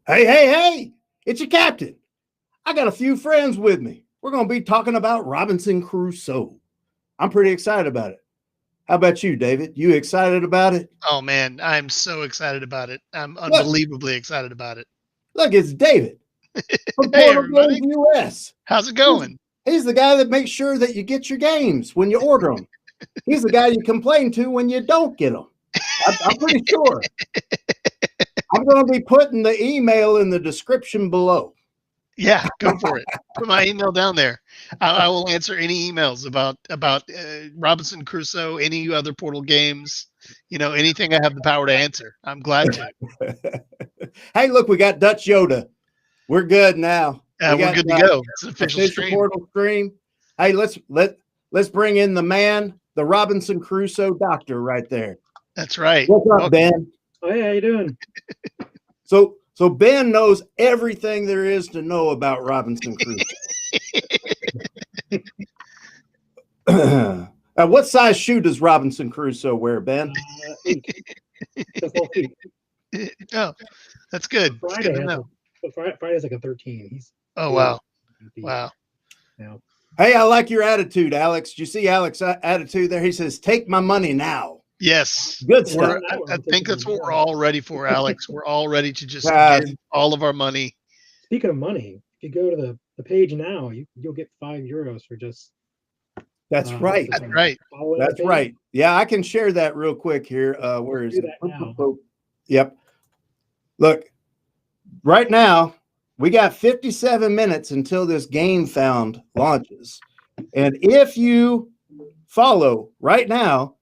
Hey, hey, hey, it's your captain. I got a few friends with me. We're going to be talking about Robinson Crusoe. I'm pretty excited about it. How about you, David? You excited about it? Oh man, I'm so excited about it. I'm Look, unbelievably excited about it. look, it's David from Hey Portal Games everybody, US. how's it He's, going? he's the guy that makes sure that you get your games when you order them. He's the guy you complain to when you don't get them. I'm pretty sure. I'm going to be putting the email in the description below. Yeah, go for it. Put my email down there. I will answer any emails about Robinson Crusoe, any other Portal games. Anything I have the power to answer. I'm glad to. Hey, look, we got Dutch Yoda. We're good now. We We're got good to go. It's an official official stream. Portal stream. Hey, let's bring in the man, the Robinson Crusoe doctor, right there. That's right. What's up, Welcome. Ben? Oh, hey, how you doing? So Ben knows everything there is to know about Robinson Crusoe. What size shoe does Robinson Crusoe wear, Ben? 8. Just 12 feet. Oh, that's good. That's good to know. Friday's like a 13. Oh wow. Wow. Yeah. Hey, I like your attitude, Alex. Do you see Alex's attitude there? He says, "Take my money now." Yes. Good stuff. I think that's what we're all ready for, Alex. We're all ready to just get all of our money. Speaking of money, if you go to the page now, you'll get €5 for just. That's right. That's right. That's right. Yeah, I can share that real quick here. Where is it? Yep. Look, right now we got 57 minutes until this Gamefound launches, and if you follow right now,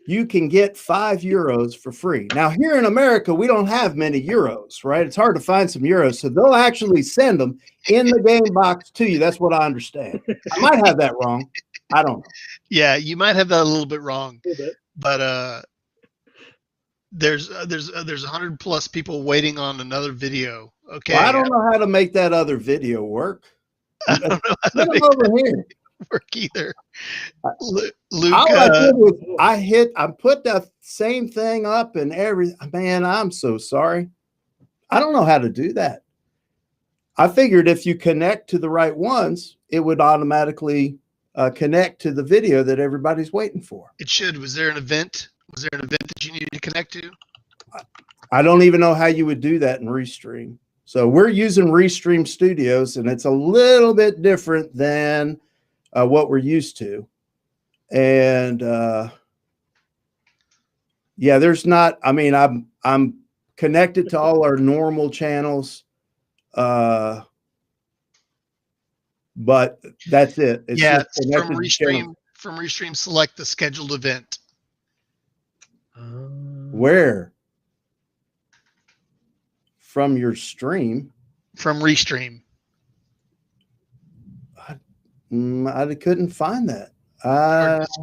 you can get €5 for free. Now, here in America, we don't have many euros, right? It's hard to find some euros. So they'll actually send them in the game box to you. That's what I understand. I might have that wrong. I don't know. Yeah, you might have that a little bit wrong. But there's 100 plus people waiting on another video. Okay. Well, I don't know how to make that other video work. I don't know how to make over here. Work either. Luke, I put the same thing up and everything. Man, I'm so sorry. I don't know how to do that. I figured if you connect to the right ones, it would automatically connect to the video that everybody's waiting for. It should. Was there an event? Was there an event that you needed to connect to? I don't even know how you would do that in Restream. So we're using Restream Studios, and it's a little bit different than what we're used to. And yeah, there's not. I mean, I'm connected to all our normal channels, but that's it. It's from Restream. From Restream, select the scheduled event. Where? From your stream? From Restream. I couldn't find that.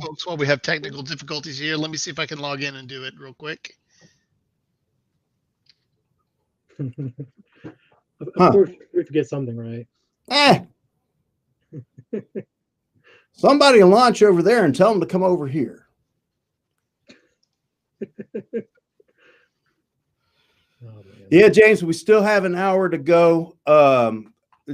Folks, while we have technical difficulties here, let me see if I can log in and do it real quick. Of course, we forget something, right? Somebody launch over there and tell them to come over here. Yeah, James, we still have an hour to go.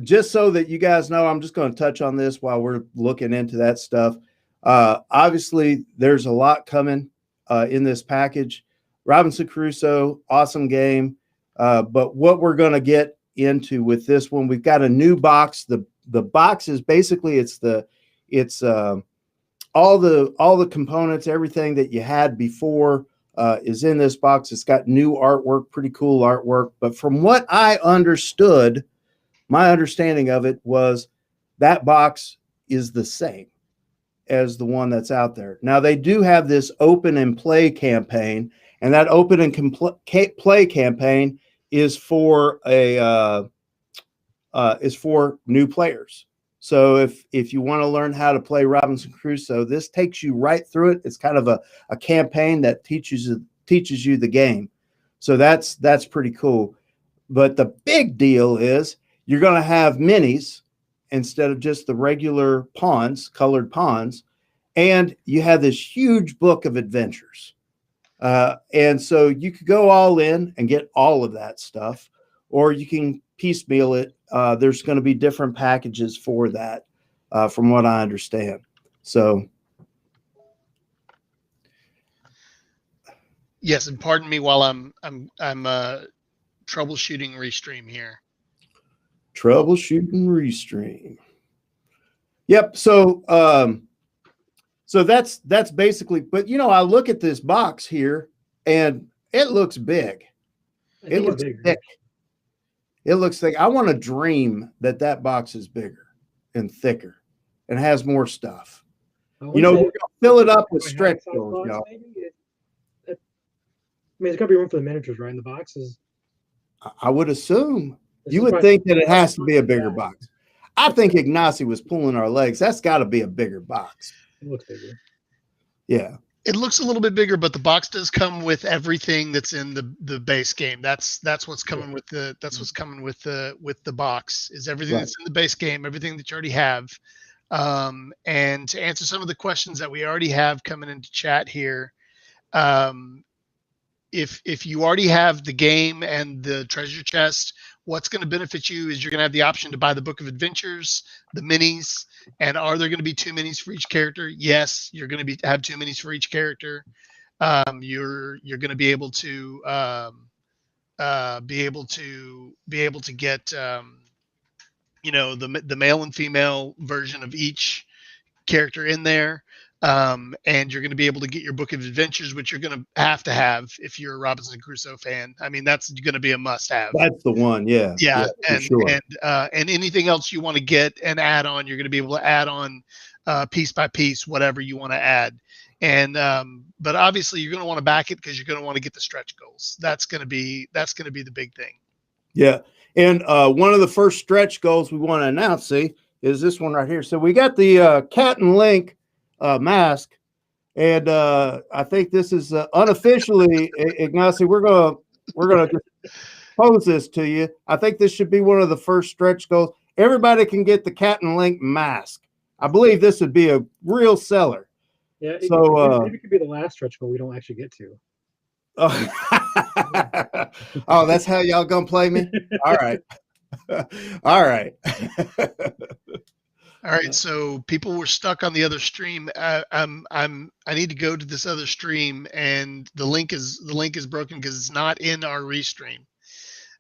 Just so that you guys know, I'm just going to touch on this while we're looking into that stuff. Obviously, there's a lot coming in this package. Robinson Crusoe, awesome game. But what we're going to get into with this one, we've got a new box. The box is basically it's all the components, everything that you had before is in this box. It's got new artwork, pretty cool artwork. But from what I understood, my understanding of it was that box is the same as the one that's out there. Now, they do have this open and play campaign, and that open and play campaign is for new players. So if you want to learn how to play Robinson Crusoe, this takes you right through it. It's kind of a campaign that teaches you the game. So that's pretty cool. But the big deal is you're going to have minis instead of just the regular pawns, colored pawns, and you have this huge book of adventures. And so you could go all in and get all of that stuff, or you can piecemeal it. There's going to be different packages for that, from what I understand. So, yes, and pardon me while I'm troubleshooting Restream here. Troubleshooting Restream. Yep. So, so that's basically. But you know, I look at this box here, and it looks big. It looks thick. It looks thick. I want to dream that box is bigger and thicker and has more stuff. You know, we're gonna fill it up with stretch goals, y'all. I mean, there's got to be room for the miniatures, right? In the boxes. I would assume. You would think that it has to be a bigger box. I think Ignacy was pulling our legs. That's got to be a bigger box. It looks bigger. Yeah. It looks a little bit bigger, but the box does come with everything that's in the base game. That's what's coming with the box is everything that's in the base game, everything that you already have. And to answer some of the questions that we already have coming into chat here, if you already have the game and the treasure chest, what's going to benefit you is you're going to have the option to buy the Book of Adventures, the minis. And are there going to be 2 minis for each character? Yes, you're going to have 2 minis for each character. You're going to be able to get you know, the male and female version of each character in there. And you're going to be able to get your Book of Adventures, which you're going to have if you're a Robinson Crusoe fan. I mean, that's going to be a must-have. That's the one, yeah. And sure. And anything else you want to get and add on, you're going to be able to add on piece by piece, whatever you want to add. And but obviously, you're going to want to back it because you're going to want to get the stretch goals. That's going to be the big thing. Yeah, and one of the first stretch goals we want to announce, is this one right here. So we got the Cat and Link mask, and I think this is unofficially, Ignacy, we're gonna just pose this to you. I think this should be one of the first stretch goals. Everybody can get the Cat and Link mask. I believe this would be a real seller. Yeah, so maybe it could be the last stretch goal we don't actually get to. Oh, that's how y'all gonna play me? All right. All right. All right, so people were stuck on the other stream. I need to go to this other stream, and the link is broken because it's not in our restream.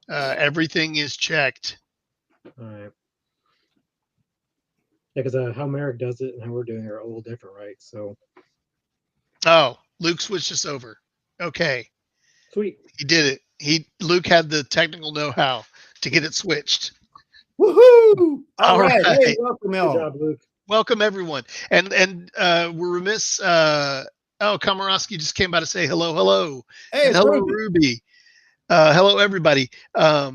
Everything is checked. All right. Yeah, because how Merrick does it and how we're doing it are a little different, right? So. Oh, Luke switched us over. Okay. Sweet. He did it. Luke had the technical know-how to get it switched. Woohoo! All right. Hey, welcome, Good job, Luke. Welcome everyone. And we're remiss. Komorowski just came by to say hello. Hey, and hello, Ruby. Hello, everybody. We have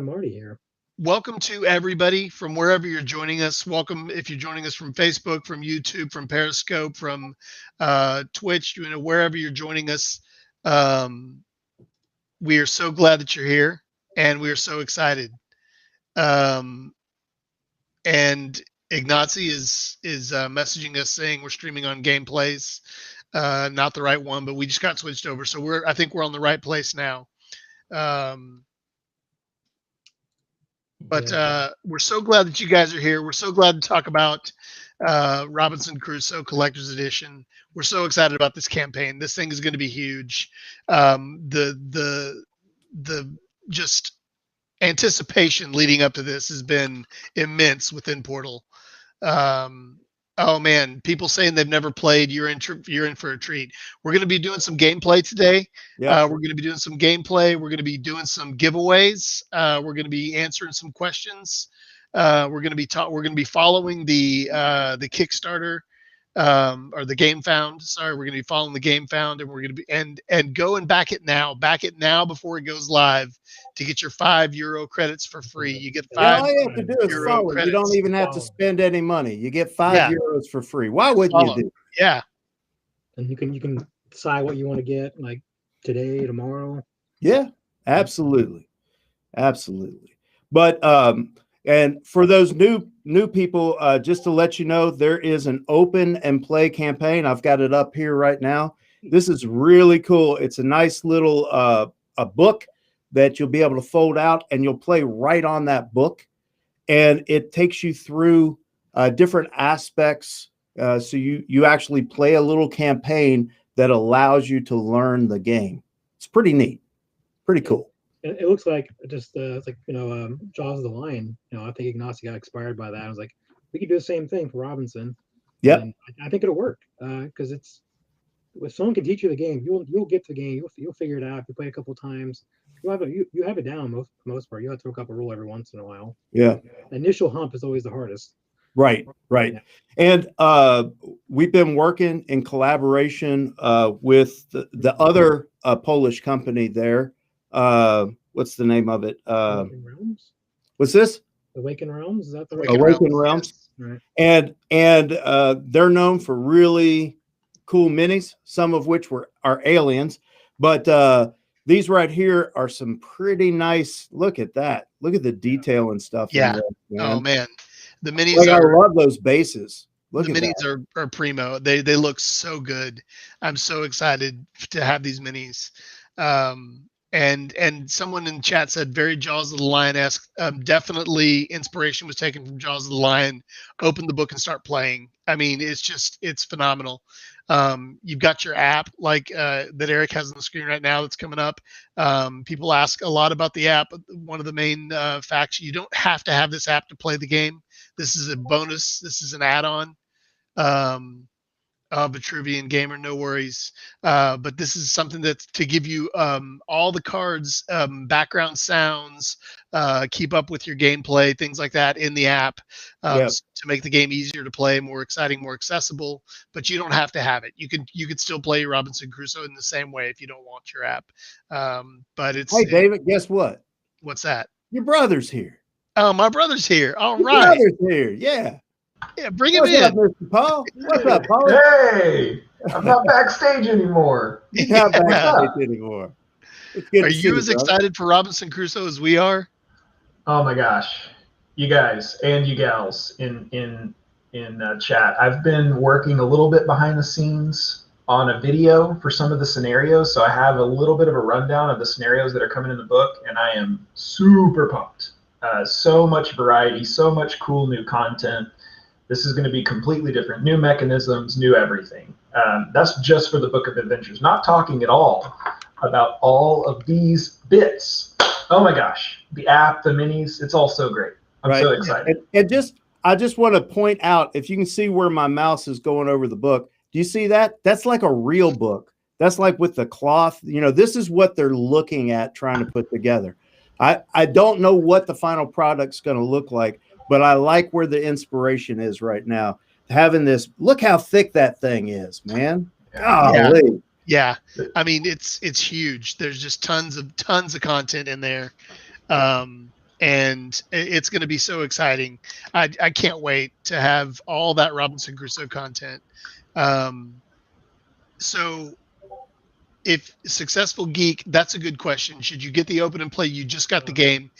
Marty here. Welcome to everybody from wherever you're joining us. Welcome if you're joining us from Facebook, from YouTube, from Periscope, from Twitch, wherever you're joining us. We are so glad that you're here, and we are so excited. And Ignacy is messaging us saying we're streaming on Gameplays, not the right one, but we just got switched over, so I think we're on the right place now. But we're so glad that you guys are here. We're so glad to talk about Robinson Crusoe Collector's Edition. We're so excited about this campaign. This thing is going to be huge. The just anticipation leading up to this has been immense within Portal. Oh man, people saying they've never played. You're in for a treat. We're going to be doing some gameplay today. Yeah. We're going to be doing some gameplay. We're going to be doing some giveaways. We're going to be answering some questions. We're going to be following the Kickstarter or the Gamefound. Sorry, we're going to be following the Gamefound, and we're going to be and go and back it now before it goes live to get your €5 credits for free. You get €5. All you have to do is follow. You don't even have to spend any money. You get €5 for free. Why wouldn't you do? Yeah. And you can decide what you want to get, like today, tomorrow. Yeah, absolutely. But and for those new people, just to let you know, there is an open and play campaign. I've got it up here right now. This is really cool. It's a nice little a book that you'll be able to fold out, and you'll play right on that book. And it takes you through different aspects. So you actually play a little campaign that allows you to learn the game. It's pretty neat, pretty cool. It looks like just it's like Jaws of the Lion. I think Ignacy got expired by that. I was like, we could do the same thing for Robinson. Yep. And I think it'll work because it's if someone can teach you the game, you'll get the game. You'll figure it out. If you play a couple times, you have it down for most part. You have to throw a couple rule every once in a while. Yeah. The initial hump is always the hardest. Right. Yeah. And we've been working in collaboration with the other Polish company there. What's the name of it? Awaken Realms? What's this? Awaken Realms? Is that the right? Awaken Realms. Right. And they're known for really cool minis, some of which are aliens. But these right here are some pretty nice. Look at that. Look at the detail and stuff. Yeah. Man. Oh man. The minis I love those bases. Look the at minis that. are primo. They look so good. I'm so excited to have these minis. And someone in chat said very Jaws of the Lion-esque. Definitely inspiration was taken from Jaws of the Lion. Open the book and start playing. I mean, it's phenomenal. You've got your app like that Eric has on the screen right now that's coming up. People ask a lot about the app. One of the main facts, you don't have to have this app to play the game. This is a bonus. This is an add-on. Vitruvian Gamer, no worries. But this is something that's to give you all the cards, background sounds, keep up with your gameplay, things like that in the app to make the game easier to play, more exciting, more accessible. But you don't have to have it. You could still play Robinson Crusoe in the same way if you don't want your app. But it's hey David, guess what? What's that? Your brother's here. Oh, my brother's here. All Your right. brother's here. Yeah. Yeah, bring him What's in. up, Mr. Paul? What's up, Paul? Hey, I'm not backstage anymore. You're not backstage anymore. It's good Are to see you as excited for Robinson Crusoe as we are? Oh my gosh, you guys and you gals in chat. I've been working a little bit behind the scenes on a video for some of the scenarios, so I have a little bit of a rundown of the scenarios that are coming in the book, and I am super pumped. So much variety, so much cool new content. This is going to be completely different, new mechanisms, new everything. That's just for the Book of Adventures. Not talking at all about all of these bits. Oh my gosh, the app, the minis, it's all so great. I'm so excited. And I just want to point out, if you can see where my mouse is going over the book, do you see that? That's like a real book. That's like with the cloth. This is what they're looking at trying to put together. I don't know what the final product's going to look like, but I like where the inspiration is right now. Having this, look how thick that thing is, man. Golly. Yeah. I mean, it's huge. There's just tons of content in there. And it's going to be so exciting. I can't wait to have all that Robinson Crusoe content. So if successful geek, that's a good question. Should you get the open and play? You just got the game.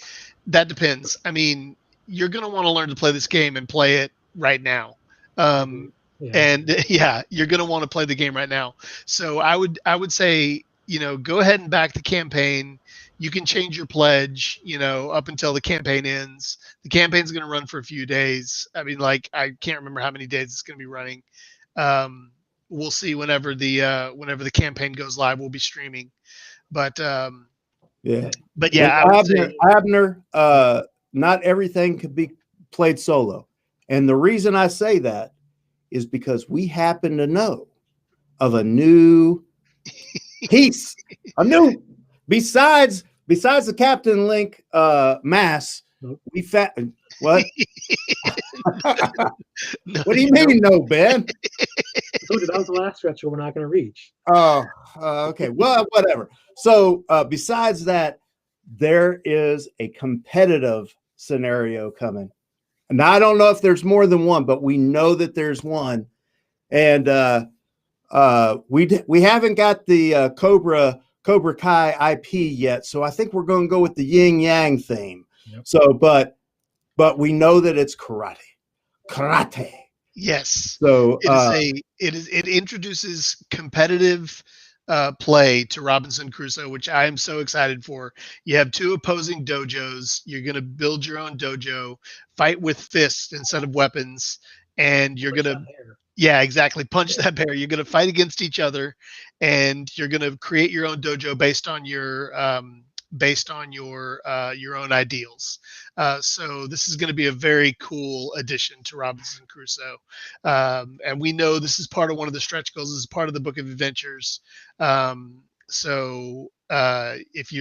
That depends. I mean, you're going to want to learn to play this game and play it right now. And you're going to want to play the game right now. So I would say, go ahead and back the campaign. You can change your pledge, up until the campaign ends. The campaign's going to run for a few days. I mean, I can't remember how many days it's going to be running. We'll see whenever the campaign goes live. We'll be streaming, but Abner, not everything could be played solo, and the reason I say that is because we happen to know of a new piece, besides the Captain Link mass. We what? What do you mean, no, Ben? I told you that was the last stretch we're not going to reach. Oh, okay. Well, whatever. So besides that, there is a competitive scenario coming. And I don't know if there's more than one, but we know that there's one. And we haven't got the Cobra Kai IP yet. So I think we're going to go with the yin yang theme. Yep. So, but we know that it's karate. Yes. So it introduces competitive play to Robinson Crusoe, which I am so excited for. You have two opposing dojos. You're going to build your own dojo, fight with fists instead of weapons, and you're going to, yeah, exactly, punch that bear. You're going to fight against each other, and you're going to create your own dojo based on your own ideals. So this is going to be a very cool addition to Robinson Crusoe, and we know this is part of one of the stretch goals. This is part of the Book of Adventures. So if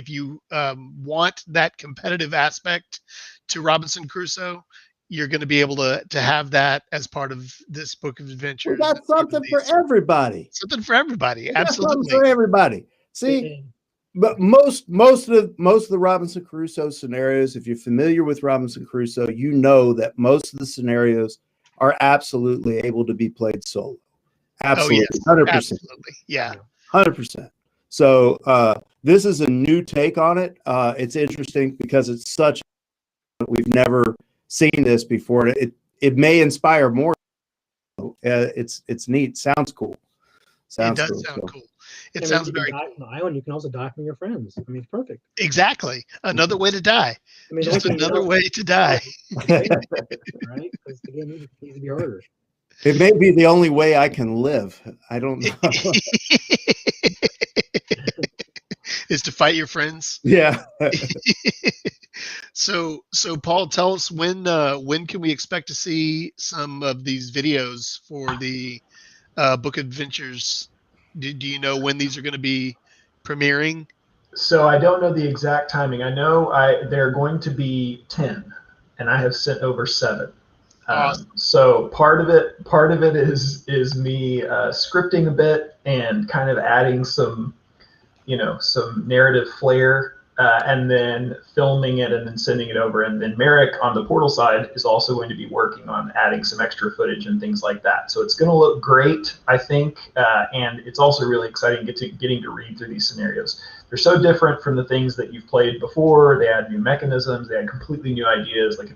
you want that competitive aspect to Robinson Crusoe, you're going to be able to have that as part of this Book of Adventures. We got something for everybody. Something for everybody. Absolutely. Something for everybody. See, but most of the Robinson Crusoe scenarios, if you're familiar with Robinson Crusoe, you know that most of the scenarios are absolutely able to be played solo. Absolutely, 100%. Absolutely, yeah, 100%. So this is a new take on it. It's interesting because it's such. We've never seen this before. It may inspire more. It's neat. Sounds cool. It does sound cool. It sounds very cool. On the island, you can also die from your friends. I mean, it's perfect. Exactly. Another way to die. I mean, just another way to die. Right? Because the game needs to be harder. It may be the only way I can live. I don't know. Is to fight your friends. Yeah. So Paul, tell us when can we expect to see some of these videos for the Book Adventures? Do you know when these are going to be premiering? So I don't know the exact timing. I know they're going to be 10, and I have sent over 7. Awesome. So part of it is me scripting a bit and kind of adding some narrative flair, and then filming it and then sending it over. And then Merrick on the Portal side is also going to be working on adding some extra footage and things like that. So it's going to look great, I think, and it's also really exciting getting to read through these scenarios. They're so different from the things that you've played before. They add new mechanisms. They add completely new ideas. Like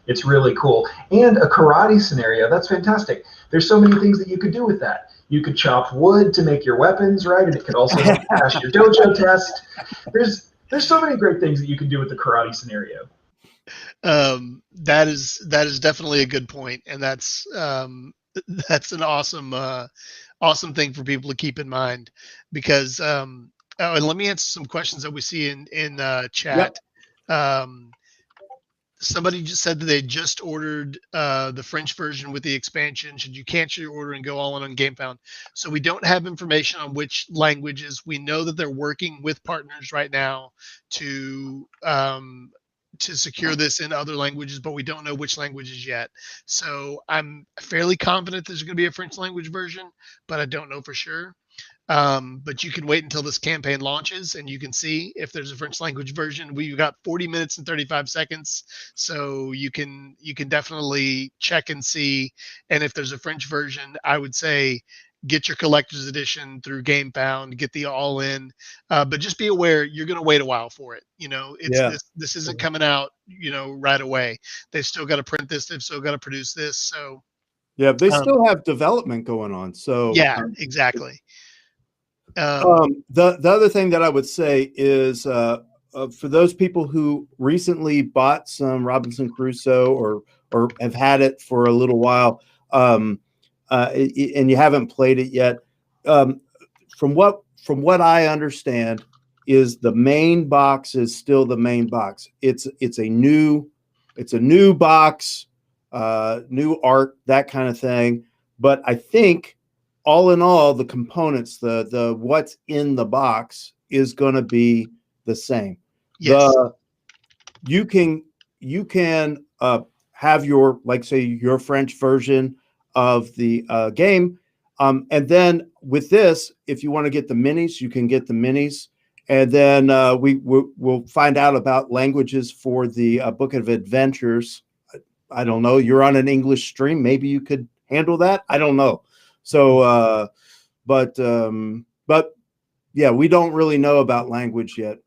it's really cool. And a karate scenario, that's fantastic. There's so many things that you could do with that. You could chop wood to make your weapons, right? And it could also help pass your dojo test. There's so many great things that you can do with the karate scenario. That is definitely a good point, and that's an awesome thing for people to keep in mind, because and let me answer some questions that we see in chat. Yep. Somebody just said that they just ordered the French version with the expansion. Should you cancel your order and go all in on Gamefound? So we don't have information on which languages. We know that they're working with partners right now to secure this in other languages, but we don't know which languages yet. So I'm fairly confident there's going to be a French language version, but I don't know for sure. But you can wait until this campaign launches and you can see if there's a French language version. We've got 40 minutes and 35 seconds. So you can definitely check and see. And if there's a French version, I would say get your collector's edition through Gamefound, get the all in, but just be aware you're going to wait a while for it. This isn't coming out, right away. They've still got to print this. They've still got to produce this. So yeah, they still have development going on. So yeah, exactly. The other thing that I would say is for those people who recently bought some Robinson Crusoe or have had it for a little while, and you haven't played it yet, from what I understand, is the main box is still the main box. It's a new box, new art, that kind of thing. But I think, all in all, the components, the what's in the box is going to be the same. Yes. You can have your, like, say, your French version of the game, and then with this, if you want to get the minis, you can get the minis, and then we'll find out about languages for the Book of Adventures. I don't know. You're on an English stream. Maybe you could handle that. I don't know. So, but yeah, we don't really know about language yet.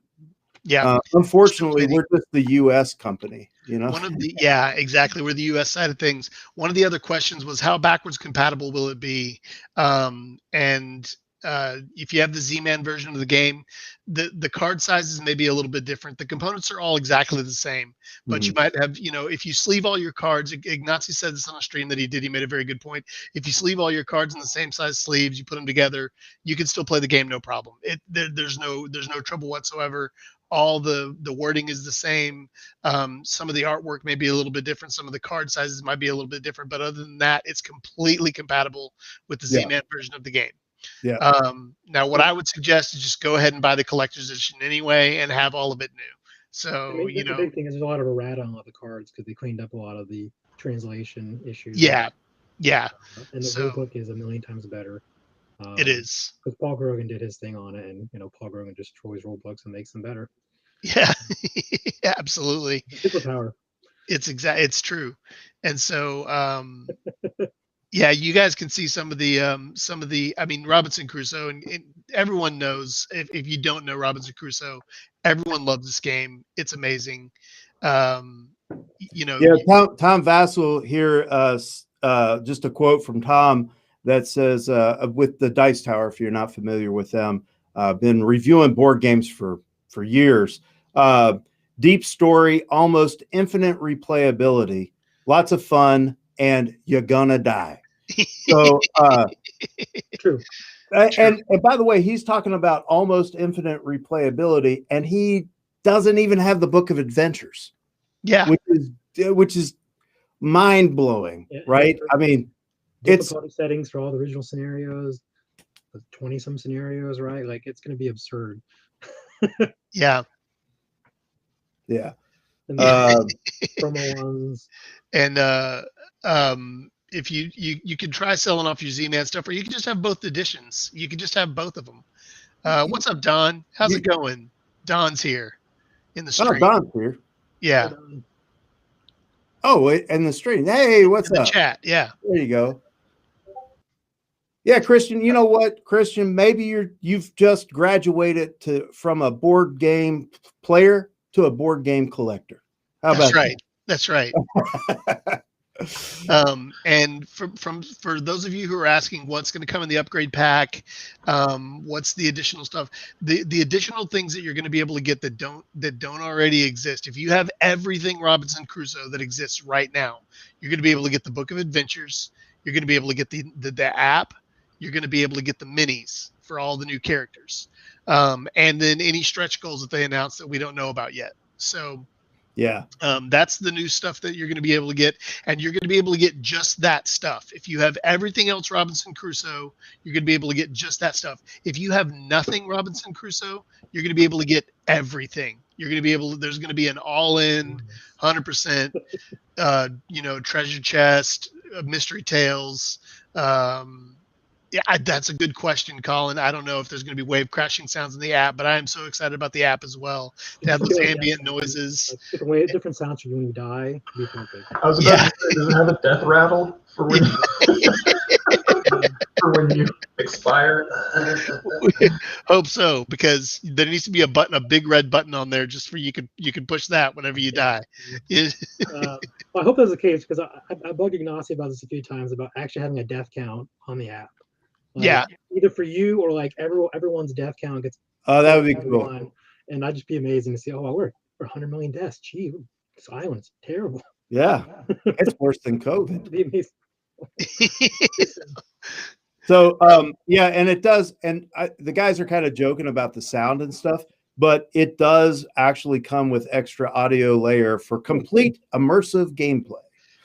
Yeah. Unfortunately, we're just the U.S. company, Yeah, exactly. We're the U.S. side of things. One of the other questions was how backwards compatible will it be? And if you have the Z-Man version of the game, the card sizes may be a little bit different. The components are all exactly the same, but you might have, if you sleeve all your cards, Ignacy said this on a stream that he did. He made a very good point. If you sleeve all your cards in the same size sleeves, you put them together, you can still play the game no problem. There's no trouble whatsoever. All the wording is the same. Some of the artwork may be a little bit different. Some of the card sizes might be a little bit different, but other than that, it's completely compatible with the Z-Man version of the game. Yeah. Now, what I would suggest is just go ahead and buy the collector's edition anyway and have all of it new. So, the big thing is there's a lot of errata on all the cards because they cleaned up a lot of the translation issues. Yeah. And the rule book is a million times better. It is. Because Paul Grogan did his thing on it, and Paul Grogan destroys rule books and makes them better. Yeah, absolutely. Superpower. It's true. And so, yeah, you guys can see some of the, I mean, Robinson Crusoe, and everyone knows, if you don't know Robinson Crusoe, everyone loves this game. It's amazing. Yeah, Tom Vassell here, just a quote from Tom that says, with the Dice Tower, if you're not familiar with them, been reviewing board games for years. Deep story, almost infinite replayability, lots of fun, and you're gonna die. So True. And by the way, he's talking about almost infinite replayability, and he doesn't even have the Book of Adventures. Yeah, which is mind blowing, right? I mean, difficulty settings for all the original scenarios, 20 some scenarios, right? Like it's going to be absurd. Yeah. And promo ones. And if you can try selling off your Z-Man stuff, or you can just have both editions. You can just have both of them. What's up, Don? How's it going? Don's here in the stream. Don's here. Yeah. Oh, in the stream. Hey, what's up? Chat. Yeah. There you go. Yeah, Christian. You know what, Christian? Maybe you've just graduated from a board game player to a board game collector. How about that? That's right. And for those of you who are asking what's going to come in the upgrade pack, what's the additional stuff, the additional things that you're going to be able to get that don't already exist. If you have everything Robinson Crusoe that exists right now, you're going to be able to get the Book of Adventures. You're going to be able to get the app. You're going to be able to get the minis for all the new characters, and then any stretch goals that they announced that we don't know about yet. So yeah, that's the new stuff that you're going to be able to get, and you're going to be able to get just that stuff. If you have everything else Robinson Crusoe, you're going to be able to get just that stuff. If you have nothing Robinson Crusoe, you're going to be able to get everything. You're going to be able to, there's going to be an all-in 100%, treasure chest, mystery tales. Yeah, that's a good question, Colin. I don't know if there's going to be wave crashing sounds in the app, but I am so excited about the app as well. To have those ambient noises. Different sounds for you when you die. I was about to say, does it have a death rattle for when for when you expire? Hope so, because there needs to be a big red button on there just for you can push that whenever you die. Well, I hope that's the case, because I bugged Ignacy about this a few times about actually having a death count on the app. Either for you or like everyone's death count gets. Oh, that would be cool. And I'd just be amazing to see. Oh, we're 100 million deaths. Gee, this island's terrible. Yeah, it's worse than COVID. It'd be amazing. So, yeah, and it does. And the guys are kind of joking about the sound and stuff, but it does actually come with extra audio layer for complete immersive gameplay.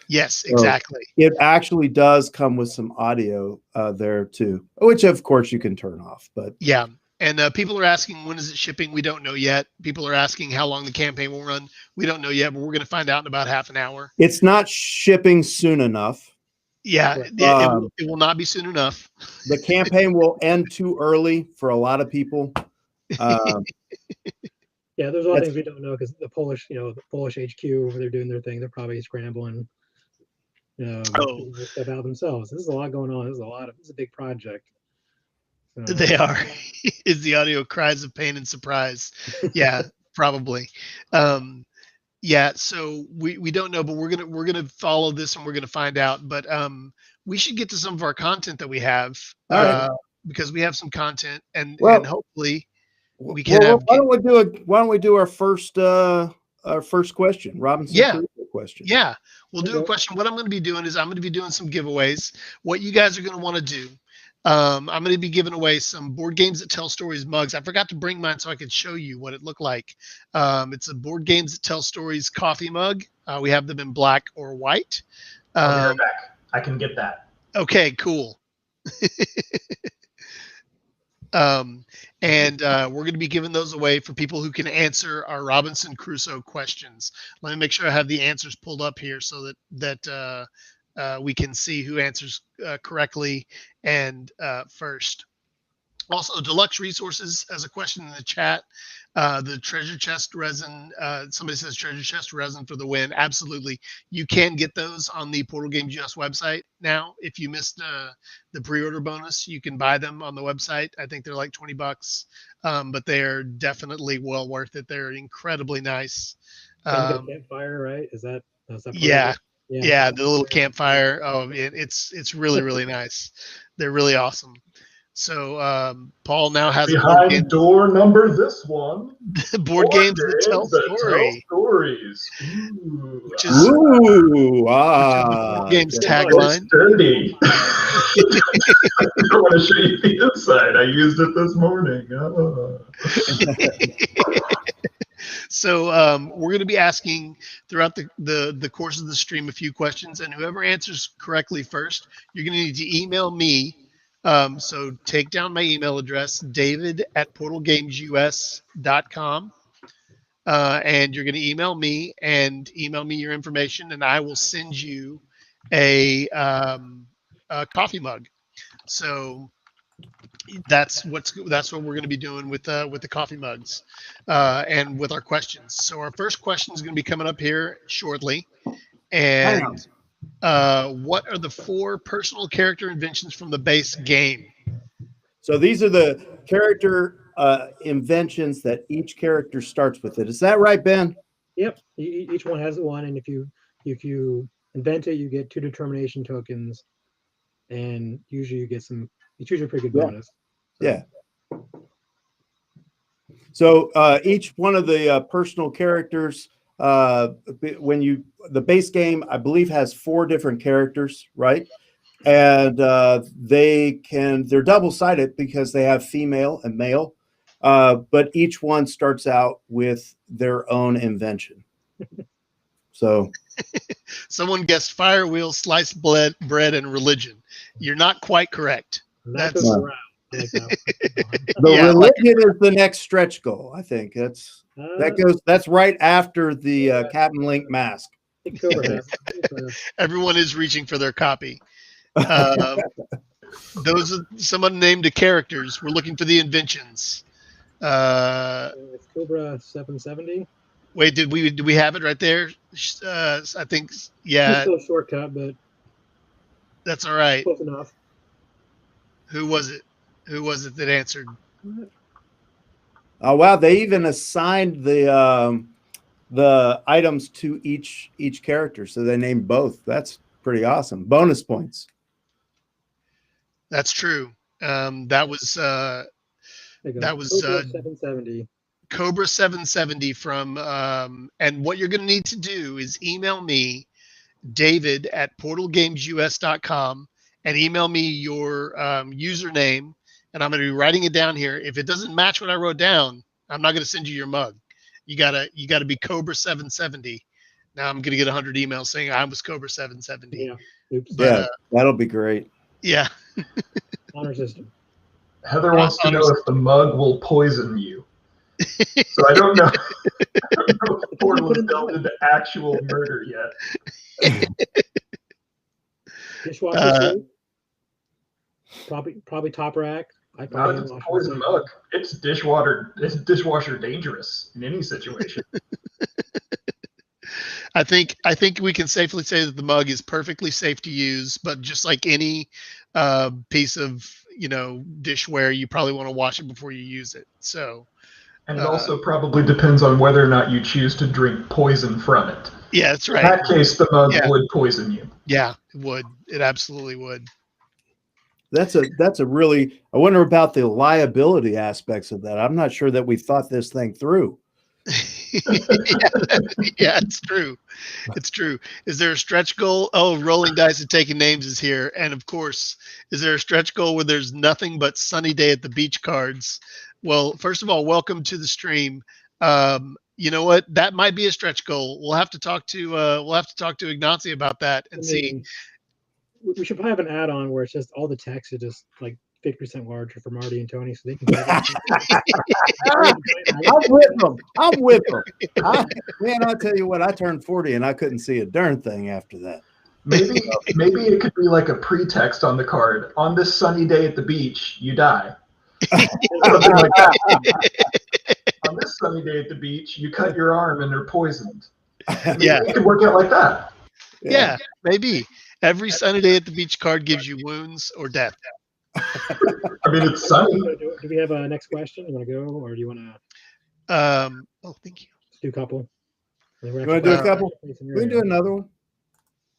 Yes, exactly. So it actually does come with some audio there too, which of course you can turn off. But yeah, and people are asking when is it shipping? We don't know yet. People are asking how long the campaign will run. We don't know yet, but we're going to find out in about half an hour. It's not shipping soon enough. Yeah, it will not be soon enough. The campaign will end too early for a lot of people. Yeah, there's a lot of things we don't know, because the Polish HQ, where they're doing their thing, they're probably scrambling. Stuff out themselves. This is a lot going on. This is a big project. They are. Is the audio cries of pain and surprise? Yeah, probably. Yeah, so we don't know, but we're gonna follow this and we're gonna find out. But we should get to some of our content that we have. All right. because we have some content, and Well, hopefully we can have. Why don't we do our first question, Robinson Yeah. Crusoe question? Yeah, we'll do a question. What I'm going to be doing is I'm going to be doing some giveaways. What you guys are going to want to do, I'm going to be giving away some Board Games That Tell Stories mugs. I forgot to bring mine so I could show you what it looked like. It's a Board Games That Tell Stories coffee mug. We have them in black or white. I'll be right back. I can get that. Okay, cool. And we're going to be giving those away for people who can answer our Robinson Crusoe questions. Let me make sure I have the answers pulled up here so that we can see who answers correctly and first. Also, Deluxe Resources has a question in the chat. The treasure chest resin, somebody says treasure chest resin for the win. Absolutely. You can get those on the Portal Games US website now. If you missed the pre-order bonus, you can buy them on the website. I think they're like $20, but they're definitely well worth it. They're incredibly nice. Campfire, right? Is that yeah. Yeah, the little campfire. Oh, it's really, really nice. They're really awesome. So Paul now has behind door number this one. Board games that tell stories. Which is Board games tagline. Dirty. I don't want to show you the inside. I used it this morning. So we're going to be asking throughout the course of the stream a few questions, and whoever answers correctly first, you're going to need to email me. So take down my email address, david@portalgamesus.com. And you're going to email me your information, and I will send you a coffee mug. So that's what we're going to be doing with the coffee mugs and with our questions. So our first question is going to be coming up here shortly. And what are the 4 personal character inventions from the base game? So these are the character inventions that each character starts with. Is that right, Ben? Yep. Each one has one, and if you invent it, you get 2 determination tokens, and usually you get some. It's usually a pretty good bonus. Yeah. So each one of the personal characters, the base game, I believe, has 4 different characters, right? And they're double-sided because they have female and male, but each one starts out with their own invention. So someone guessed fire wheel, sliced bread, and religion. You're not quite correct. That's the religion is the next stretch goal. I think that's right after the Captain Link mask. Everyone is reaching for their copy. Those are some unnamed characters. We're looking for the inventions. It's Cobra 770. Wait, did we have it right there? I think, yeah. It's still a shortcut, but that's all right. Close enough. Who was it that answered? Oh wow! They even assigned the items to each character, so they named both. That's pretty awesome. Bonus points. That's true. That was Cobra 770. Cobra 770 from. And what you're going to need to do is email me, David@portalgamesus.com, and email me your username, and I'm going to be writing it down here. If it doesn't match what I wrote down, I'm not going to send you your mug. You gotta be Cobra 770. Now I'm going to get 100 emails saying I was Cobra 770. Yeah. Oops. But, yeah, that'll be great. Yeah. Honor system. Heather wants to know if the mug will poison you. So I don't know. I don't know if the portal has delved into actual murder yet. Dishwasher probably top rack. It's a poison mug. It's dishwasher dangerous in any situation. I think we can safely say that the mug is perfectly safe to use, but just like any piece of dishware, you probably want to wash it before you use it. So, and it also probably depends on whether or not you choose to drink poison from it. Yeah, that's right. In that case, the mug would poison you. Yeah, it would. It absolutely would. That's a really, I wonder about the liability aspects of that. I'm not sure that we thought this thing through. Yeah, it's true. It's true. Is there a stretch goal? Oh, rolling dice and taking names is here. And of course, is there a stretch goal where there's nothing but sunny day at the beach cards? Well, first of all, welcome to the stream. You know what? That might be a stretch goal. We'll have to talk to Ignacy about that and see. We should probably have an add-on where it's just all the text is just like 50% larger for Marty and Tony, so they can. I'm with them. Man, I'll tell you what. I turned 40 and I couldn't see a darn thing after that. Maybe it could be like a pretext on the card. On this sunny day at the beach, you die. Something like that. On this sunny day at the beach, you cut your arm and they're poisoned. Maybe it could work out like that. Yeah, maybe. Every sunny day at the beach card gives you wounds or death. I mean, it's sunny. Do we have a next question? You want to go, or do you want to? Oh, thank you. Let's do a couple. You want to do a couple? We can do another one.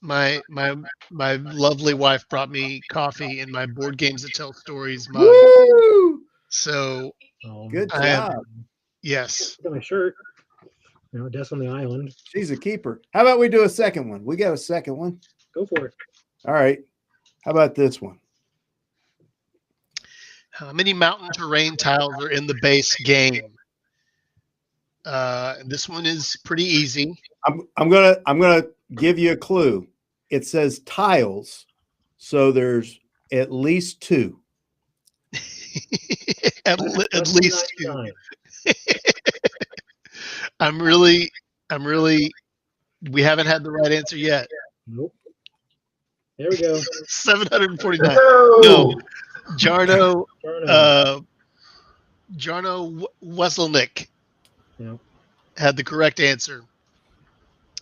My lovely wife brought me coffee in my Board Games That Tell Stories mug. Woo! So Good job. Yes. Got my shirt. Death on the Island. She's a keeper. How about we do a second one? We got a second one. Go for it. All right. How about this one? How many mountain terrain tiles are in the base game? This one is pretty easy. I'm gonna give you a clue. It says tiles, so there's at least 2. at least 2. I'm really. We haven't had the right answer yet. Nope. There we go. 749. No. Jarno Wesselnick had the correct answer.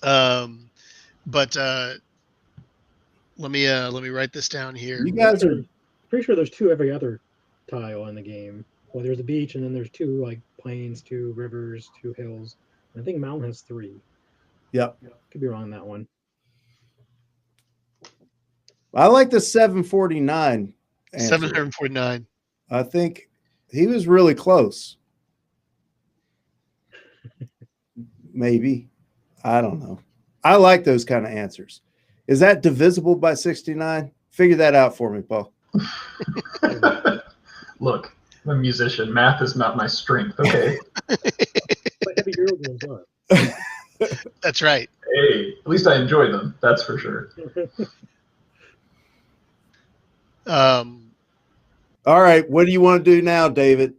But let me write this down here. You guys are pretty sure there's 2 every other tile in the game. Well, there's a beach, and then there's 2 like plains, 2 rivers, 2 hills. I think mountain has 3. Yep. Could be wrong on that one. I like the 749. 749. I think he was really close. Maybe. I don't know. I like those kind of answers. Is that divisible by 69? Figure that out for me, Paul. Look, I'm a musician. Math is not my strength. Okay. But heavy hero games are. That's right. Hey, at least I enjoy them. That's for sure. All right. What do you want to do now, David?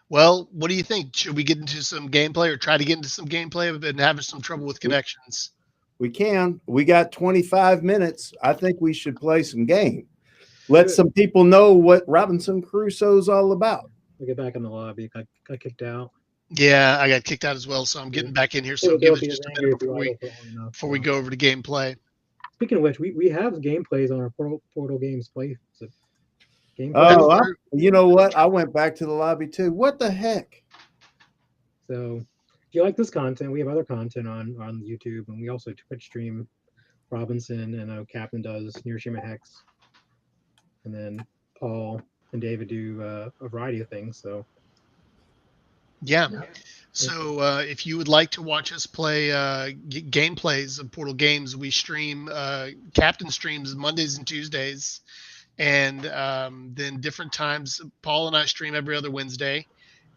Well, what do you think? Should we get into some gameplay or try to get into some gameplay? I've been having some trouble with connections. We can. We got 25 minutes. I think we should play some game. Let some people know what Robinson Crusoe's all about. We get back in the lobby. Got kicked out. Yeah, I got kicked out as well, so I'm getting back in here. So give us just a minute before we go over to gameplay. Speaking of which, we have gameplays on our Portal Games play. So you know what? I went back to the lobby too. What the heck? So if you like this content, we have other content on YouTube, and we also Twitch stream Robinson, and Captain does Hiroshima Hex, and then Paul and David do a variety of things. So yeah. So if you would like to watch us play gameplays of Portal Games, we stream Captain streams Mondays and Tuesdays, and then different times. Paul and I stream every other Wednesday,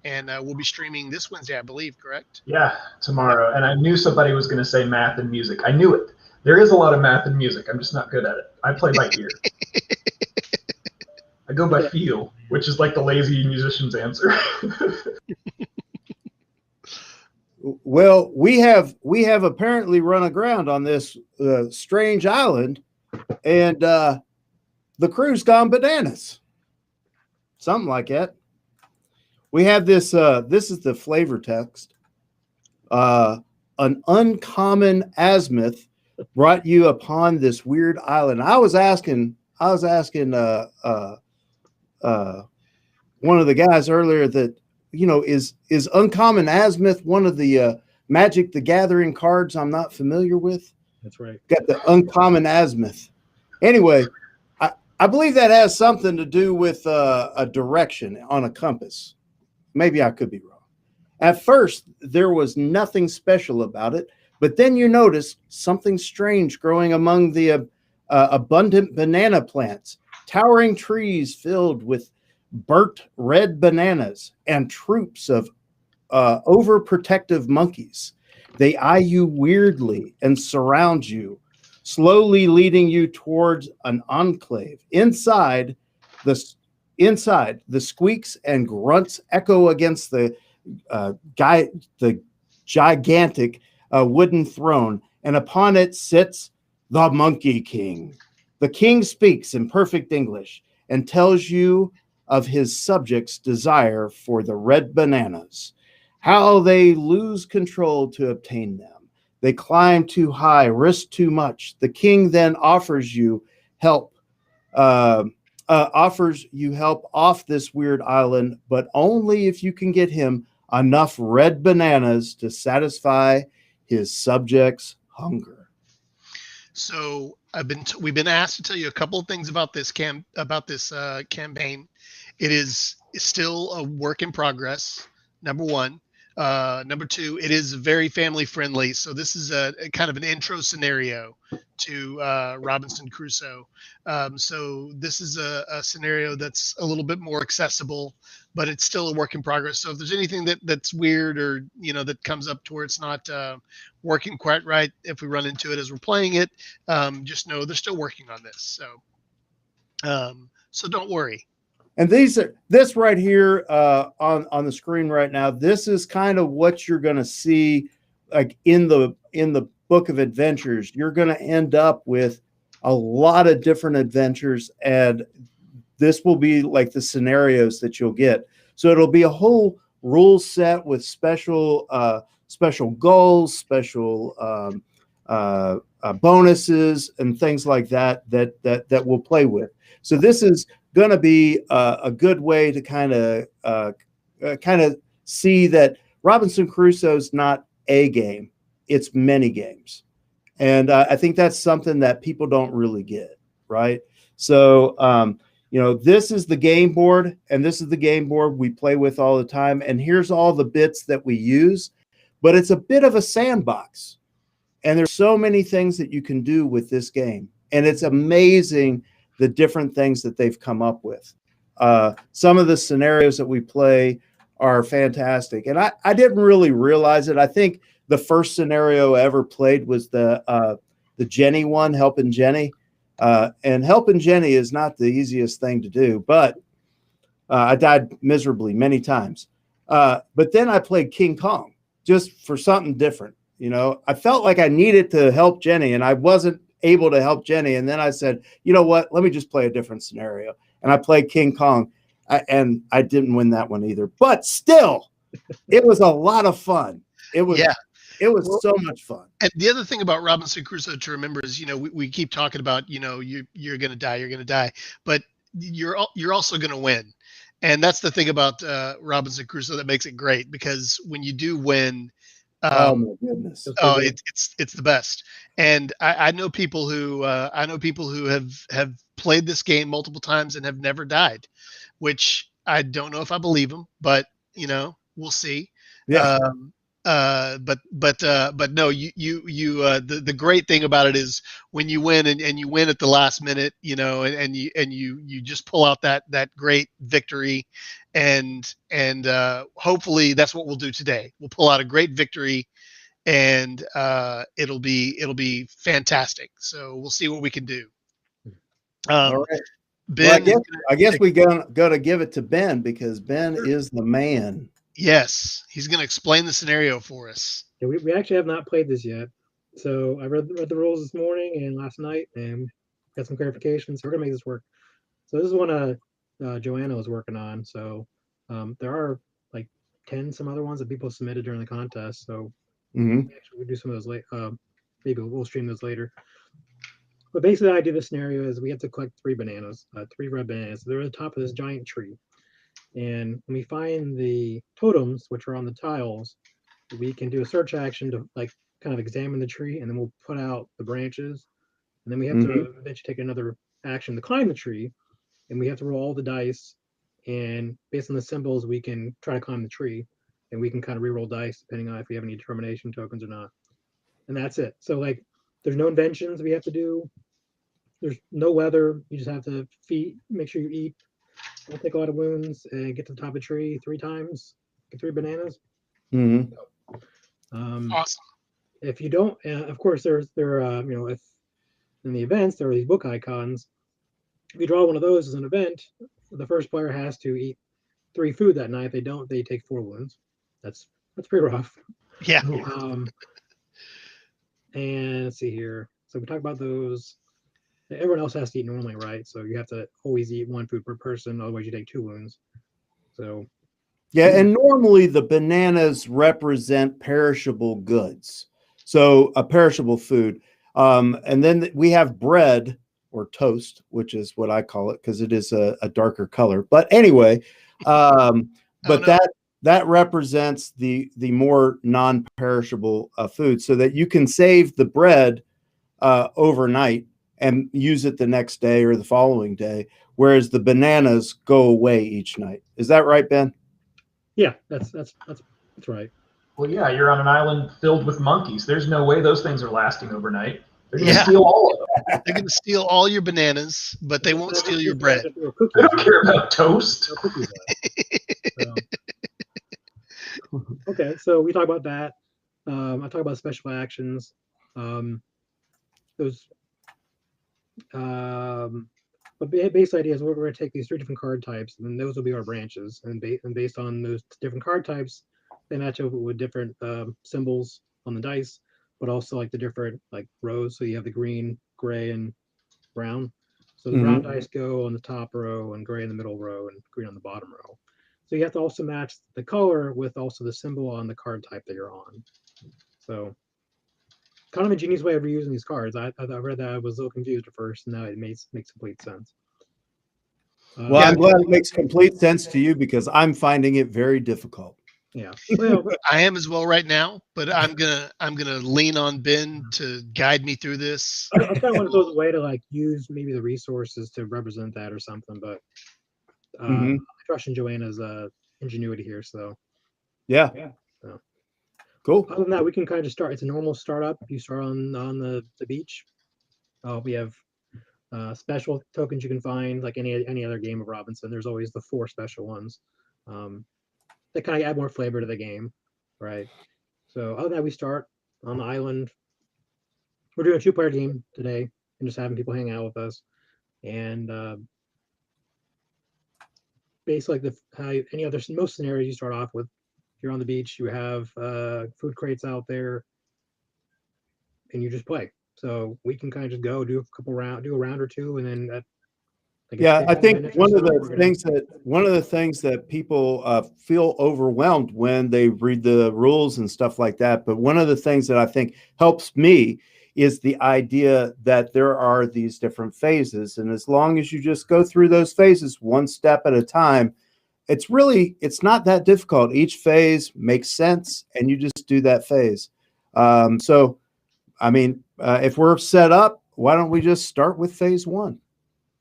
and we'll be streaming this Wednesday, I believe. Correct? Yeah, tomorrow. And I knew somebody was going to say math and music. I knew it. There is a lot of math and music. I'm just not good at it. I play by ear. I go by feel, which is like the lazy musician's answer. Well, we have apparently run aground on this strange island, and the crew's gone bananas. Something like that. We have this. This is the flavor text. An uncommon azimuth brought you upon this weird island. I was asking one of the guys earlier that, is uncommon azimuth one of the Magic the Gathering cards I'm not familiar with? That's right. Got the uncommon azimuth. Anyway, I believe that has something to do with a direction on a compass. Maybe I could be wrong. At first, there was nothing special about it, but then you notice something strange growing among the abundant banana plants, towering trees filled with burnt red bananas, and troops of overprotective monkeys. They eye you weirdly and surround you, slowly leading you towards an enclave. Inside, the squeaks and grunts echo against the gigantic wooden throne, and upon it sits the Monkey King. The king speaks in perfect English and tells you of his subjects' desire for the red bananas, how they lose control to obtain them. They climb too high, risk too much. The king then offers you help. Offers you help off this weird island, but only if you can get him enough red bananas to satisfy his subjects' hunger. So we've been asked to tell you a couple of things about this campaign. It is still a work in progress. Number one. Number two, it is very family friendly. So this is a kind of an intro scenario to Robinson Crusoe. So this is a scenario that's a little bit more accessible, but it's still a work in progress. So if there's anything that's weird or that comes up to where it's not working quite right, if we run into it as we're playing it, just know they're still working on this. So don't worry. And this right here on the screen right now, this is kind of what you're going to see like in the book of adventures. You're going to end up with a lot of different adventures, and this will be like the scenarios that you'll get. So it'll be a whole rule set with special goals, special bonuses, and things like that we'll play with. So this is going to be a good way to kind of see that Robinson Crusoe's not a game; it's many games, and I think that's something that people don't really get, right? So this is the game board, and this is the game board we play with all the time, and here's all the bits that we use, but it's a bit of a sandbox, and there's so many things that you can do with this game, and it's amazing the different things that they've come up with. Some of the scenarios that we play are fantastic. And I didn't really realize it. I think the first scenario I ever played was the Jenny one, Helping Jenny. And Helping Jenny is not the easiest thing to do, but I died miserably many times. But then I played King Kong just for something different. I felt like I needed to help Jenny, and I wasn't able to help Jenny. And then I said, you know what, let me just play a different scenario. And I played King Kong, and I didn't win that one either, but still it was a lot of fun. It was so much fun. And the other thing about Robinson Crusoe to remember is, we keep talking about, you're going to die, but you're also going to win. And that's the thing about Robinson Crusoe that makes it great, because when you do win, oh my goodness! Oh, it's the best. And I know people who have played this game multiple times and have never died, which I don't know if I believe them, but we'll see. Yeah. But no, the great thing about it is when you win and you win at the last minute, and you just pull out that great victory, and hopefully that's what we'll do today. We'll pull out a great victory, and it'll be fantastic. So we'll see what we can do. All right. Ben, well, I guess we gotta give it to Ben, because Ben is the man. Yes, he's going to explain the scenario for us. Yeah, we actually have not played this yet. So I read the rules this morning and last night, and got some clarifications. So we're going to make this work. So this is one Joanna was working on. So there are like 10 some other ones that people submitted during the contest. So we'll do some of those later. Maybe we'll stream those later. But basically, the idea of the scenario is we have to collect 3 bananas, 3 red bananas. So they're at the top of this giant tree. And when we find the totems, which are on the tiles, we can do a search action to kind of examine the tree, and then we'll put out the branches. And then we have to eventually take another action to climb the tree, and we have to roll all the dice. And based on the symbols, we can try to climb the tree, and we can kind of re-roll dice depending on if we have any determination tokens or not. And that's it. So like, there's no inventions we have to do. There's no weather. You just have to make sure you eat, don't take a lot of wounds, and get to the top of the tree 3 times, get 3 bananas. Mm-hmm. Awesome. If you don't, of course, there if in the events there are these book icons. If you draw one of those as an event, the first player has to eat 3 food that night. If they don't, they take 4 wounds. That's pretty rough. Yeah. And let's see here. So we talk about those. Everyone else has to eat normally, right? So you have to always eat 1 food per person, otherwise you take 2 wounds. So yeah, and normally the bananas represent perishable goods, so a perishable food. And then we have bread or toast, which is what I call it because it is a darker color. But anyway, that represents the more non-perishable food, so that you can save the bread overnight and use it the next day or the following day, whereas the bananas go away each night. Is that right, Ben? Yeah, that's right. Well, yeah, you're on an island filled with monkeys. There's no way those things are lasting overnight. They're going to steal all of them. They're going to steal all your bananas, but they won't steal your bread. They don't care about toast. Okay, so we talk about that. I talk about special actions. But base idea is we're going to take these 3 different card types, and those will be our branches. And based on those different card types, they match up with different symbols on the dice, but also like the different like rows. So you have the green, gray, and brown. So the brown dice go on the top row, and gray in the middle row, and green on the bottom row. So you have to also match the color with also the symbol on the card type that you're on. So kind of a genius way of reusing these cards. I read that, I was a little confused at first, and now it makes complete sense. Well, I'm glad it makes complete sense to you because I'm finding it very difficult. Yeah, well, I am as well right now, but I'm gonna lean on Ben to guide me through this. I kind of want to go the way to like use maybe the resources to represent that or something, but I trust in Joanna's ingenuity here. So yeah. So. Cool. Other than that, we can kind of just start. It's a normal startup. You start on the beach. We have special tokens you can find like any other game of Robinson. There's always the 4 special ones. That kind of add more flavor to the game, right? So other than that, we start on the island. We're doing a 2-player game today and just having people hang out with us. And basically, most scenarios you start off with, if you're on the beach, you have food crates out there, and you just play. So we can kind of just go do a round or 2, and then I think one of the things that people feel overwhelmed when they read the rules and stuff like that. But one of the things that I think helps me is the idea that there are these different phases, and as long as you just go through those phases 1 step at a time, it's not that difficult. Each phase makes sense, and you just do that phase. So, I mean, if we're set up, why don't we just start with phase 1?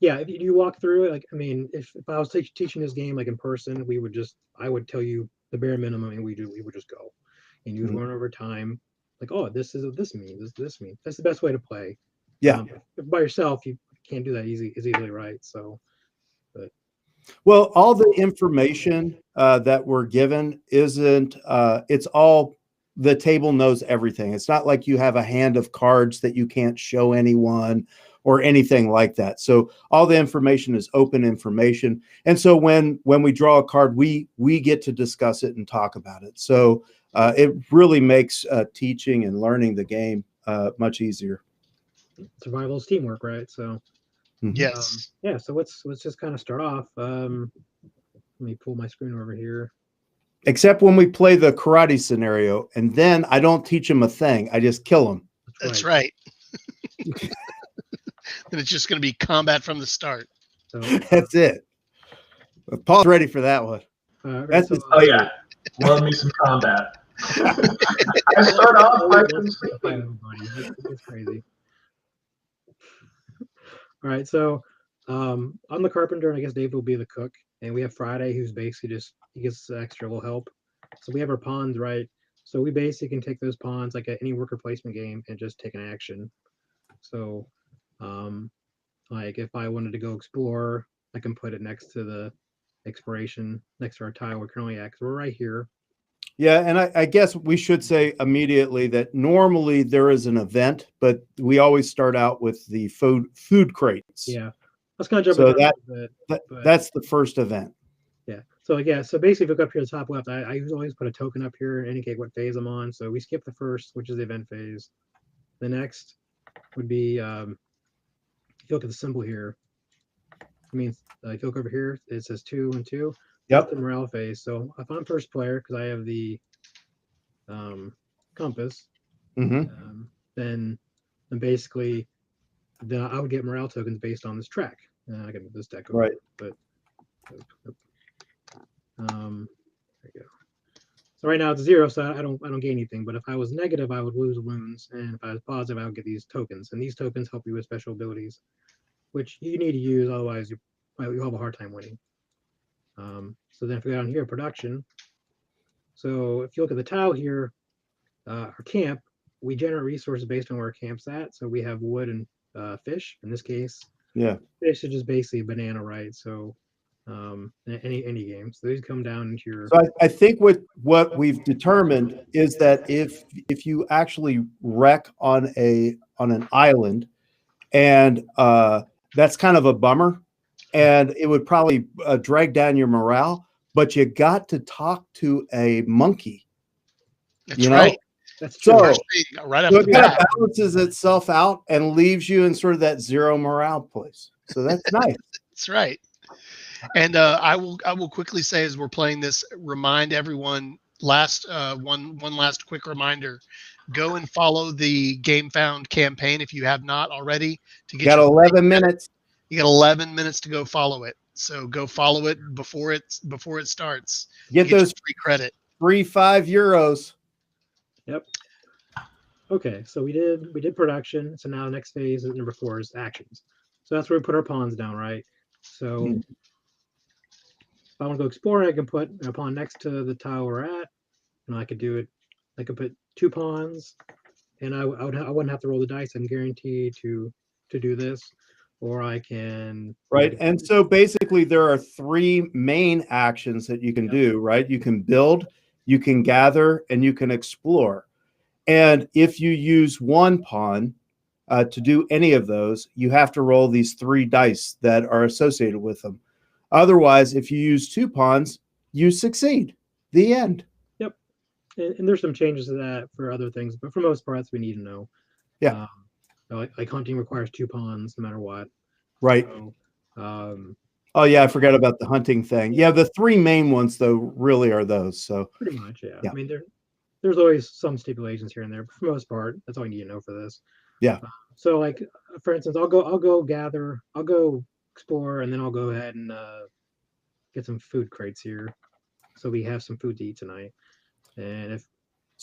Yeah, if you walk through it, like, I mean, if I was teaching this game like in person, I would tell you the bare minimum, and we would just go, and you would learn over time, like, oh, this is what this means. This means that's the best way to play. Yeah. If by yourself, you can't do that easily, right? So, but well, all the information that we're given isn't. It's all the table knows everything. It's not like you have a hand of cards that you can't show anyone or anything like that. So all the information is open information. And so when we draw a card, we get to discuss it and talk about it. So it really makes teaching and learning the game much easier. Survival is teamwork, right? So yes. So let's just kind of start off. Let me pull my screen over here. Except when we play the karate scenario, and then I don't teach them a thing. I just kill them. That's right. And it's just going to be combat from the start. So, that's it. Paul's ready for that one. That's yeah. Love me some combat. I start off by it's crazy. All right, so On the carpenter, I guess Dave will be the cook, and we have Friday, who's basically just he gets extra little help. So we have our pawns, right? So we basically can take those pawns like any worker placement game and just take an action. So, like if I wanted to go explore, I can put it next to the exploration, next to our tile we're currently at, because we're right here. Yeah, and I guess we should say immediately that normally there is an event, but we always start out with the food crates. Yeah, let's kind of jump So around a little bit. that's the first event. Yeah. So yeah. So basically, if you look up here to the top left, I always put a token up here and indicate what phase I'm on. So we skip the first, which is the event phase. The next would be if you look at the symbol here. It means if you look over here, it says 2 and 2. Yep. That's the morale phase. So if I'm first player because I have the compass, then basically then I would get morale tokens based on this track. I can move this deck over, right? But there you go. So right now it's 0, so I don't gain anything. But if I was negative, I would lose wounds, and if I was positive, I would get these tokens. And these tokens help you with special abilities, which you need to use, otherwise you'll have a hard time winning. So then if we go down here, production. So if you look at the tile here, our camp, we generate resources based on where our camp's at. So we have wood and fish. In this case, yeah, fish is just basically a banana, right? So any game. So these come down into your. So I think what we've determined is that if you actually wreck on an island, and that's kind of a bummer, and it would probably drag down your morale. But you got to talk to a monkey. That's right. That's true. So, right so it kind of balances itself out and leaves you in sort of that 0 morale place. So that's nice. That's right. And I will quickly say, as we're playing this, remind everyone one last quick reminder: go and follow the Gamefound campaign if you have not already. To get 11 minutes. You got 11 minutes to go follow it. So go follow it before it starts. Get those free credit. Free €5. Yep. Okay, so we did production. So now the next phase is number 4 is actions. So that's where we put our pawns down, right? So if I want to go exploring, I can put a pawn next to the tile we're at, and I could do it. I could put 2 pawns, and I wouldn't have to roll the dice. I'm guaranteed to do this. Or I can. Right. And so basically there are 3 main actions that you can do, right? You can build, you can gather, and you can explore. And if you use 1 pawn to do any of those, you have to roll these 3 dice that are associated with them. Otherwise, if you use 2 pawns, you succeed. The end. Yep. And there's some changes to that for other things, but for most parts, we need to know. Yeah. Like hunting requires 2 pawns no matter what. Right. So, oh yeah, I forgot about the hunting thing. Yeah, the 3 main ones though really are those. So pretty much, yeah. I mean, there's always some stipulations here and there, but for the most part, that's all you need to know for this. Yeah. So like for instance, I'll go gather, I'll go explore, and then I'll go ahead and get some food crates here, so we have some food to eat tonight. And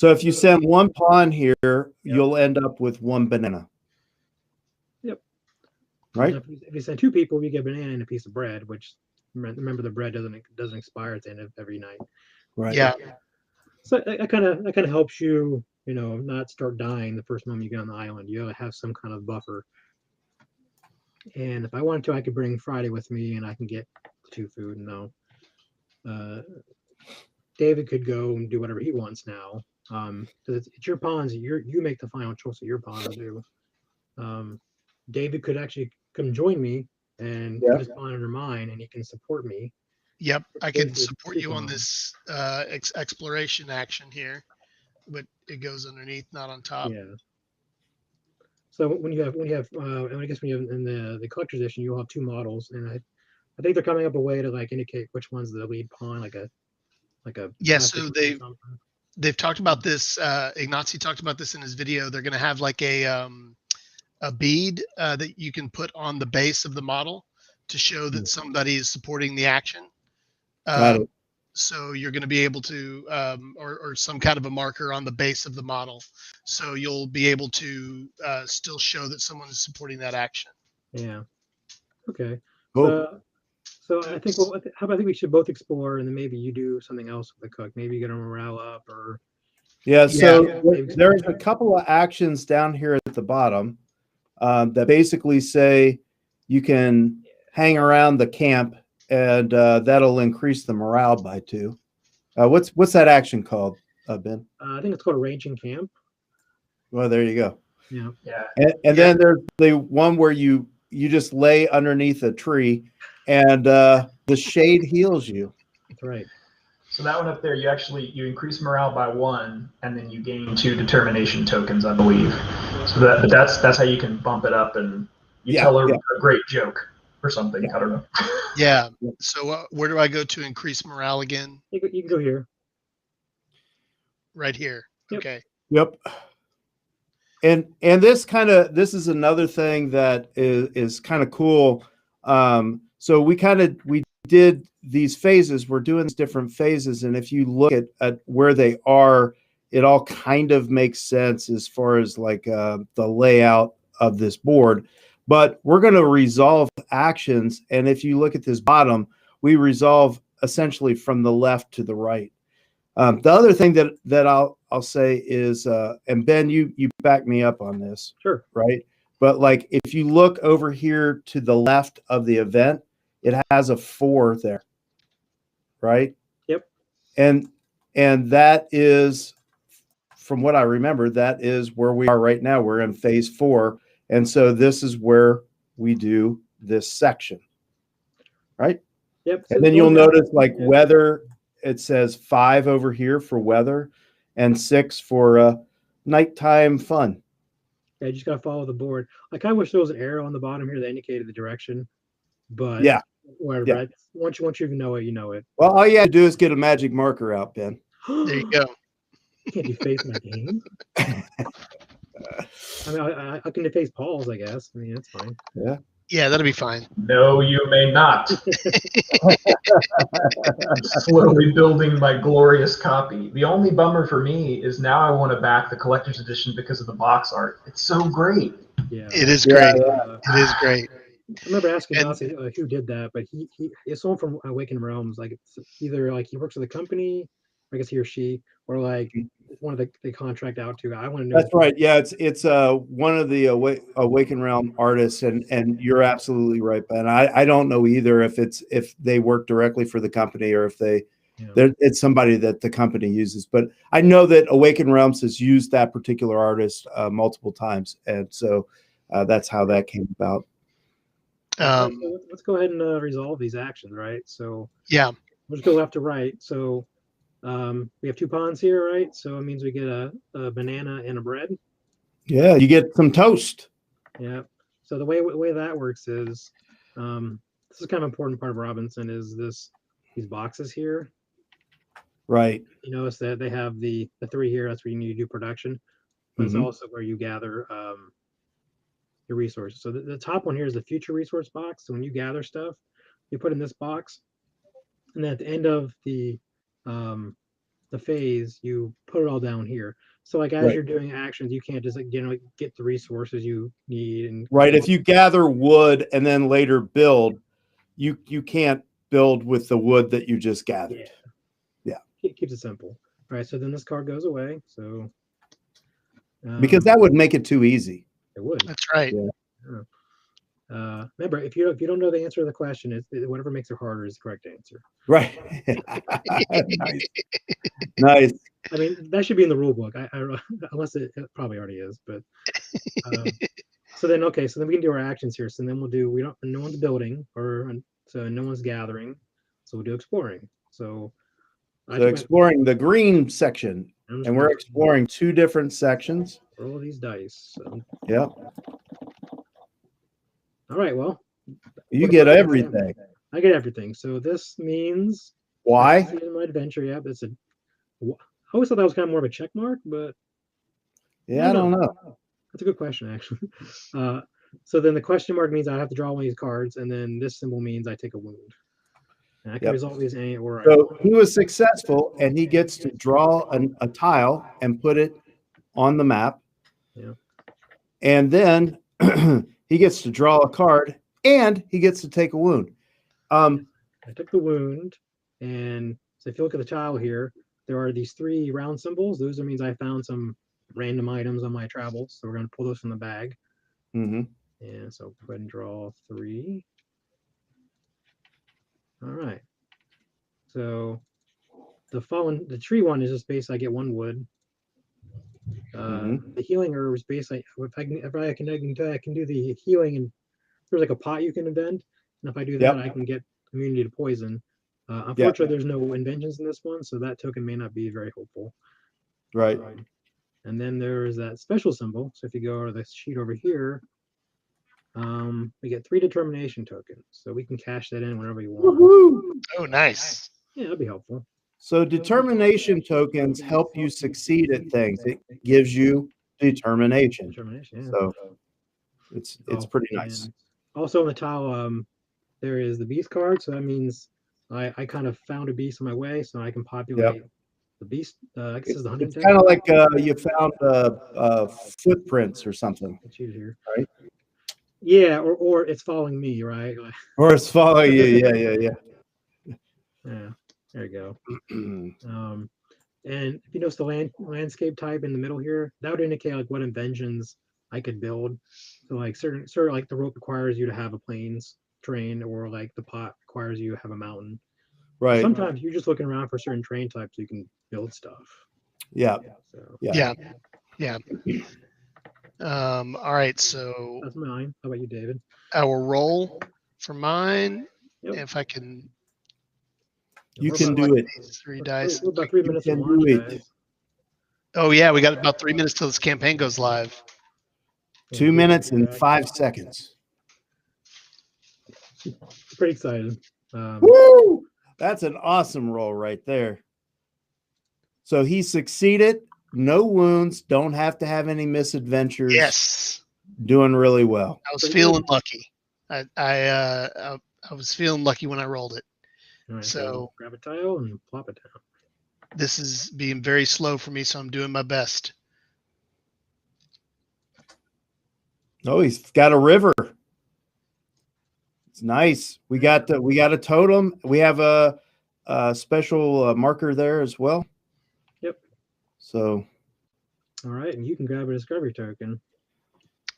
if you send 1 pawn here, you'll end up with 1 banana. Right. If you send 2 people, you get a banana and a piece of bread, which remember the bread doesn't expire at the end of every night. Right. Yeah. So that kind of helps you, not start dying the first moment you get on the island. You gotta have some kind of buffer. And if I wanted to, I could bring Friday with me, and I can get 2 food. No, David could go and do whatever he wants now. It's your pawns. You make the final choice of your pawn to do. David could actually come join me and put his pawn under mine, and he can support me. Yep, I can support you on this exploration action here, but it goes underneath, not on top. Yeah. So when you have, and I guess when you have in the collector's edition, you'll have 2 models, and I think they're coming up a way to like indicate which one's the lead pawn, like a. Yeah, so they've talked about this. Ignacy talked about this in his video. They're going to have like a bead that you can put on the base of the model to show that somebody is supporting the action. So you're going to be able to, or some kind of a marker on the base of the model. So you'll be able to still show that someone is supporting that action. Yeah. Okay. Cool. So I think how about I think we should both explore, and then maybe you do something else with the cook. Maybe you get a morale up, or Yeah, so maybe there's a couple of actions down here at the bottom that basically say you can hang around the camp, and that'll increase the morale by 2. What's that action called, Ben? I think it's called arranging camp. Well, there you go. Yeah. And then there's the one where you just lay underneath a tree, and the shade heals you. That's right. So that one up there, you increase morale by 1, and then you gain 2 determination tokens, I believe. So that's how you can bump it up, and you tell a great joke or something. I don't know. Yeah. So where do I go to increase morale again? You can go here. Right here. Yep. Okay. Yep. And this is another thing that is kind of cool. So we did these phases. We're doing these different phases, and if you look at where they are, it all kind of makes sense as far as like the layout of this board. But we're going to resolve actions, and if you look at this bottom, we resolve essentially from the left to the right. The other thing that I'll say is, and Ben, you back me up on this, Sure. right? But like if you look over here to the left of the event, it has a 4 there, right? Yep. And that is, from what I remember, that is where we are right now. We're in phase 4, and so this is where we do this section, right? Yep. And then you'll notice like weather. It says 5 over here for weather, and 6 for nighttime fun. Yeah, you just gotta follow the board. I kind of wish there was an arrow on the bottom here that indicated the direction, but whatever. Yeah. Once you know it, you know it. Well, all you have to do is get a magic marker out, Ben. There you go. You can't deface my game. I mean, I can deface Paul's, I guess. I mean, that's fine. Yeah. Yeah, that'll be fine. No, you may not. Slowly building my glorious copy. The only bummer for me is now I want to back the collector's edition because of the box art. It's so great. Yeah. It is great. It is great. I remember asking Dossie who did that, but it's someone from Awakened Realms. Like it's either like he works with a company, I guess he or she, or like one of they contract out to. I want to know. That's right. Yeah, it's one of the Awakened Realm artists, and you're absolutely right, Ben. I don't know either if they work directly for the company or if it's somebody that the company uses. But I know that Awakened Realms has used that particular artist multiple times, and so that's how that came about. So let's go ahead and resolve these actions, right? So yeah, we'll just go left to right. So we have 2 pawns here, right? So it means we get a banana and a bread. Yeah, you get some toast. Yeah. So the way that works is, this is kind of an important part of Robinson is these boxes here. Right. You notice that they have the 3 here. That's where you need to do production. But it's also where you gather your resources. So the top one here is the future resource box. So when you gather stuff, you put in this box, and then at the end of the phase, you put it all down here. So like as you're doing actions, you can't just get the resources you need. And if you gather wood and then later build, you can't build with the wood that you just gathered. Yeah. It keeps it simple. All right. So then this card goes away. So because that would make it too easy. It would. That's right. Yeah. Remember, if you don't know the answer to the question, whatever makes it harder is the correct answer. Right. Nice. I mean, that should be in the rule book. I unless it probably already is. But so then we can do our actions here. So then we'll do no one's building so no one's gathering. So we'll do exploring. So exploring the green section, and we're exploring 2 different sections. Roll these dice. So. Yeah. All right. Well, you get everything. I get everything. So this means why? In my adventure, yeah. I always thought that was kind of more of a check mark, but I don't know. That's a good question, actually. So then the question mark means I have to draw one of these cards, and then this symbol means I take a wound. And I can resolve these any or. So he was successful, and he gets to draw a tile and put it on the map. Yeah. And then he gets to draw a card and he gets to take a wound. I took the wound, and so if you look at the tile here, there are these 3 round symbols. Those means I found some random items on my travels. So we're going to pull those from the bag. Mm-hmm. And so go ahead and draw 3. All right. So the tree one is just basically I get 1 wood. The healing herb is basically if I can do the healing, and there's like a pot you can invent, and if I do that, I can get immunity to poison. Unfortunately, there's no inventions in this one, so that token may not be very helpful. Right. And then there's that special symbol. So if you go to the sheet over here, we get 3 determination tokens. So we can cash that in whenever you want. Woo-hoo! Oh, nice. Yeah, that'd be helpful. So determination tokens help you succeed at things. It gives you determination. Determination. Yeah. So it's pretty nice. Also on the tile, there is the beast card. So that means I kind of found a beast on my way, so I can populate the beast. I guess is the hunting. It's kind of like you found footprints or something. Here. Right? Yeah, or it's following me, right? Or it's following you. Yeah. Yeah. There you go. And if you notice the landscape type in the middle here, that would indicate like what inventions I could build. So like certain like the rope requires you to have a plains terrain, or like the pot requires you to have a mountain. Right. Sometimes you're just looking around for certain terrain types so you can build stuff. Yeah. So, Yeah. All right. So that's mine. How about you, David? I will roll for mine. Yep. If I can. You can do it. 3 dice. We're about 3 minutes. You can do it. Oh yeah, we got about 3 minutes till this campaign goes live. 2 minutes and 5 seconds. Pretty excited. Woo! That's an awesome roll right there. So he succeeded. No wounds. Don't have to have any misadventures. Yes. Doing really well. I was feeling lucky. I was feeling lucky when I rolled it. Right, so grab a tile and plop it down. This is being very slow for me, so I'm doing my best. Oh, he's got a river. It's nice. We got a totem. We have a special marker there as well. Yep. So. All right, and you can grab a discovery token.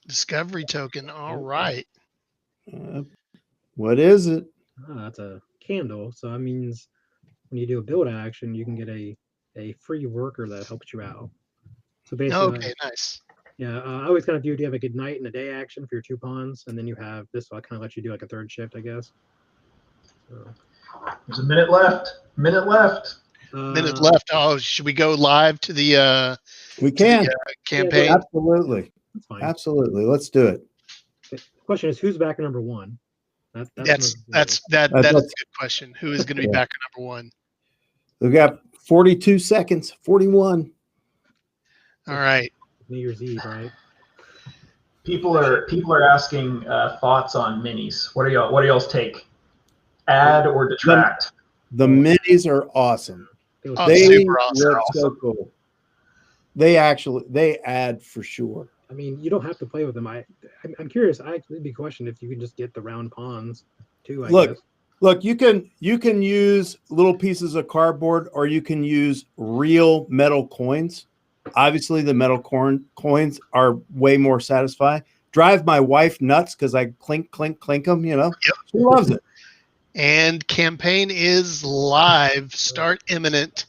Discovery token. All right. What is it? That's a candle. So that means when you do a build action, you can get a free worker that helps you out. So basically, okay, nice. Yeah, I always kind of view you have like a night and a day action for your 2 pawns, and then you have this. So I kind of let you do like a 3rd shift, I guess. So. There's a minute left. Minute left. Oh, should we go live to the? We can campaign. Yeah, absolutely. That's fine. Absolutely. Let's do it. The question is, who's backer number 1? That's a good question. Who is going to be backer number 1? We've got 42 seconds. 41. All right. New Year's Eve, right? People are asking thoughts on minis. What are y'all's take? Add or detract? The minis are awesome. They super awesome. So cool. They add for sure. I mean, you don't have to play with them. I'm curious. It'd be a question if you can just get the round pawns too. I guess. Look, you can use little pieces of cardboard, or you can use real metal coins. Obviously, the metal coins are way more satisfying. Drive my wife nuts because I clink them. You know, She loves it. And campaign is live. Start imminent.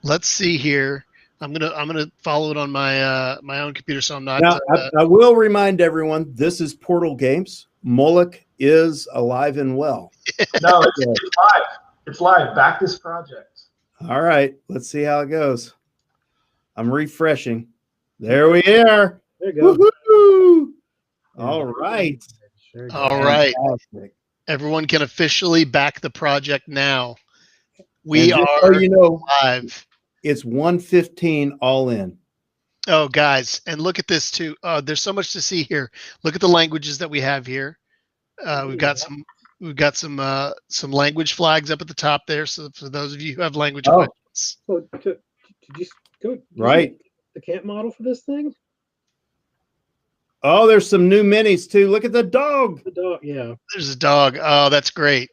Let's see here. I'm gonna follow it on my my own computer, so I'm not. Now, I will remind everyone: this is Portal Games. Moloch is alive and well. No, it's live. It's live. Back this project. All right, let's see how it goes. I'm refreshing. There we are. There you go. Woo-hoo! All right. All right. Everyone can officially back the project now. We are live. It's 1:15 all in. Oh, guys, and look at this too. There's so much to see here. Look at the languages that we have here. We've got some language flags up at the top there. So for those of you who have language questions. So did you go right the camp model for this thing? Oh, there's some new minis too. Look at the dog. The dog, yeah. There's a dog. Oh, that's great.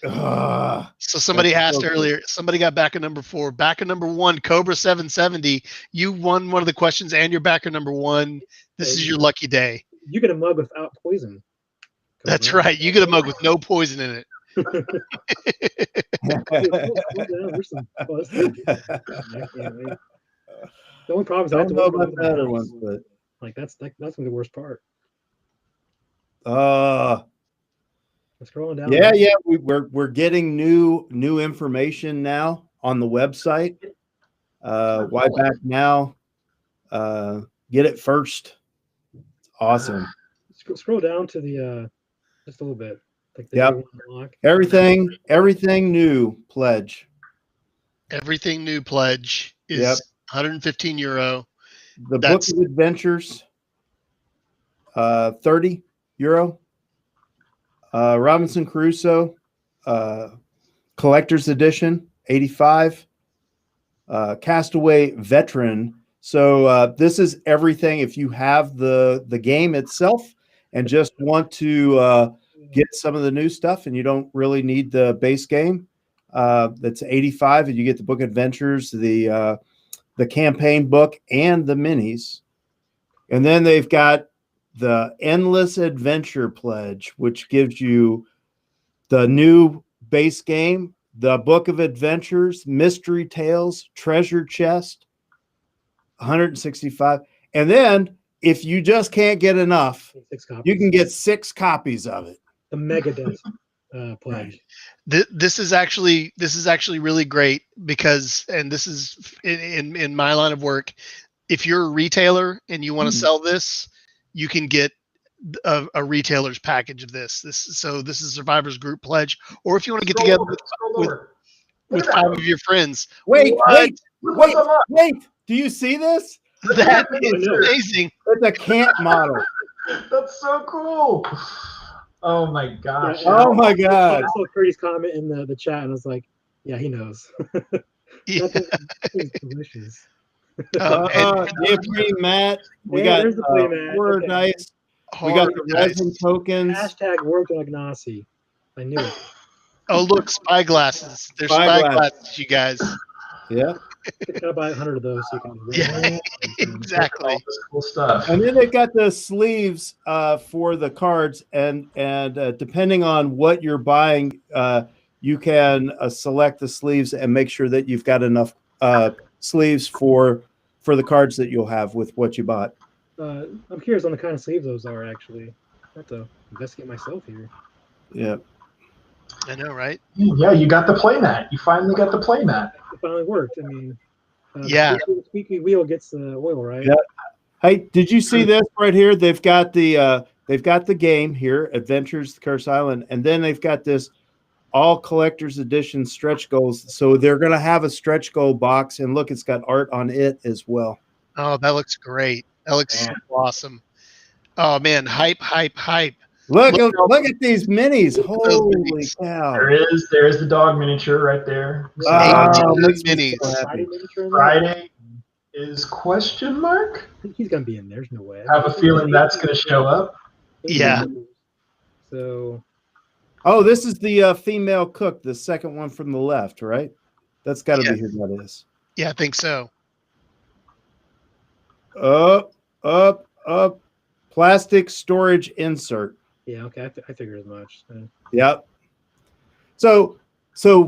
Ah, So somebody that's asked so cool. earlier, somebody got backer number 4. Backer number 1, Cobra 770. You won one of the questions and you're backer number 1. This is your lucky day. You get a mug without poison. That's Cobra. right. You get a mug with no poison in it. There's some buzz. I can't wait. The only problem is I have Don't to know work about on the other ones, but like that's the worst part. uh I'm scrolling down. yeah, we're getting new information now on the website. Why back now? Get it first. It's awesome. Scroll down to the just a little bit. Like the Yep. day one block. Everything new pledge. Everything new pledge is Yep. 115 euro. The That's- Book of Adventures, 30 euro. Robinson Crusoe, collector's edition, 85. Castaway Veteran. So this is everything. If you have the game itself and just want to get some of the new stuff, and you don't really need the base game, that's 85, and you get the Book Adventures, the campaign book, and the minis. And then they've got the Endless Adventure Pledge, which gives you the new base game, the Book of Adventures, Mystery Tales, Treasure Chest, 165. And then if you just can't get enough, 6 copies. you can get 6 copies of it. The Megadeth pledge. This is actually really great because, and this is in my line of work, if you're a retailer and you want to sell this, you can get a retailer's package of this. This is Survivor's Group Pledge, or if you want to get together with 5 of your friends. Wait. What? Do you see this? That is amazing. It's a camp model. That's so cool. Oh my gosh. Oh my God. I saw Curdy's comment in the chat and I was like, yeah, he knows. Yeah. It's delicious. Free Matt. We Yeah, got there's the play mat. Word Okay. Dice. We got the resin tokens. Hashtag work like Nasi. I knew it. Oh, look, spy glasses. There's Spy spy glasses. glasses, you guys. Yeah. You gotta buy 100 of those so you can. Yeah, exactly. All this cool stuff. And then they got the sleeves for the cards, and depending on what you're buying, you can select the sleeves and make sure that you've got enough sleeves for the cards that you'll have with what you bought. I'm curious on the kind of sleeves those are actually. I have to investigate myself here. Yeah. I know, right? Yeah, you got the playmat. You finally got the playmat. It finally worked. I mean, Yeah. The squeaky wheel gets the oil, right? Yeah. Hey, did you see this right here? They've got the game here, Adventures Curse Island, and then they've got this all collector's edition stretch goals. So they're going to have a stretch goal box, and look, it's got art on it as well. Oh, that looks great. That looks so awesome. Oh man, hype. Look at these minis. Holy cow. There is the dog miniature right there. Makes me minis. so happy. Friday miniature in there? Friday is question mark? He's gonna be in there. There's no way. I have a feeling that's going to show up. Yeah. So. Oh, this is the female cook, the second one from the left, right? That's got to be who that is. Yeah, I think so. Up. Plastic storage insert. Yeah. Okay. I figured as much. Yep. So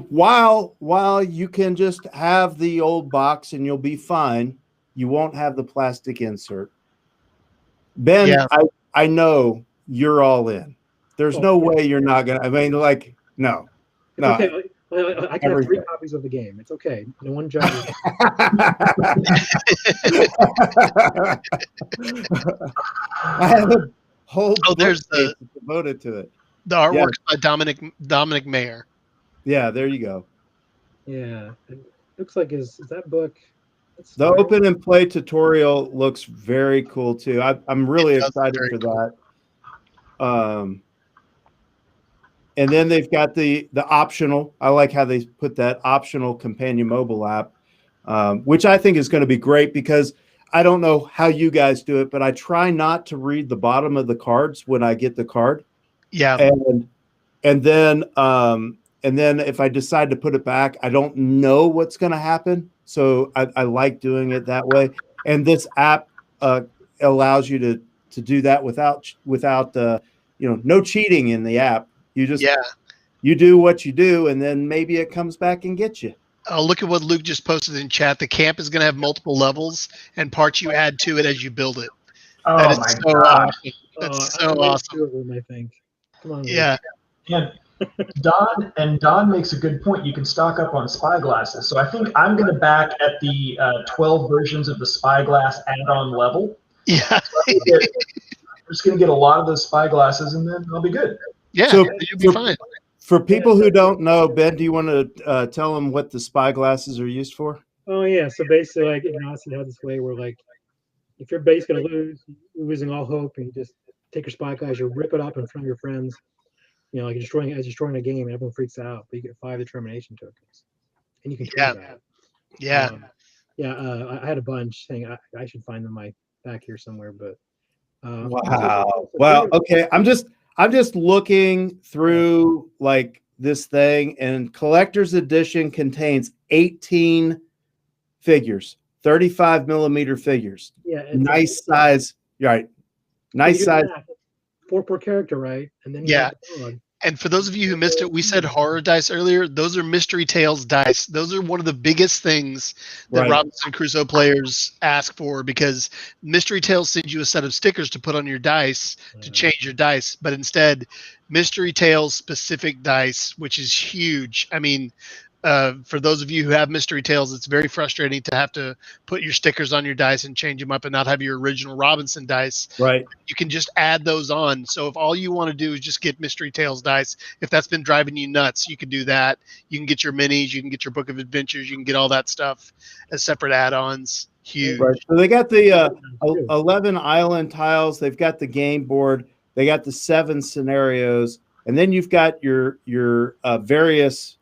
while you can just have the old box and you'll be fine, you won't have the plastic insert. Ben, Yeah. I know you're all in. There's no way you're not gonna. I mean, like, no. It's okay. I can have 3 copies of the game. It's okay. No one judges. I have a whole there's bookcase devoted to it. The artwork's by Dominic Mayer. Yeah, there you go. Yeah. It looks like is that book? The open and play tutorial looks very cool too. I'm really excited for that. And then they've got the optional. I like how they put that optional companion mobile app, which I think is going to be great because I don't know how you guys do it, but I try not to read the bottom of the cards when I get the card. Yeah. And then if I decide to put it back, I don't know what's going to happen. So I like doing it that way. And this app allows you to do that without no cheating in the app. You just you do what you do, and then maybe it comes back and gets you. Look at what Luke just posted in chat. The camp is going to have multiple levels and parts you add to it as you build it. Oh that is my so gosh. awesome. That's I so might awesome. do it with my thing. Come on, Luke. Yeah. And Don makes a good point. You can stock up on spyglasses. So I think I'm going to back at the 12 versions of the spyglass add-on level. Yeah. So I'm just going to get a lot of those spyglasses, and then I'll be good. Yeah, So you'll be fine. For people who don't know, Ben, do you want to tell them what the spyglasses are used for? Oh yeah, so basically, like Ignacy had this way where, like, if your base gonna lose, you're losing all hope, and you just take your spyglass, you rip it up in front of your friends, like destroying a game, and everyone freaks out, but you get 5 determination tokens, and you can tweet about it. Yeah. I had a bunch. I should find them back here somewhere, but wow. Well, okay. I'm just looking through like this thing, and collector's edition contains 18 figures, 35 millimeter figures. Yeah, nice size. Right. Nice size. 4 per character, right? And then and for those of you who missed it, we said horror dice earlier. Those are Mystery Tales dice. Those are one of the biggest things that Robinson Crusoe players ask for, because Mystery Tales sends you a set of stickers to put on your dice to change your dice, but instead Mystery Tales specific dice, which is huge. I mean, for those of you who have Mystery Tales, it's very frustrating to have to put your stickers on your dice and change them up and not have your original Robinson dice. Right. You can just add those on. So if all you want to do is just get Mystery Tales dice, if that's been driving you nuts, you can do that. You can get your minis, you can get your Book of Adventures, you can get all that stuff as separate add-ons. Huge. Right. So they got the 11 island tiles. They've got the game board. They got the 7 scenarios. And then you've got your various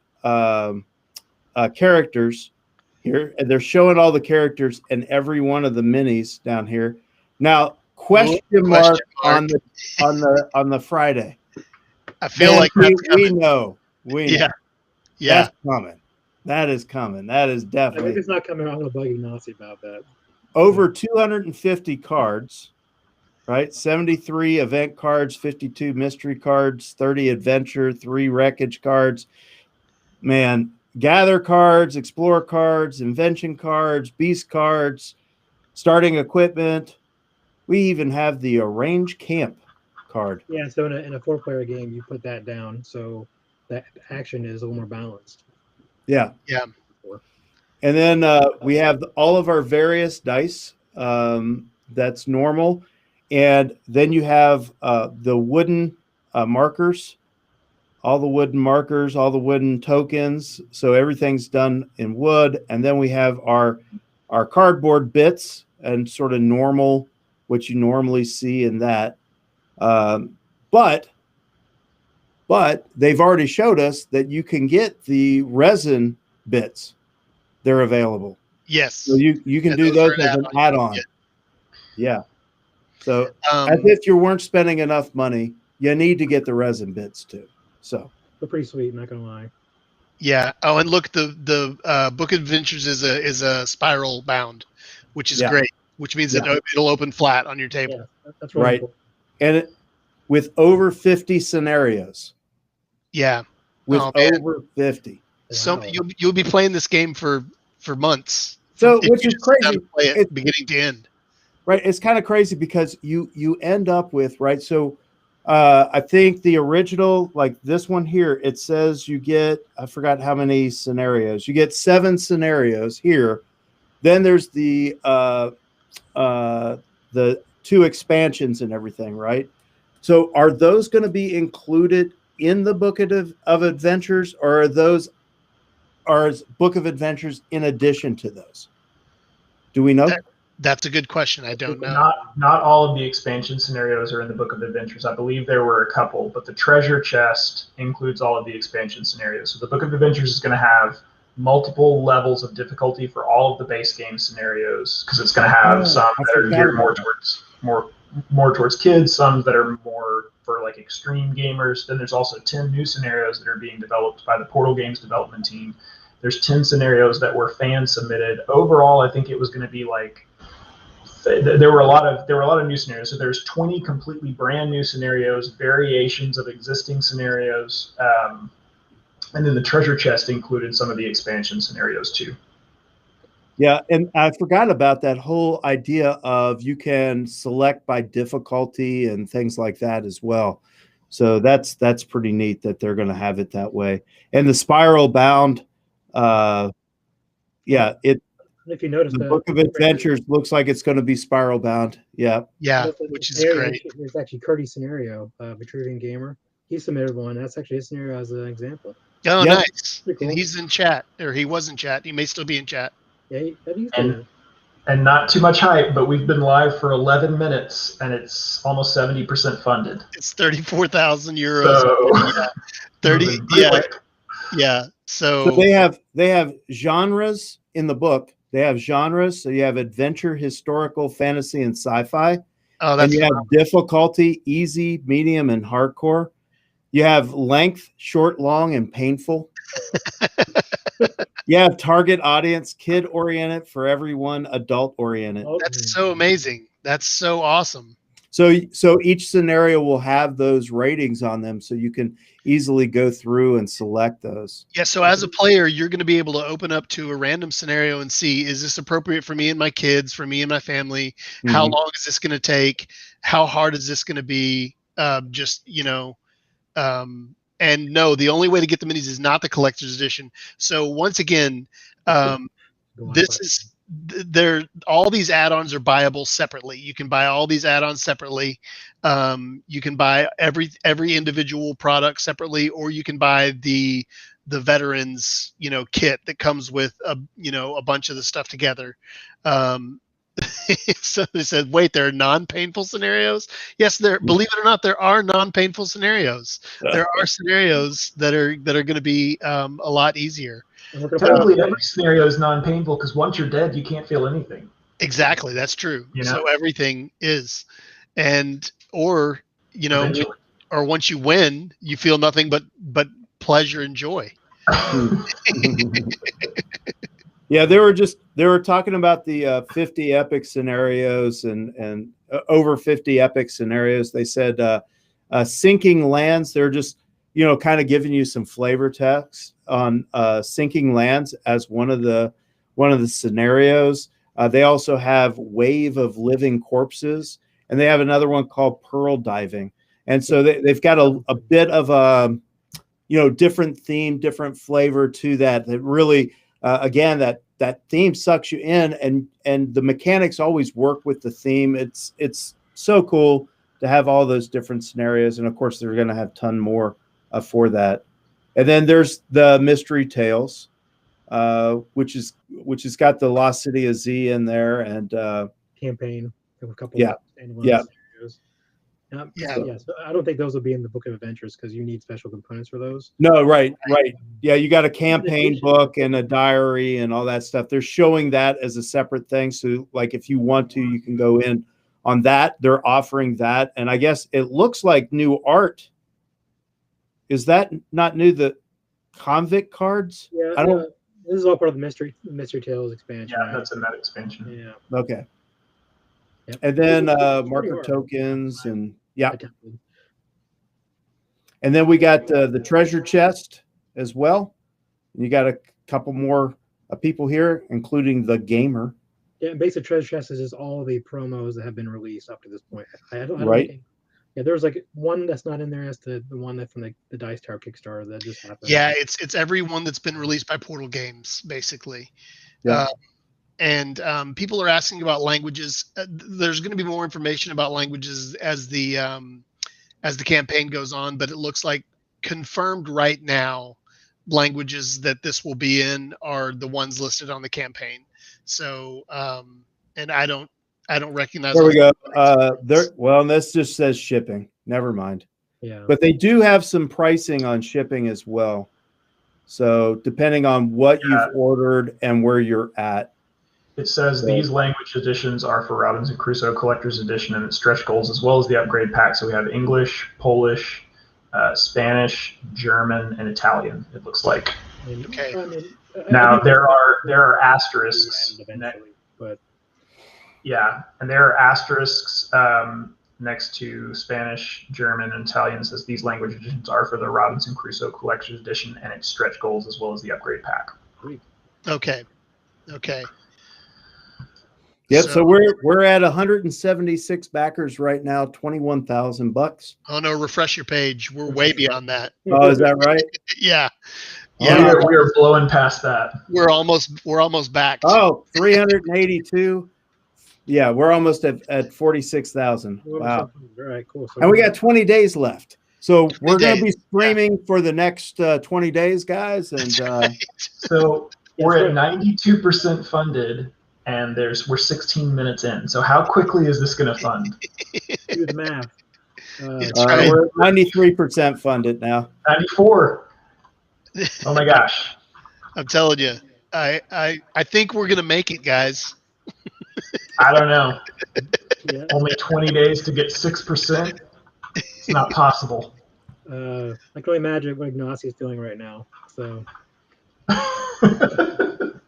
characters here, and they're showing all the characters and every one of the minis down here. Now, question mark on the Friday. I feel like we know. Yeah. That's coming. That is coming. That is definitely. I think it's not coming. I'm gonna bug Ignacy about that. Over 250 cards, right? 73 event cards, 52 mystery cards, 30 adventure, 3 wreckage cards. Man, gather cards, explore cards, invention cards, beast cards, starting equipment. We even have the arrange camp card. Yeah, so in a 4-player game, you put that down so that action is a little more balanced. Yeah. Yeah. And then we have all of our various dice. That's normal. And then you have the wooden markers. All the wooden markers, all the wooden tokens. So everything's done in wood. And then we have our cardboard bits and sort of normal, what you normally see in that. But they've already showed us that you can get the resin bits. They're available. Yes. So you can do those as an add-on. Yeah. So as if you weren't spending enough money, you need to get the resin bits too. So they're pretty sweet, not gonna lie. Yeah. Oh, and look, the Book of Adventures is a spiral bound, which is great. Which means that it'll open flat on your table. Yeah, that's really cool. And with over 50 scenarios. Yeah. With over 50. So you'll be playing this game for months. So which is crazy. Play it beginning to end. Right. It's kind of crazy because you end up with, right. So I think the original, like this one here, it says you get, I forgot how many scenarios. You get 7 scenarios here. Then there's the 2 expansions and everything, right? So are those going to be included in the Book of Adventures, or are Book of Adventures in addition to those? Do we know? That's a good question. I don't know. Not all of the expansion scenarios are in the Book of Adventures. I believe there were a couple, but the treasure chest includes all of the expansion scenarios. So the Book of Adventures is going to have multiple levels of difficulty for all of the base game scenarios, because it's going to have some that are geared more towards kids, some that are more for like extreme gamers. Then there's also 10 new scenarios that are being developed by the Portal Games development team. There's 10 scenarios that were fan submitted. Overall, I think it was going to be like there were a lot of new scenarios. So there's 20 completely brand new scenarios, variations of existing scenarios, and then the treasure chest included some of the expansion scenarios too. Yeah, and I forgot about that whole idea of you can select by difficulty and things like that as well. So that's pretty neat that they're going to have it that way. And the spiral bound, yeah, if you notice, the Book of Adventures looks like it's going to be spiral bound. Yeah, which is great. There's actually Curdy's scenario, Vitruvian Gamer. He submitted one. That's actually his scenario as an example. Oh, Yep. nice. Cool. And he's in chat, or he was in chat. He may still be in chat. Yeah, and not too much hype, but we've been live for 11 minutes, and it's almost 70% funded. It's 34,000 euros. So, 30. Yeah. So they have genres in the book. They have genres. So you have adventure, historical, fantasy, and sci-fi. Oh, that's and you have difficulty, easy, medium, and hardcore. You have length, short, long, and painful. You have target audience, kid-oriented for everyone, adult-oriented. That's so amazing. That's so awesome. So each scenario will have those ratings on them, so you can easily go through and select those. Yeah, so as a player, you're going to be able to open up to a random scenario and see, is this appropriate for me and my kids, for me and my family? How long is this going to take? How hard is this going to be? And no, the only way to get the minis is not the collector's edition. So once again, all these add-ons are buyable separately. You can buy all these add-ons separately. You can buy every individual product separately, or you can buy the veterans, kit that comes with a bunch of the stuff together. So they said, wait, there are non-painful scenarios? Yes, believe it or not, there are non-painful scenarios. There are scenarios that are going to be a lot easier. Technically, every scenario is non-painful, because once you're dead, you can't feel anything. Exactly, that's true. So everything is, or once you win, you feel nothing but pleasure and joy. Yeah, they were talking about the 50 epic scenarios and over 50 epic scenarios. They said sinking lands. They're just kind of giving you some flavor text on sinking lands as one of the scenarios. They also have wave of living corpses, and they have another one called pearl diving. And so they've got a bit of a different theme, different flavor to that. That really again, that theme sucks you in, and the mechanics always work with the theme. It's so cool to have all those different scenarios, and of course they're going to have a ton more for that. And then there's the Mystery Tales, which has got the Lost City of Z in there, and campaign. A couple scenarios. So I don't think those will be in the Book of Adventures, because you need special components for those. No, right. Yeah, you got a campaign book and a diary and all that stuff. They're showing that as a separate thing. So, like, if you want to, you can go in on that. They're offering that, and I guess it looks like new art. Is that not new? The convict cards? Yeah, I don't. This is all part of the Mystery Tales expansion. Yeah, that's in that expansion. Yeah. Okay. Yep. And then marker tokens and. Yeah. And then we got the treasure chest as well. You got a couple more people here, including the gamer. Yeah, and basic treasure chest is just all the promos that have been released up to this point. I don't right. Yeah, there was like one that's not in there as the one that from the Dice Tower Kickstarter that just happened. Yeah, it's every one that's been released by Portal Games, basically. Yeah. And people are asking about languages. There's going to be more information about languages as the campaign goes on, but it looks like confirmed right now languages that this will be in are the ones listed on the campaign. So, and I don't recognize. There we go. Well, this just says shipping. Never mind. Yeah. But they do have some pricing on shipping as well. So depending on what you've ordered and where you're at. It says these language editions are for Robinson Crusoe Collector's Edition and its stretch goals, as well as the upgrade pack. So we have English, Polish, Spanish, German, and Italian. It looks like. Okay. Now there are asterisks. But yeah, and there are asterisks next to Spanish, German, and Italian. It says these language editions are for the Robinson Crusoe Collector's Edition and its stretch goals, as well as the upgrade pack. Okay. Okay. Yep. So we're at 176 backers right now, $21,000. Oh no! Refresh your page. We're way beyond that. Oh, is that right? Yeah. Yeah, we are blowing past that. We're almost back. Oh, 382. Yeah, we're almost at 46,000. Wow. All right, cool. So and we got 20 days left. So we're going to be streaming for the next 20 days, guys. And so we're at 92% funded, and we're 16 minutes in. So how quickly is this going to fund? Do the math. We're 93% funded now. 94. Oh my gosh! I'm telling you, I think we're gonna make it, guys. I don't know. Yeah. Only 20 days to get 6%. It's not possible. I can only imagine what Ignacy is feeling right now. So. Oh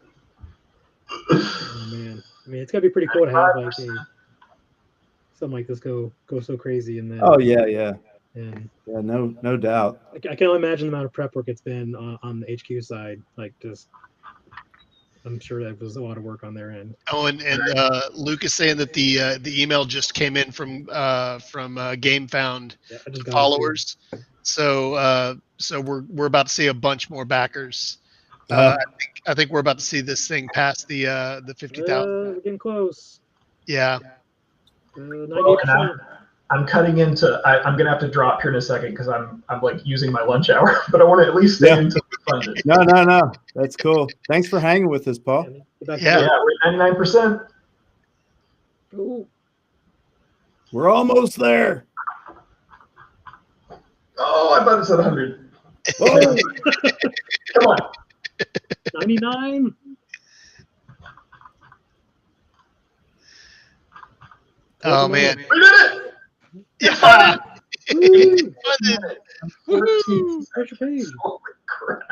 man, I mean, it's gotta be pretty cool to have like something like this go so crazy, and then. Oh yeah. And yeah, no doubt. I can only imagine the amount of prep work it's been on the HQ side. Like, just, I'm sure that was a lot of work on their end. Oh, and Luke is saying that the email just came in from Gamefound followers. So we're about to see a bunch more backers. I think we're about to see this thing past the 50,000. We're getting close. Yeah. 98%. I'm cutting into. I'm gonna have to drop here in a second because I'm like using my lunch hour, but I want to at least stay until it's funded. No, that's cool. Thanks for hanging with us, Paul. Yeah, we're at 99%. We're almost there. Oh, I thought it said 100. Oh. Come on. 99. Oh man, we did it! Yeah. Holy crap.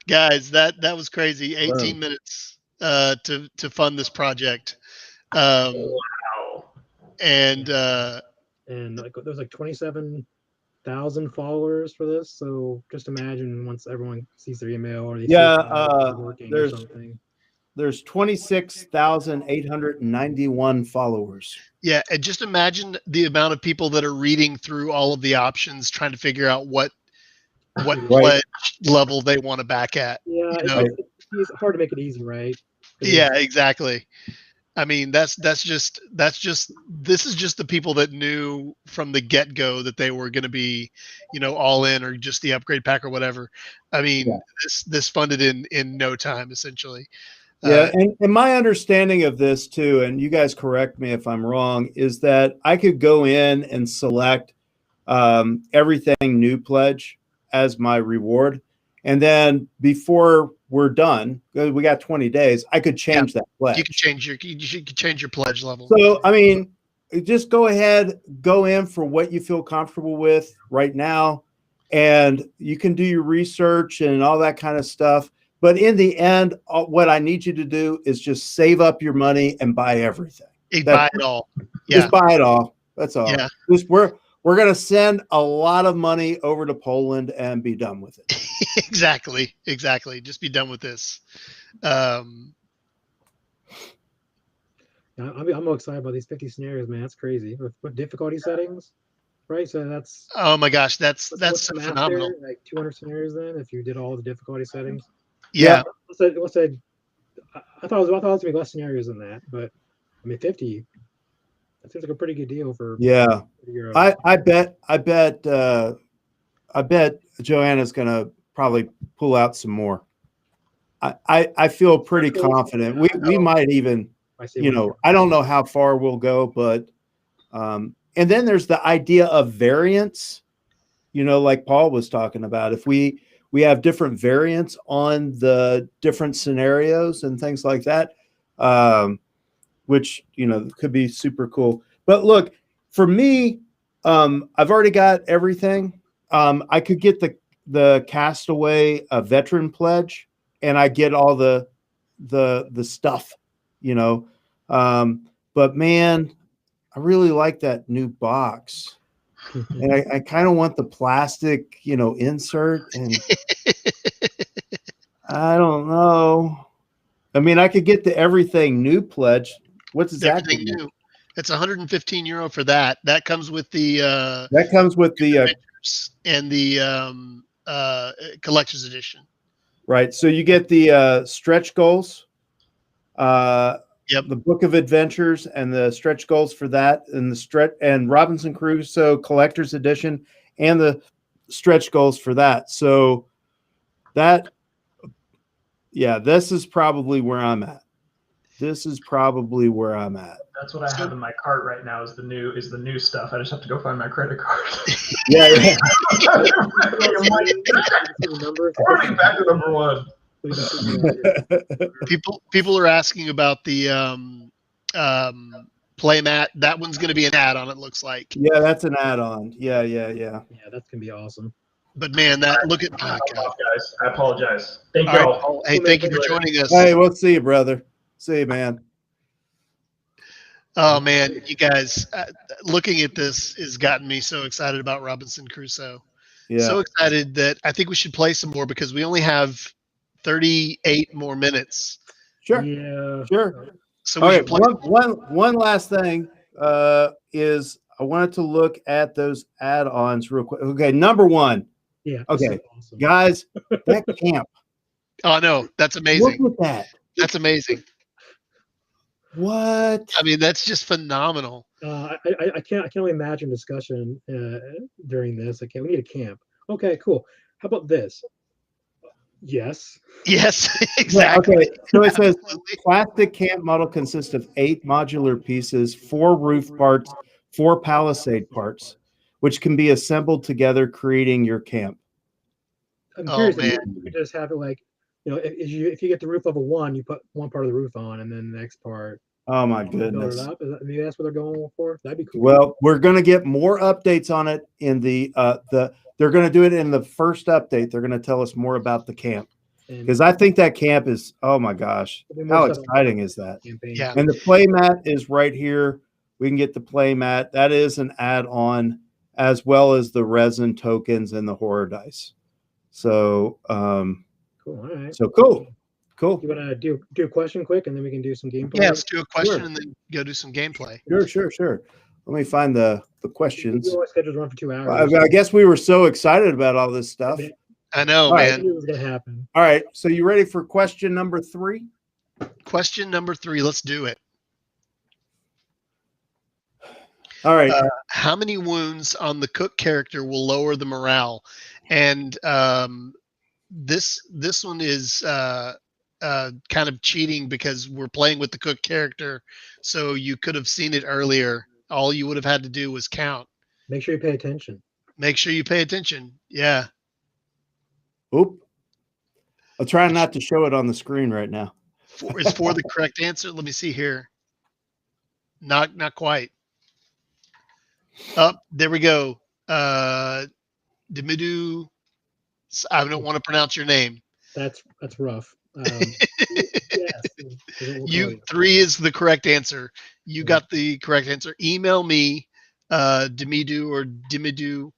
Guys, that was crazy. 18 minutes to fund this project. Wow. And like there's like 27,000 followers for this. So just imagine once everyone sees their email or they see working or something. There's 26,891 followers. Yeah, and just imagine the amount of people that are reading through all of the options, trying to figure out what pledge level they want to back at. Yeah, it's hard to make it easy, right? Yeah, exactly. I mean, this is just the people that knew from the get-go that they were going to be, all in or just the upgrade pack or whatever. I mean, this funded in no time, essentially. Yeah, and my understanding of this too, and you guys correct me if I'm wrong, is that I could go in and select everything new pledge as my reward, and then before we're done, because we got 20 days, I could change that pledge. You could change your pledge level. So I mean, just go ahead, go in for what you feel comfortable with right now, and you can do your research and all that kind of stuff. But in the end, what I need you to do is just save up your money and buy everything. Buy it all. Yeah. Just buy it all. That's all. Yeah. Just we're going to send a lot of money over to Poland and be done with it. Exactly. Just be done with this. I'm excited about these 50 scenarios, man. That's crazy. With difficulty settings, right? So that's. Oh my gosh, that's phenomenal. There, like 200 scenarios then, if you did all the difficulty settings. Yeah. I thought it was going to be less scenarios than that, but I mean 50. That seems like a pretty good deal for. Yeah. I bet Joanna's going to probably pull out some more. I feel pretty confident. We might even, I don't know how far we'll go, but and then there's the idea of variance, like Paul was talking about. If we we have different variants on the different scenarios and things like that, which, you know, could be super cool. But look, for me, I've already got everything. I could get the Castaway veteran pledge, and I get all the stuff, you know. But man, I really like that new box. And I kind of want the plastic, you know, insert, and I don't know. I mean, I could get the everything new pledge. What's exactly Everything new. It's 115 euro for that. That comes with the that comes with the and the collector's edition. right. So you get the stretch goals, Yep. the Book of Adventures, and the stretch goals for that, and the stretch and Robinson Crusoe collector's edition, and the stretch goals for that. So that, yeah, this is probably where I'm at. This is probably where I'm at. That's what I have in my cart right now. Is the new stuff. I just have to go find my credit card. Yeah. Back to number one. People are asking about the playmat. That one's going to be an add-on. It looks like. Yeah, that's an add-on. Yeah. Yeah, that's gonna be awesome. But man, that look at guys. I apologize. Thank you all. Hey, thank you for joining us. Hey, we'll see you, brother. See you, man. Oh man, you guys, looking at this has gotten me so excited about Robinson Crusoe. Yeah. So excited that I think we should play some more because we only have 38 more minutes. Sure. Yeah. Sure. So All we right. should play. One last thing is I wanted to look at those add-ons real quick. Okay, number one. Yeah. Okay, awesome. guys, that camp. Oh no, that's amazing. Look at that. That's amazing. What? I mean, that's just phenomenal. I can't only imagine discussion during this. Okay, we need a camp. Okay, cool. How about this? Yes. Yes, exactly. Okay, so it says plastic camp model consists of 8 modular pieces, 4 roof parts, 4 palisade parts, which can be assembled together, creating your camp. I'm Oh, curious man. if you could just have it like, you know, if you get the roof level 1, you put one part of the roof on, and then the next part. Oh my Build goodness. it up. Maybe that's what they're going for. That'd be cool. Well, we're going to get more updates on it in the they're going to do it in the first update. They're going to tell us more about the camp, because I think that camp is, oh my gosh, how exciting is that? Campaign. Yeah. And the play mat is right here. We can get the play mat. That is an add-on, as well as the resin tokens and the horror dice. So Cool. All right. so cool. You want to do a question quick, and then we can do some gameplay? Yeah, let's do a question Sure. and then go do some gameplay. Sure. Let me find the questions. Our schedules run for 2 hours. I guess we were so excited about all this stuff. I know, All right. man. I knew it was gonna happen. All right, so you ready for question number 3? Question number 3. Let's do it. All right. How many wounds on the cook character will lower the morale? And this one is kind of cheating because we're playing with the cook character, so you could have seen it earlier. All you would have had to do was count. Make sure you pay attention. Make sure you pay attention. Yeah. Oop. I'll try not to show it on the screen right now. Is 4 the correct answer? Let me see here. Not quite. Oh, there we go. Dimidu. I don't want to pronounce your name. That's rough. Yes. You 3 is the correct answer. You got the correct answer. Email me, Dimidu or Dimidu.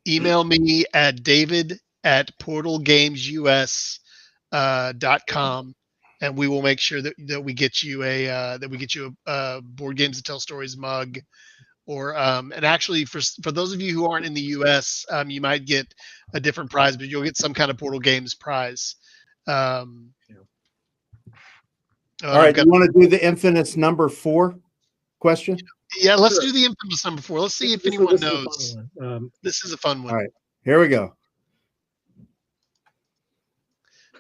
Email me at david@portalgamesus.com, and we will make sure that we get you a Board Games that Tell Stories mug, or and actually for those of you who aren't in the U.S., you might get a different prize, but you'll get some kind of Portal Games prize. All right, you want to do the infamous number 4 question? Yeah, let's do the infamous number 4. Let's see if anyone knows. Is a fun one. This is a fun one. All right, here we go.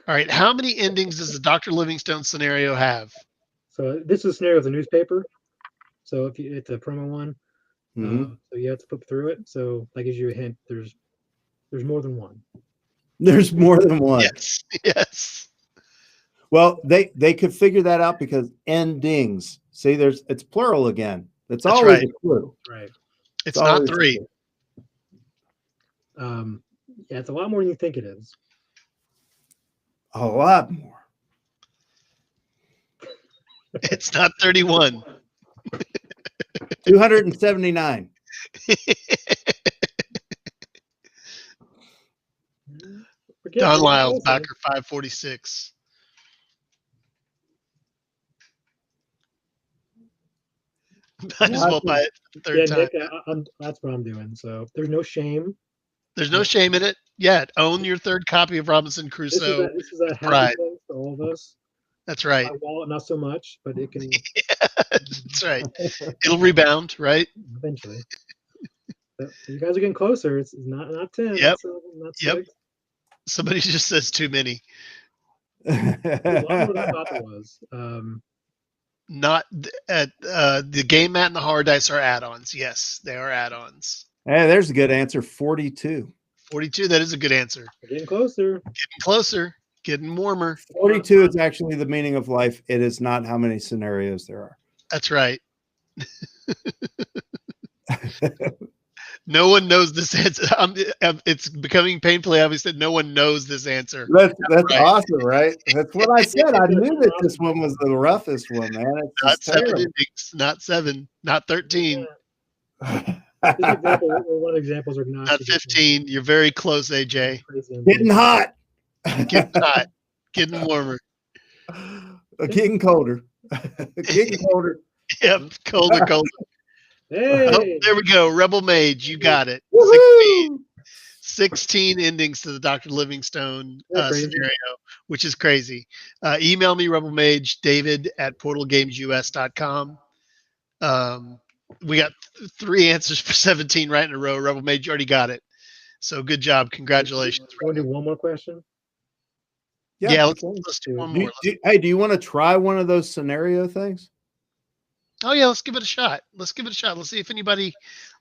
All right, how many endings does the Dr. Livingstone scenario have? So this is a scenario of the newspaper. So if it's a promo one, Mhm. so you have to flip through it. So that gives you a hint. There's more than one. There's more than one. Yes. Yes. Well, they could figure that out because endings. See, it's plural again. That's always right. a clue. Right. It's not always a 3. clue. Yeah, it's a lot more than you think it is. A lot more. It's not 31. 279. Don Lyles, backer 546. Might as well buy it third time. Nick, that's what I'm doing. So there's no shame. There's no shame in it yet. Own your third copy of Robinson Crusoe. This is a happy Pride. thing for all of us. That's right. My wallet, not so much, but it can. Yeah, that's right. It'll rebound, right? Eventually. So you guys are getting closer. It's not 10. Yep. Not 6. Yep. Somebody just says too many. It's a lot more than I thought it was. Not at the game mat and the hard dice are add-ons. Yes, they are add-ons. Hey, there's a good answer. 42. 42. That is a good answer. We're getting closer. Getting closer. Getting warmer. 42 is actually the meaning of life. It is not how many scenarios there are. That's right. No one knows this answer. It's becoming painfully obvious that no one knows this answer. That's right. awesome, right? That's what I said. I knew that this one was the roughest one, man. It's Not 7 terrible. innings, not 7, not 13, One examples are not 15. You're very close, AJ. Getting hot. Getting hot. Getting warmer. Getting colder. Getting colder. Yep, colder, colder. Hey, Oh, there we go. Rebel Mage, you got it. Woohoo! 16 endings to the Dr. Livingstone That's crazy. scenario, which is crazy. Email me, Rebel Mage, david@portalgamesus.com. We got 3 answers for 17 right in a row. Rebel Mage, you already got it. So good job. Congratulations. Want to do one more question? Yeah, let's do one more. Hey, do you want to try one of those scenario things? Oh yeah, let's give it a shot. Let's give it a shot. Let's see if anybody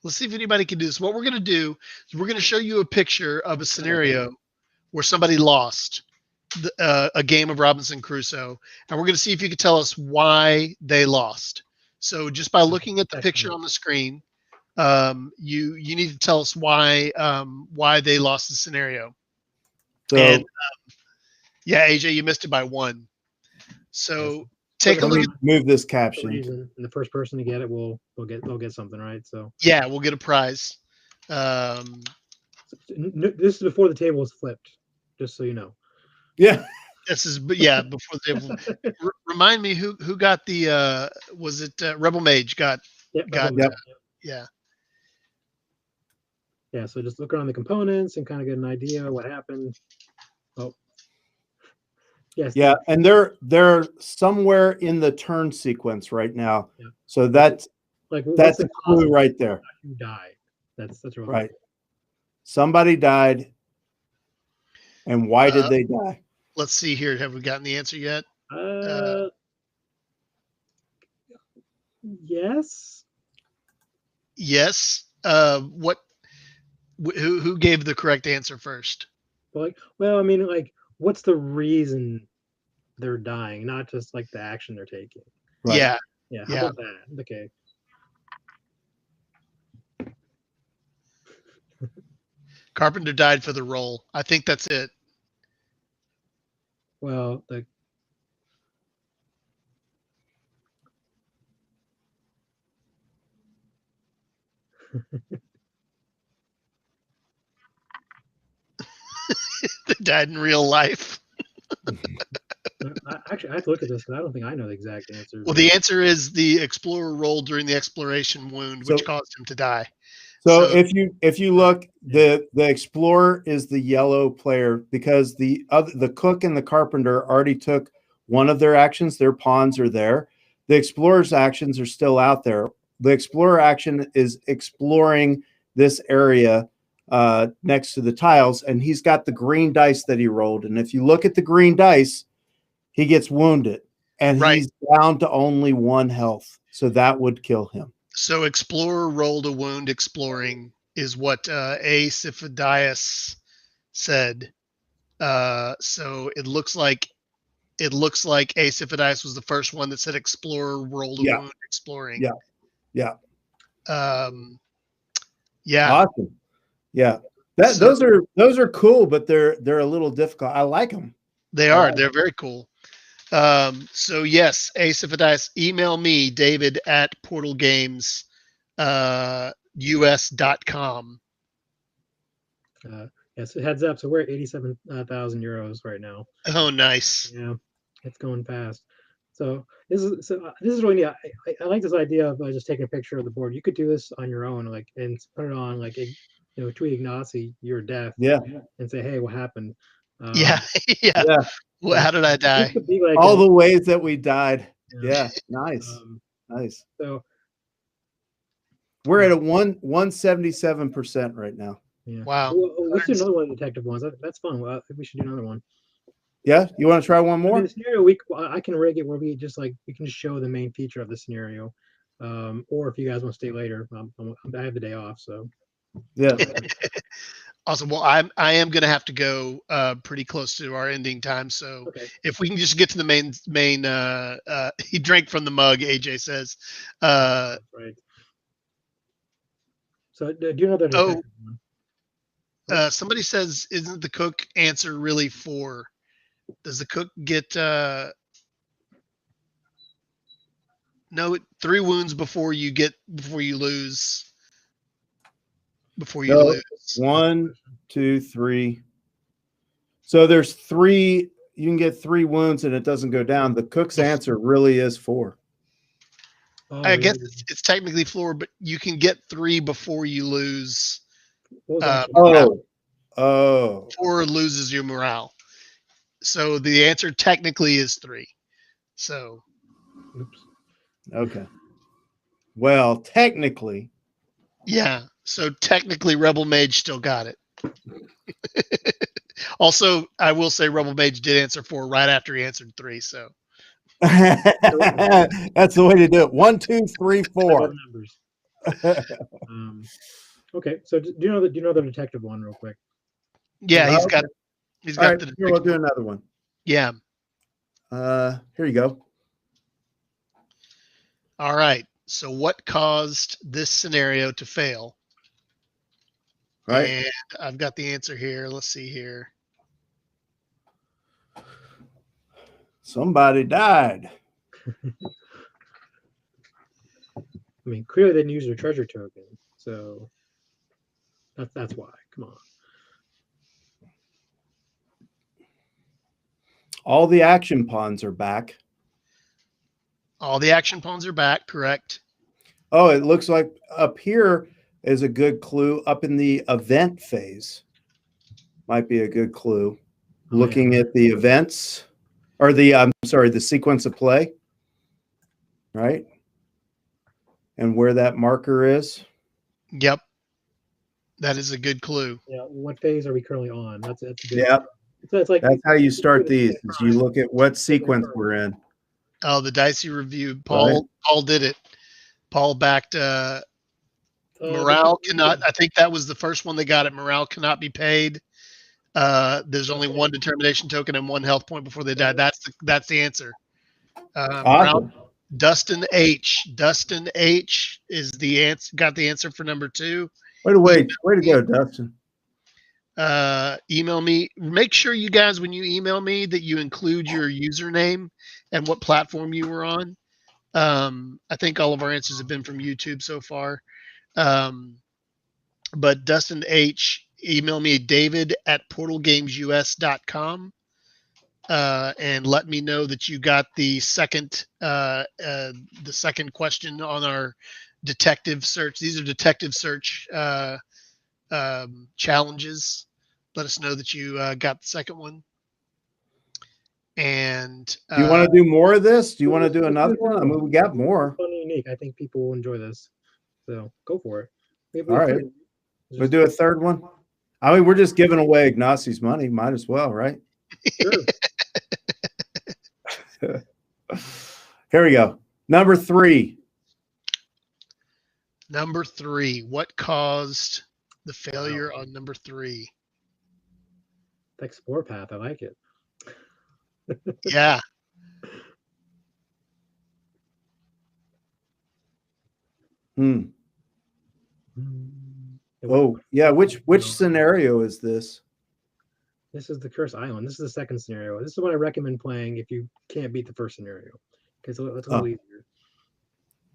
can do this. What we're gonna do is we're gonna show you a picture of a scenario where somebody lost a game of Robinson Crusoe, and we're gonna see if you can tell us why they lost. So just by looking at the picture on the screen, you need to tell us why they lost the scenario. So, And yeah, AJ, you missed it by 1. So take a let look me at. this For a caption. reason, and the first person to get it they'll get something, right? So Yeah, we'll get a prize. this is before the table is flipped, just so you know. Yeah. This is before the remind me who got the was it Rebel Mage got Yep. yeah. Yeah. So just look around the components and kind of get an idea of what happened. Oh. Yes. Yeah, and they're somewhere in the turn sequence right now. Yeah. So that's what's a the clue cause right there. who died. That's really Right. Somebody died. And why did they die? Let's see here. Have we gotten the answer yet? Yes. Yes. Who gave the correct answer first? What's the reason they're dying? Not just like the action they're taking. Right. Yeah. Yeah. Yeah. How about that? Okay. Carpenter died for the role. I think that's it. Well, They died in real life. actually, I have to look at this because I don't think I know the exact answer. Well, the answer is the explorer rolled during the exploration wound, which caused him to die. So if you look, the explorer is the yellow player because the cook and the carpenter already took one of their actions. Their pawns are there. The explorer's actions are still out there. The explorer action is exploring this area next to the tiles, and he's got the green dice that he rolled. And if you look at the green dice, he gets wounded, and he's down to only 1 health. So that would kill him. So explorer rolled a wound exploring is what Acephidias said. So it looks like Ace If Dice was the first one that said Explorer World of Yeah. Wound Exploring. Yeah. Yeah. Yeah. Awesome. Yeah. So- those are cool, but they're a little difficult. I like them. They are. They're very cool. So yes, Ace If Dice, email me, David at portalgames.us.com. Yes, heads up. So we're at 87,000 euros right now. Oh, nice. Yeah, it's going fast. So this is really neat. I like this idea of just taking a picture of the board. You could do this on your own, like, and put it on, like, tweet Ignacy your death. Yeah. And say, hey, what happened? Yeah. Yeah. Well, how did I die? This could be like All the ways that we died. Yeah. Yeah. Nice. Nice. So We're at a 177% right now. yeah. Wow. Well, let's do another one of the detective ones. That's fun. Well, I think we should do another one. Yeah. You want to try one I more? mean, the scenario I can rig it where we just we can just show the main feature of the scenario, or if you guys want to stay later, I have the day off, so Yeah. Awesome. Well, I am going to have to go pretty close to our ending time. So okay. if we can just get to the main, he drank from the mug, AJ says. Right. So do you know the detective one? Somebody says, isn't the cook answer really 4? Does the cook get no 3 wounds before you lose? Before you No. lose. 1, 2, 3. So there's 3. You can get 3 wounds and it doesn't go down. The cook's answer really is 4. Oh, I guess really? it's technically 4, but you can get 3 before you lose. What was that? Oh. 4 loses your morale. So the answer technically is 3. So. Oops. Okay. Well, technically. Yeah. So technically, Rebel Mage still got it. Also, I will say Rebel Mage did answer 4 right after he answered 3. So. That's the way to do it. 1, 2, 3, 4. Numbers. Okay. So do you know the detective one real quick? Yeah, he's got All right, the. here, we'll do another one. Yeah. Here you go. All right. So what caused this scenario to fail? Right. And I've got the answer here. Let's see here. Somebody died. I mean, clearly they didn't use their treasure token, so that's why. Come on. All the action pawns are back. All the action pawns are back, correct? Oh, it looks like up here is a good clue. Up in the event phase might be a good clue. Looking at the events or the sequence of play, right? And where that marker is. Yep. That is a good clue. Yeah. What phase are we currently on? That's a good. Yeah. So it's like That's how you start these. Is you look at what sequence we're in. Oh, the Dicey review. Paul did it. Paul backed morale cannot. I think that was the first one they got it. Morale cannot be paid. There's only 1 determination token and 1 health point before they die. That's the answer. Morale, Dustin H. Dustin H is the answer. Got the answer for number 2. Way to go, Dustin. Email me. Make sure you guys, when you email me, that you include your username and what platform you were on. I think all of our answers have been from YouTube so far. But Dustin H, email me David at portalgamesus.com and let me know that you got the second question on our detective search. These are detective search challenges. Let us know that you got the second one. And do you want to do more of this? Do you want to do another one? I mean, we got more. Fun and unique. I think people will enjoy this. So go for it. All right. We'll do a third one. I mean, we're just giving away Ignacy's money. Might as well, right? Sure. Here we go. Number 3. Number 3. What caused the failure on number 3? Explore path. I like it. Yeah. Hmm. Yeah, Oh, yeah. Which scenario is this? This is the Curse Island. This is the second scenario. This is what I recommend playing if you can't beat the first scenario, because it's a little easier.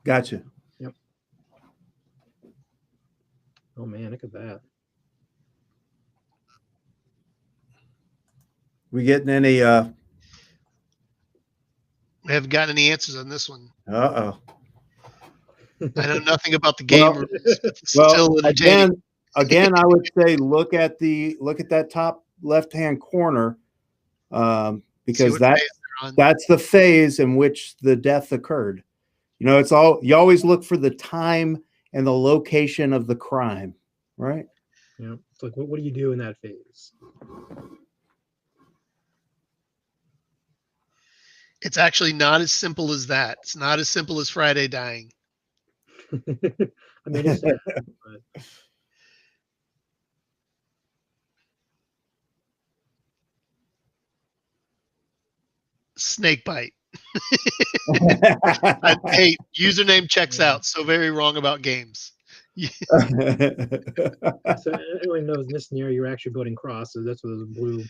Gotcha. Yep. Oh man, look at that. We getting any? We haven't gotten any answers on this one. Uh-oh. I know nothing about the game rules, but it's Well, still entertaining. again, I would say look at that top left-hand corner, because that's the phase in which the death occurred. You know, you always look for the time and the location of the crime, right? Yeah. It's like, what do you do in that phase? It's actually not as simple as that. It's not as simple as Friday dying. I mean, it's sad, but Snake bite. Hey, username checks out. So very wrong about games. so everyone knows in this scenario you're actually building crosses. That's what those blue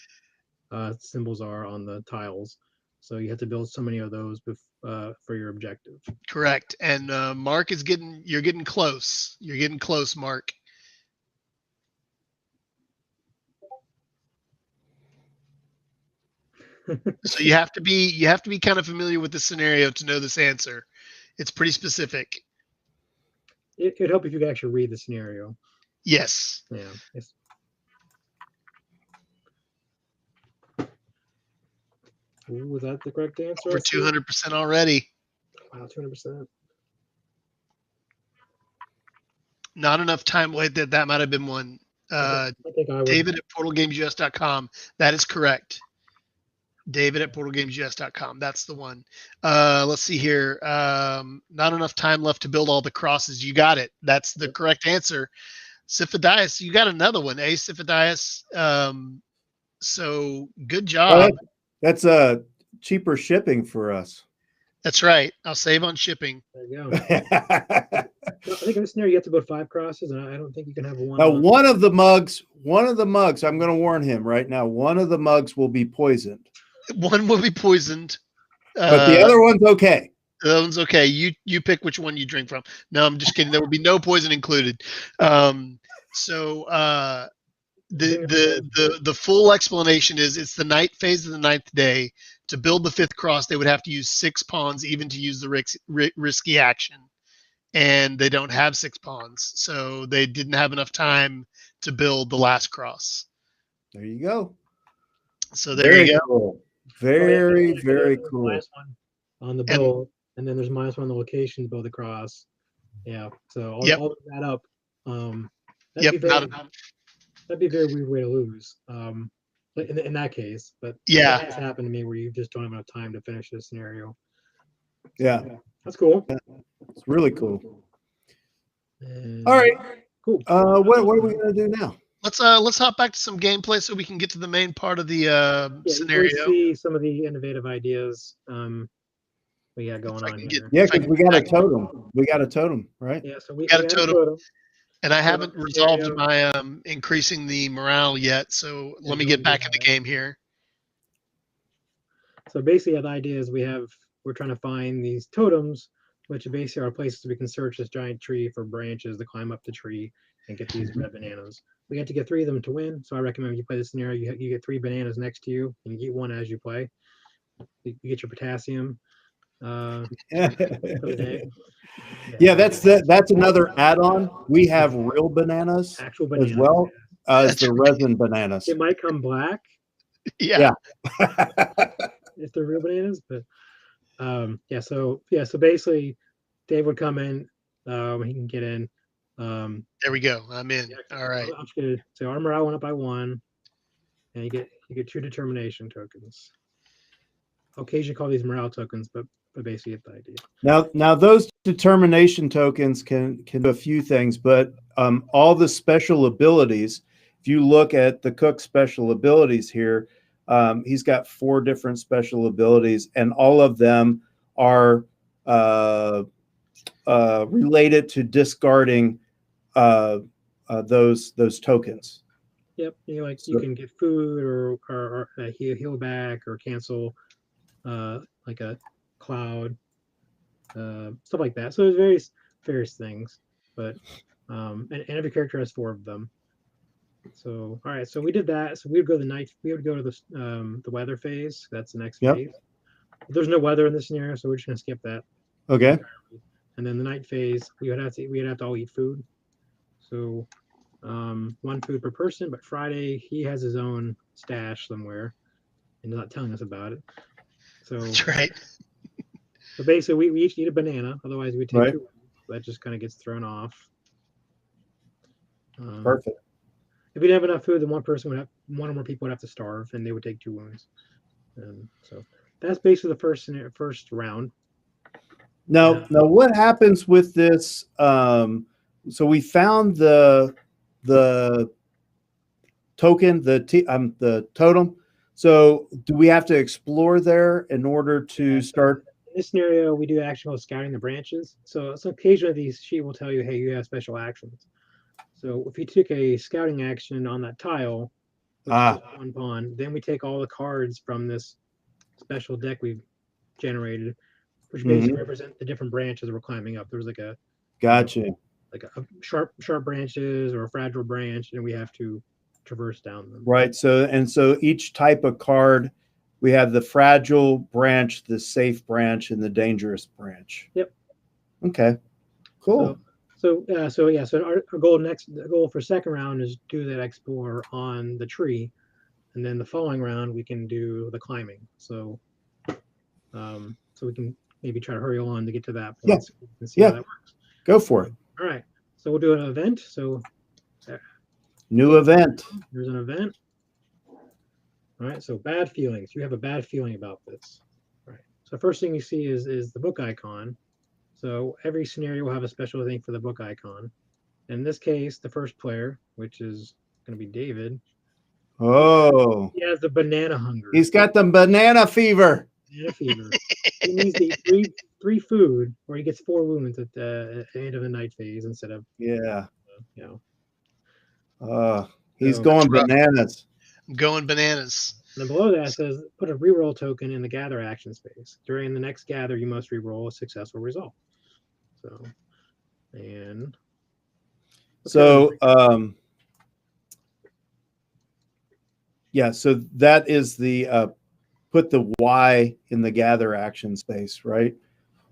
symbols are on the tiles. So you have to build so many of those for your objective. Correct. And Mark is you're getting close. You're getting close, Mark. So you have to be kind of familiar with the scenario to know this answer. It's pretty specific. It could help if you could actually read the scenario. Yes. Yeah. Ooh, was that the correct answer? Over 200% already. Wow, 200%. Not enough time. Wait, that might have been one. I think I would. David at portalgamesus.com. That is correct. David at portalgamesus.com. That's the one. Let's see here. Not enough time left to build all the crosses. You got it. That's the correct answer. Sifadias, you got another one. Sifadias. So good job. That's cheaper shipping for us. That's right. I'll save on shipping. There you go. I think in this scenario you have to build 5 crosses, and I don't think you can have one. Now, one of the mugs, I'm going to warn him right now, one of the mugs will be poisoned. One will be poisoned. But the other one's okay. The other one's okay. You pick which one you drink from. No, I'm just kidding. There will be no poison included. The full explanation is it's the night phase of the 9th day. To build the 5th cross, they would have to use 6 pawns even to use the risky action. And they don't have 6 pawns. So they didn't have enough time to build the last cross. There you go. So there you go. Cool. Very, very cool. Last one on the build, and then there's -1 on the location to build the cross. Yeah. So all of that up. That'd be a very weird way to lose. In that case, but yeah, it's happened to me where you just don't have enough time to finish this scenario. Yeah, that's cool. It's really cool. All right, cool. What are we gonna do now? Let's hop back to some gameplay so we can get to the main part of the scenario. See some of the innovative ideas we got going on here. Yeah, because we got a totem. We got a totem, right? Yeah, so we got a totem. And I haven't resolved my increasing the morale yet, so let me get back in the game here. So basically, the idea is we're trying to find these totems, which basically are places we can search this giant tree for branches to climb up the tree and get these red bananas. We have to get 3 of them to win, so I recommend when you play this scenario, you get 3 bananas next to you, and you get 1 as you play. You get your potassium. Yeah, that's another add-on. We have real bananas, actual bananas as well as the resin bananas. It might come black. Yeah. If they're real bananas, but so basically Dave would come in, he can get in. There we go. I'm in. All right. I'm just gonna say our morale went up by 1, and you get 2 determination tokens. Occasionally call these morale tokens, but basically it's the idea. Now those determination tokens can do a few things, but all the special abilities, if you look at the cook special abilities here, he's got 4 different special abilities, and all of them are related to discarding those tokens. Yep, you can get food or heal back or cancel like a cloud, stuff like that. So there's various things, but and every character has 4 of them. So all right, so we did that. So we would go to the weather phase. That's the next phase. There's no weather in this scenario, so we're just gonna skip that. Okay. And then the night phase, we'd have to all eat food. So 1 food per person, but Friday he has his own stash somewhere and not telling us about it. So That's right. So basically we each eat a banana, otherwise we take Right. 2. That just kind of gets thrown off. Perfect. If we didn't have enough food, then one or more people would have to starve, and they would take 2 wounds. So that's basically the first round. Now, what happens with this? So we found the token, the totem. So do we have to explore there in order to start? In this scenario, we do actual scouting the branches. So occasionally these sheet will tell you, hey, you have special actions. So if you took a scouting action on that tile, which is 1 pawn, then we take all the cards from this special deck we've generated, which basically represent the different branches we're climbing up. There's like a like a sharp branches or a fragile branch, and we have to traverse down them. Right. So each type of card, we have the fragile branch, the safe branch, and the dangerous branch. Yep. Okay. Cool. So our goal for second round is do that explore on the tree, and then the following round we can do the climbing. So we can maybe try to hurry on to get to that point and see how that works. Go for it. All right. So we'll do an event. So new event. There's an event. All right. So bad feelings. You have a bad feeling about this. All right. So first thing you see is the book icon. So every scenario will have a special thing for the book icon. In this case, the first player, which is going to be David. Oh. He has the banana hunger. He's got the banana fever. Banana fever. He needs to eat three food, or he gets 4 wounds at the end of the night phase instead of he's going bananas. I'm going bananas. And then below that says put a reroll token in the gather action space. During the next gather, you must reroll a successful result. So so that is the put the Y in the gather action space, right?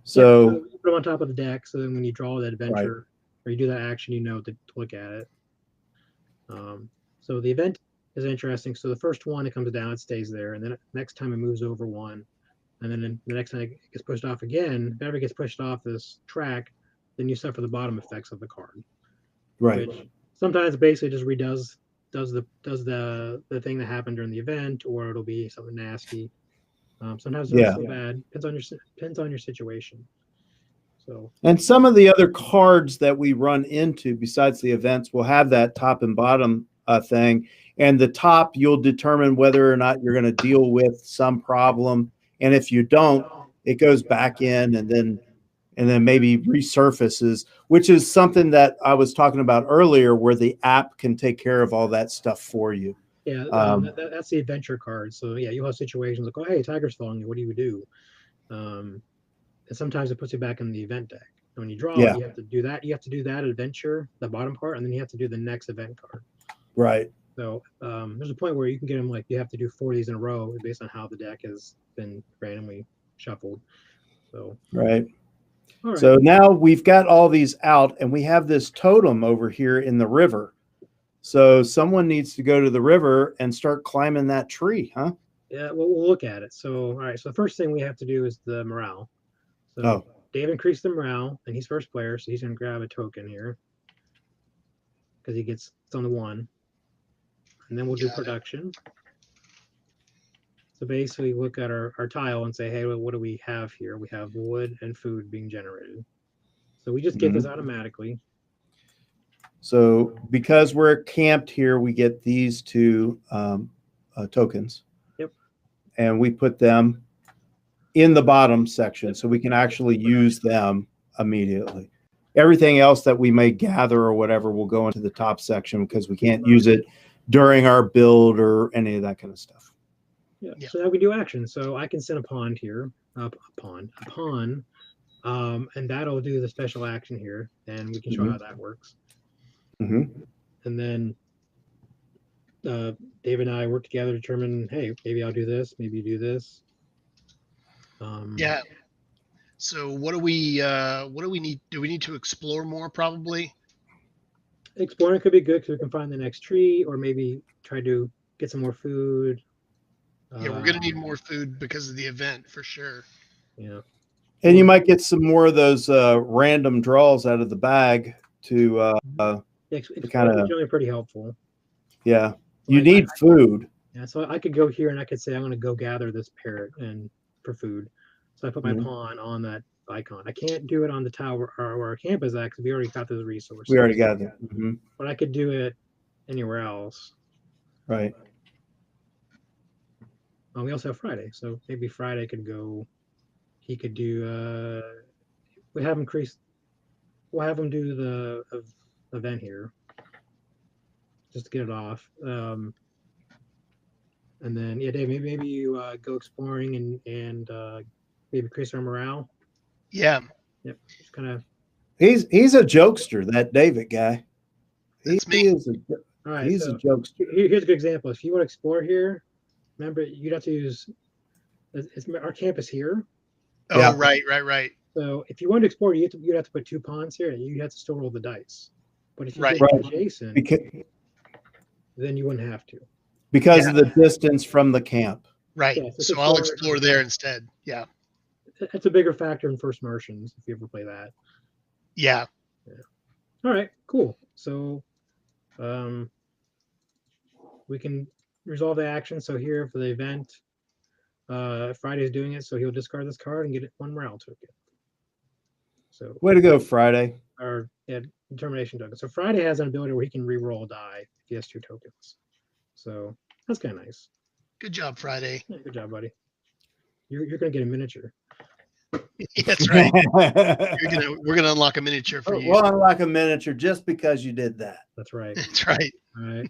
So put them on top of the deck, so then when you draw that adventure or you do that action, you know to look at it. So the event is interesting. So the first one, it comes down, it stays there, and then next time it moves over 1, and then the next time it gets pushed off again. If it ever gets pushed off this track, then you suffer the bottom effects of the card. Right. Which sometimes basically just redoes the thing that happened during the event, or it'll be something nasty. Sometimes it's not so bad. Depends on your situation. So and some of the other cards that we run into besides the events will have that top and bottom thing. And the top, you'll determine whether or not you're going to deal with some problem. And if you don't, it goes back in and then maybe resurfaces, which is something that I was talking about earlier, where the app can take care of all that stuff for you. Yeah, that's the adventure card. So yeah, you'll have situations like, oh, hey, tiger's following you. What do you do? And sometimes it puts you back in the event deck. And when you draw, you have to do that. You have to do that adventure, the bottom part, and then you have to do the next event card. Right. So there's a point where you can get them like you have to do 4 of these in a row based on how the deck has been randomly shuffled. So right. So now we've got all these out, and we have this totem over here in the river. So someone needs to go to the river and start climbing that tree, huh? Yeah, well, we'll look at it. So, all right. So the first thing we have to do is the morale. So Dave increased the morale, and he's first player, so he's going to grab a token here because it's on the 1. And then we'll do production. So basically look at our tile and say, hey, what do we have here? We have wood and food being generated. So we just get this automatically. So because we're camped here, we get these two tokens. Yep. And we put them in the bottom section so we can actually use them immediately. Everything else that we may gather or whatever will go into the top section because we can't use it during our build or any of that kind of stuff. Yeah. So now we do action. So I can send a pawn here, a pawn, and that'll do the special action here, and we can show how that works. And then David and I work together to determine, hey, maybe I'll do this, maybe you do this. Yeah. So what do we need? Do we need to explore more? Probably. Exploring could be good because we can find the next tree, or maybe try to get some more food. Yeah, we're gonna need more food because of the event for sure. Yeah. And you might get some more of those random draws out of the bag to kind of really pretty helpful. Yeah. You need food. Yeah, so I could go here and I could say I'm going to go gather this parrot and for food. So I put my pawn on that icon. I can't do it on the tower or where our camp is at because we already got those resources. We already got that. But I could do it anywhere else. Right. We also have Friday, so maybe Friday could go. He could do. We'll have him do the event here, just to get it off. And then Dave, maybe you go exploring and maybe increase our morale. Yeah. Yep. Just kind of. He's a jokester, that David guy. That's me. He's a jokester. Here's a good example. If you want to explore here, remember you'd have to use. Our camp is here. Oh, yeah. Right. So if you want to explore, you'd have to put 2 pawns here, and you have to still roll the dice. But if you get adjacent, then you wouldn't have to. Because of the distance from the camp. Right. Yeah, so I'll explore there instead. Yeah. It's a bigger factor in First Martians if you ever play that. Yeah. All right, cool. So we can resolve the action. So here for the event, Friday's doing it, so he'll discard this card and get 1 morale token. So way to go, Friday. Or determination token. So Friday has an ability where he can re-roll a die if he has 2 tokens. So that's kind of nice. Good job, Friday. Yeah, good job, buddy. You're gonna get a miniature. That's right. We're gonna unlock a miniature for you. We'll unlock a miniature just because you did that. That's right. That's right. All right.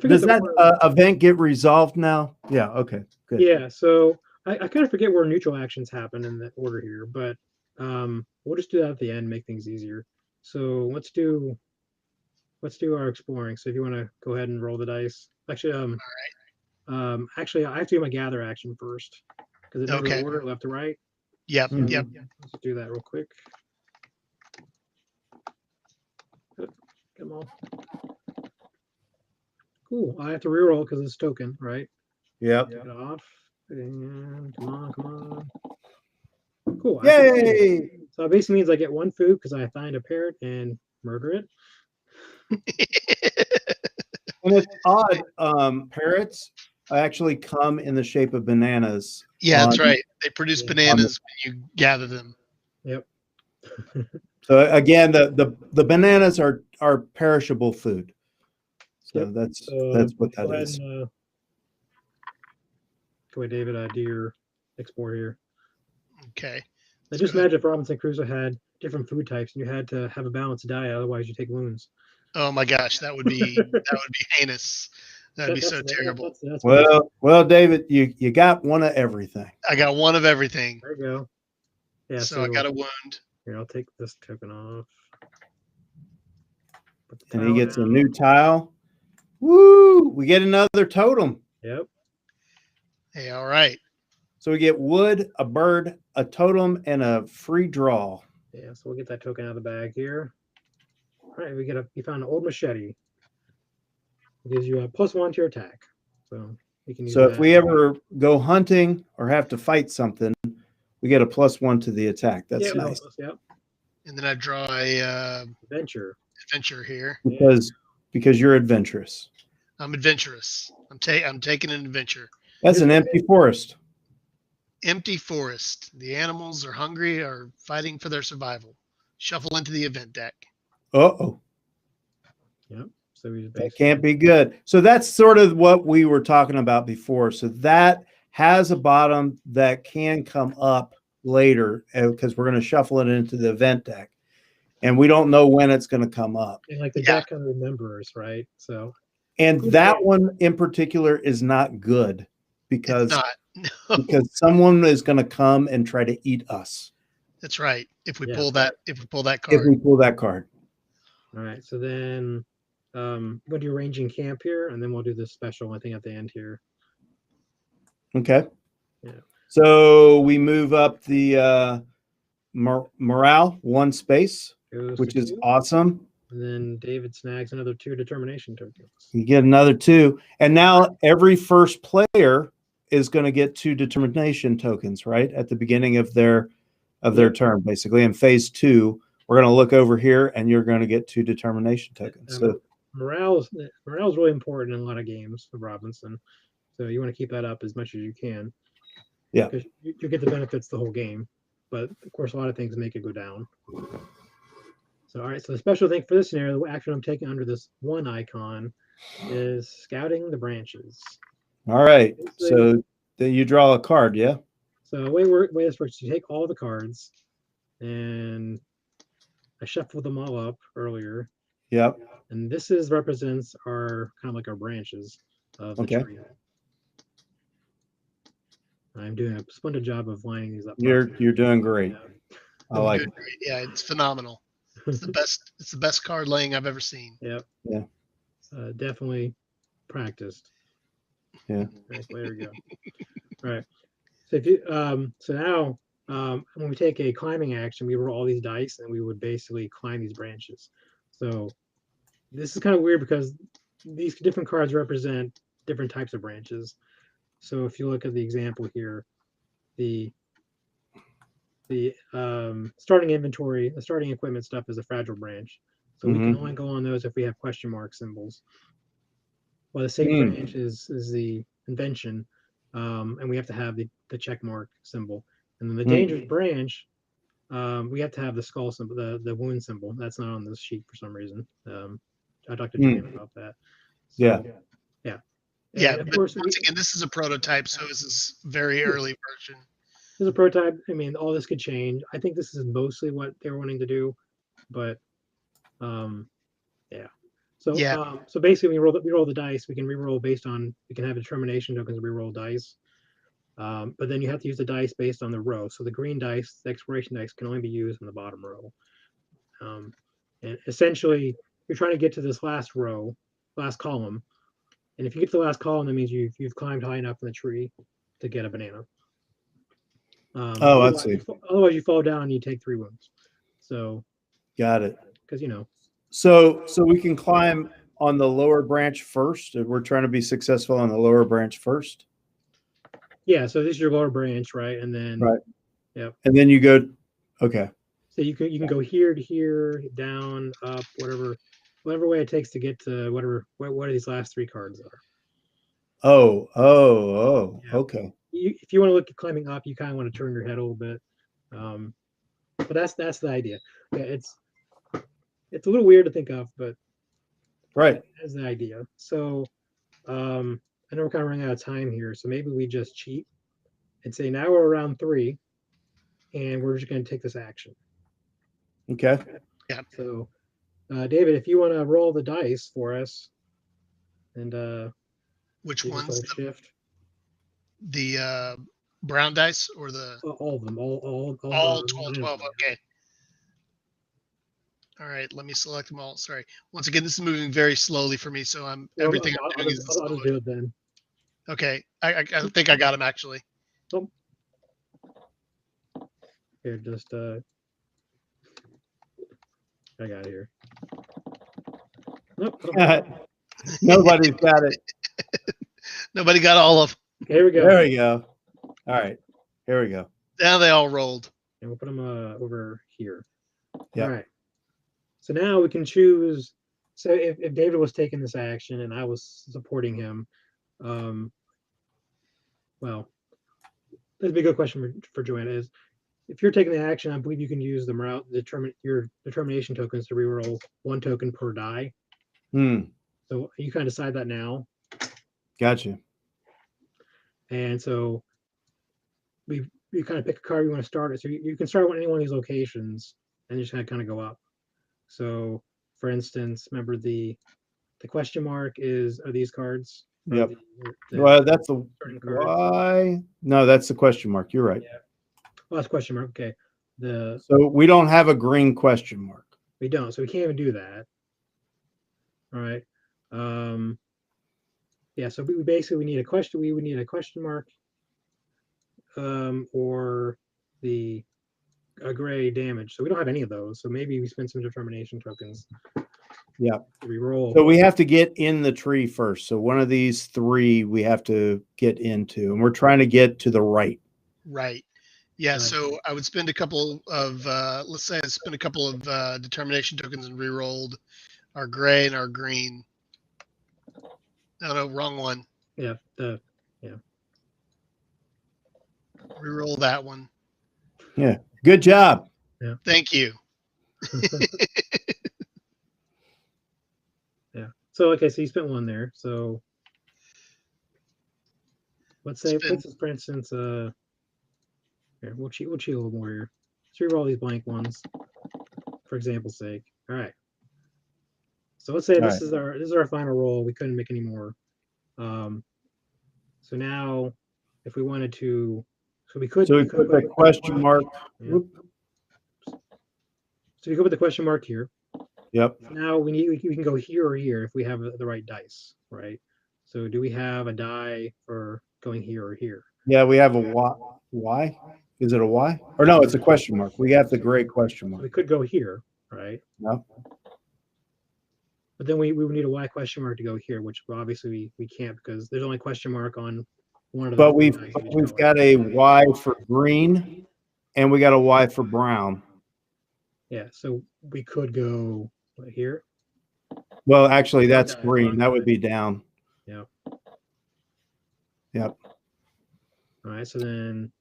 Does that event get resolved now? Yeah. Okay. Good. Yeah. So I kind of forget where neutral actions happen in the order here, but we'll just do that at the end, make things easier. So let's do our exploring. So if you want to go ahead and roll the dice. Actually, all right. Actually, I have to do my gather action first because it's in order left to right. Yep. Yep. Let's do that real quick. Come on. Cool. I have to reroll because it's token, right? Yep. Get it off. And come on. Cool. Yay! So it basically means I get 1 food because I find a parrot and murder it. And it's odd. Parrots actually come in the shape of bananas. Yeah, that's right. They produce bananas when you gather them. Yep. So again, the bananas are perishable food. So that's what that is. Go ahead, David. Do your explore here. Okay. I just imagine if Robinson Crusoe had different food types and you had to have a balanced diet, otherwise you take wounds. Oh my gosh, that would be heinous. That'd be so terrible. Well, David, you got one of everything. I got one of everything. There you go. Yeah. So I got a wound. Here, I'll take this token off. And he gets a new tile. Woo! We get another totem. Yep. Hey, all right. So we get wood, a bird, a totem, and a free draw. Yeah, so we'll get that token out of the bag here. All right, you found an old machete. It gives you a +1 to your attack. So you can use that. If we ever go hunting or have to fight something, we get a +1 to the attack. That's nice. Yep. And then I draw a adventure here. Because you're adventurous. I'm adventurous. I'm taking an adventure. That's an empty forest. Empty forest. The animals are hungry, are fighting for their survival. Shuffle into the event deck. Uh-oh. Yep. So we just That can't be good. So that's sort of what we were talking about before. So that has a bottom that can come up later because we're going to shuffle it into the event deck. And we don't know when it's going to come up. And like the deck kind of remembers, right? So, and that one in particular is not good because because someone is going to come and try to eat us. That's right. If we pull that card. If we pull that card. All right. So then we'll do ranging camp here, and then we'll do this special one thing at the end here. Okay. Yeah. So we move up the morale 1 space, which is 2. awesome. And then David snags another 2 determination tokens. You get another 2. And now every first player is going to get 2 determination tokens, right? At the beginning of their turn, basically. In phase 2, we're going to look over here and you're going to get 2 determination tokens. So morale is really important in a lot of games of Robinson. So you want to keep that up as much as you can. Yeah. Because you get the benefits the whole game. But of course, a lot of things make it go down. So, all right. So the special thing for this scenario, the action I'm taking under this 1 icon is scouting the branches. All right. So then you draw a card, yeah? So the way this works, you take all the cards, and I shuffled them all up earlier. Yep. And this represents our kind of like our branches of the tree. I'm doing a splendid job of lining these up. You're doing great. Yeah. I like it. Yeah, it's phenomenal. It's the best. It's the best card laying I've ever seen. Yep. Yeah. Definitely practiced. Yeah. Right, there we go. All right. So if you so now when we take a climbing action, we roll all these dice and we would basically climb these branches. So this is kind of weird because these different cards represent different types of branches. So if you look at the example here, the starting inventory, the starting equipment stuff is a fragile branch. So we can only go on those if we have question mark symbols. Well, the safe branch is the invention, and we have to have the check mark symbol. And then the dangerous branch, we have to have the skull symbol, the wound symbol. That's not on this sheet for some reason. I talked to Joanne about that. So, yeah. Yeah, of course, once again, this is a prototype, so this is very early version. This is a prototype. I mean, all this could change. I think this is mostly what they're wanting to do, but yeah. So so basically, we roll the dice. We can re-roll based on we can have determination tokens re-roll dice, but then you have to use the dice based on the row. So the green dice, the exploration dice, can only be used in the bottom row. And essentially, you're trying to get to this last row, last column. And if you get to the last column, that means you've climbed high enough in the tree to get a banana. I see. Otherwise, you fall down and you take 3 wounds. So, got it. Because So we can climb on the lower branch first. If we're trying to be successful on the lower branch first. Yeah. So this is your lower branch, right? And then Yep. And then you go. Okay. So you can go here to here, down, up, whatever way it takes to get to what these last 3 cards are. Okay. If you want to look at climbing up, you kind of want to turn your head a little bit. But that's the idea. Yeah, it's a little weird to think of, but that's the idea. So I know we're kind of running out of time here, so maybe we just cheat and say now we're around 3, and we're just going to take this action. Okay. Yeah. So David, if you want to roll the dice for us, and which one's shift? The brown dice or the all of them, all 12. Okay. All right, let me select them all. Sorry. Once again, this is moving very slowly for me, so everything I'm doing is I'll just do it then. Okay, I think I got them actually. Oh. Here, just I got it here. Nope. Nobody's got it. Nobody got all of them. Here we go. There we go. All right. Here we go. Now they all rolled. And we'll put them over here. Yeah. All right. So now we can choose. So if David was taking this action and I was supporting him, well, that'd be a good question for Joanna. Is if you're taking the action, I believe you can use the morale your determination tokens to reroll 1 token per die. So you kind of decide that now. Gotcha. And so you kind of pick a card you want to start it. So you can start with any one of these locations and just kind of go up. So for instance, remember the question mark are these cards? Yep. Well, that's the why. No, that's the question mark. You're right. Yeah. Well, that's question mark. Okay. So we don't have a green question mark. We don't. So we can't even do that. All right. Yeah. So we basically need a question. We would need a question mark, or a gray damage. So we don't have any of those. So maybe we spend some determination tokens. Yeah. Reroll. So we have to get in the tree first. So one of these 3 we have to get into, and we're trying to get to the right. Right. Yeah. So I would spend a couple of let's say I spend a couple of determination tokens and rerolled our gray and our green. No, wrong one. Yeah. Reroll that one. Yeah. Good job. Yeah. Thank you. Yeah. So okay, so you spent 1 there. So let's say, for instance, here, we'll cheat a little more here. Let's reroll these blank ones, for example's sake. All right. So let's say this is our final roll. We couldn't make any more. So now, if we wanted to, we could put the question mark. Yeah. So we go with the question mark here. Yep. Now we can go here or here if we have the right dice, right? So do we have a die for going here or here? Yeah, we have a Y. Is it a Y? Or no, it's a question mark. We have the gray question mark. So we could go here, right? Yep. But then we would need a Y question mark to go here, which obviously we can't because there's only question mark on one of the. But we've got a Y for green, and we got a Y for brown. Yeah, so we could go here. Well, actually, that's green. That would be down. Yeah. Yep. All right. So then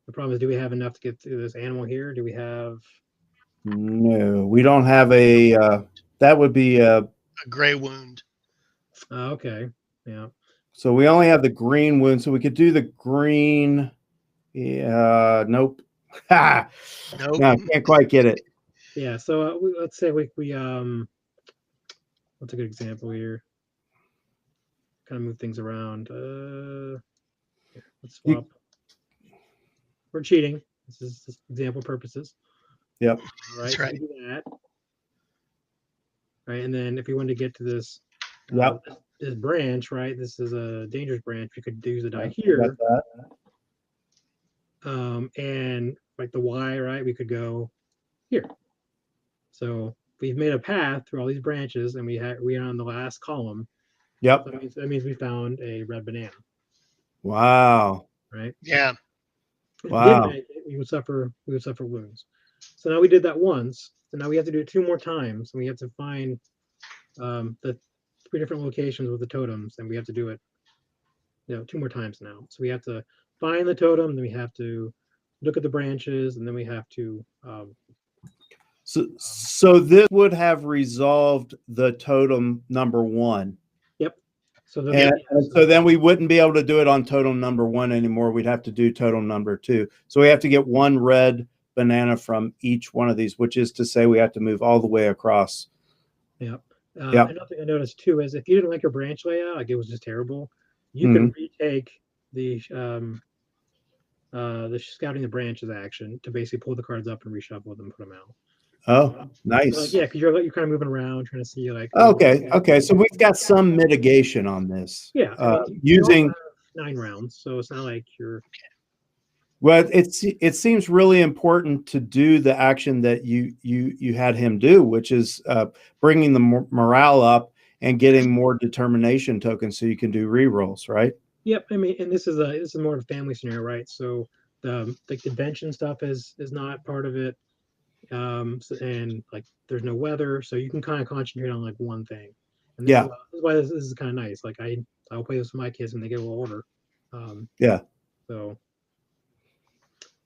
the problem is, do we have enough to get through this animal here? Do we have? No, we don't have a. That would be a gray wound. Okay. Yeah. So we only have the green wound. So we could do the green. Yeah. Nope. Ha. Nope. No, can't quite get it. Yeah. So let's say we what's a good example here? Kind of move things around. Let's swap. We're cheating. This is just example purposes. Yep. All right. That's right. So we do that. All right. And then if we wanted to get to this, this branch, right? This is a dangerous branch. We could use the die here. And like the Y, right? We could go here. So we've made a path through all these branches, and we are on the last column. Yep. So that means we found a red banana. Wow. Right. Yeah. Wow. We would suffer wounds. So now we did that once. So now we have to do it 2 more times, and we have to find the 3 different locations with the totems, and we have to do it, 2 more times now. So we have to find the totem, then we have to look at the branches, and then we have to. So this would have resolved the totem number 1. Yep. So then we wouldn't be able to do it on totem number 1 anymore. We'd have to do totem number 2. So we have to get 1 red banana from each one of these, which is to say we have to move all the way across. Yep. Another thing I noticed too is if you didn't like your branch layout, like it was just terrible, you can retake the scouting the branches action to basically pull the cards up and reshuffle them and put them out. Oh, nice. So because you're kind of moving around trying to see like. Okay. So we've got some mitigation on this. Yeah. Using 9 rounds, so it's not like you're. Well, it seems really important to do the action that you had him do, which is bringing the morale up and getting more determination tokens so you can do rerolls, right? Yep. I mean, and this is more of a family scenario, right? So the convention stuff is not part of it, and like there's no weather, so you can kind of concentrate on like one thing. And this is why this is kind of nice. Like I'll play this with my kids when they get a little older. Yeah. So.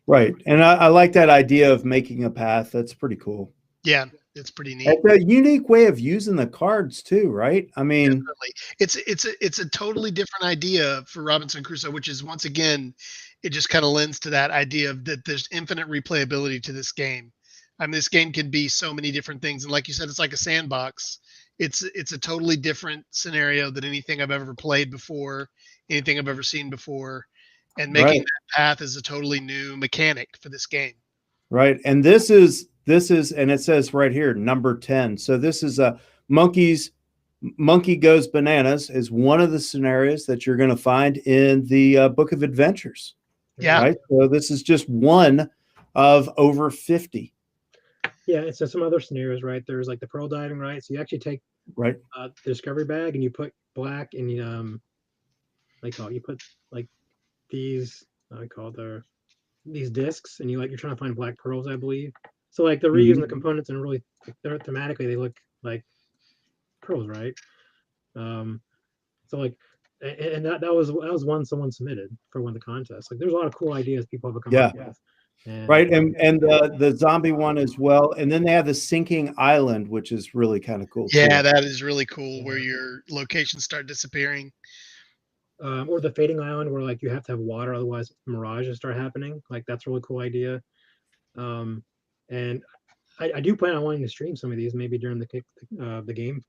Right. And I like that idea of making a path. That's pretty cool. Yeah, it's pretty neat. It's a unique way of using the cards too, right? I mean, definitely. It's a totally different idea for Robinson Crusoe, which is once again, it just kind of lends to that idea of that there's infinite replayability to this game. I mean, this game can be so many different things, and like you said, it's like a sandbox. It's a totally different scenario than anything I've ever played before, anything I've ever seen before, and making that path is a totally new mechanic for this game. Right. And this is, and it says right here, number 10. So this is a Monkey Goes Bananas is one of the scenarios that you're going to find in the Book of Adventures. Yeah. Right. So this is just one of over 50. Yeah. It's just some other scenarios, right? There's like the pearl diving, right? So you actually take the discovery bag and you put black and you put like these, these discs, and you're trying to find black pearls, I believe. So like they're reusing the components, and really they're thematically they look like pearls, right? So like, and that was one someone submitted for one of the contests. Like there's a lot of cool ideas people have come up with. And, and the zombie one as well. And then they have the sinking island, which is really kind of cool. Yeah, that is really cool, where your locations start disappearing. Or the fading island, where like you have to have water, otherwise mirages start happening. Like that's a really cool idea. And I do plan on wanting to stream some of these maybe during the game.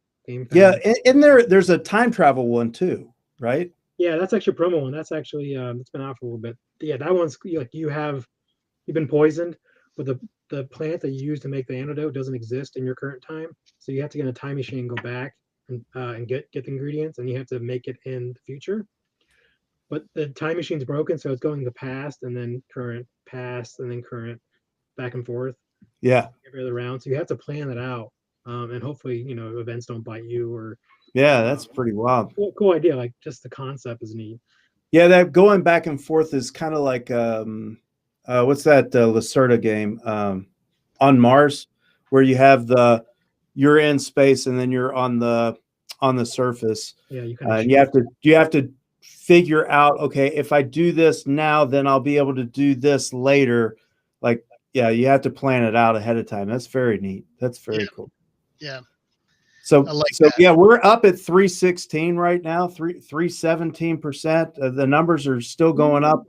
Yeah, and there's a time travel one too, right? Yeah, that's actually a promo one. That's actually it's been out for a little bit. Yeah, that one's like you've been poisoned, but the plant that you use to make the antidote doesn't exist in your current time. So you have to get in a time machine, go back and get the ingredients, and you have to make it in the future. But the time machine's broken, so it's going to past and then current, past and then current, back and forth. Yeah. Every other round. So you have to plan it out. And hopefully, events don't bite you or. Yeah, that's pretty wild. Cool idea. Like just the concept is neat. Yeah, that going back and forth is kind of like what's that Lacerda game on Mars, where you have you're in space and then you're on the surface. Yeah, you have to figure out, okay, if I do this now, then I'll be able to do this later. Like, yeah, you have to plan it out ahead of time. That's very neat. That's very cool. Yeah. So yeah, we're up at 316 right now, 317%. The numbers are still going up.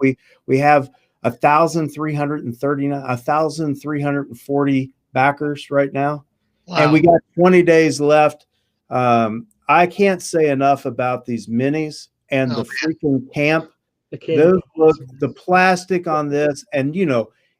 We have 1,340 backers right now. Wow. And we got 20 days left. I can't say enough about these minis and the freaking camp. Those look, the plastic on this, and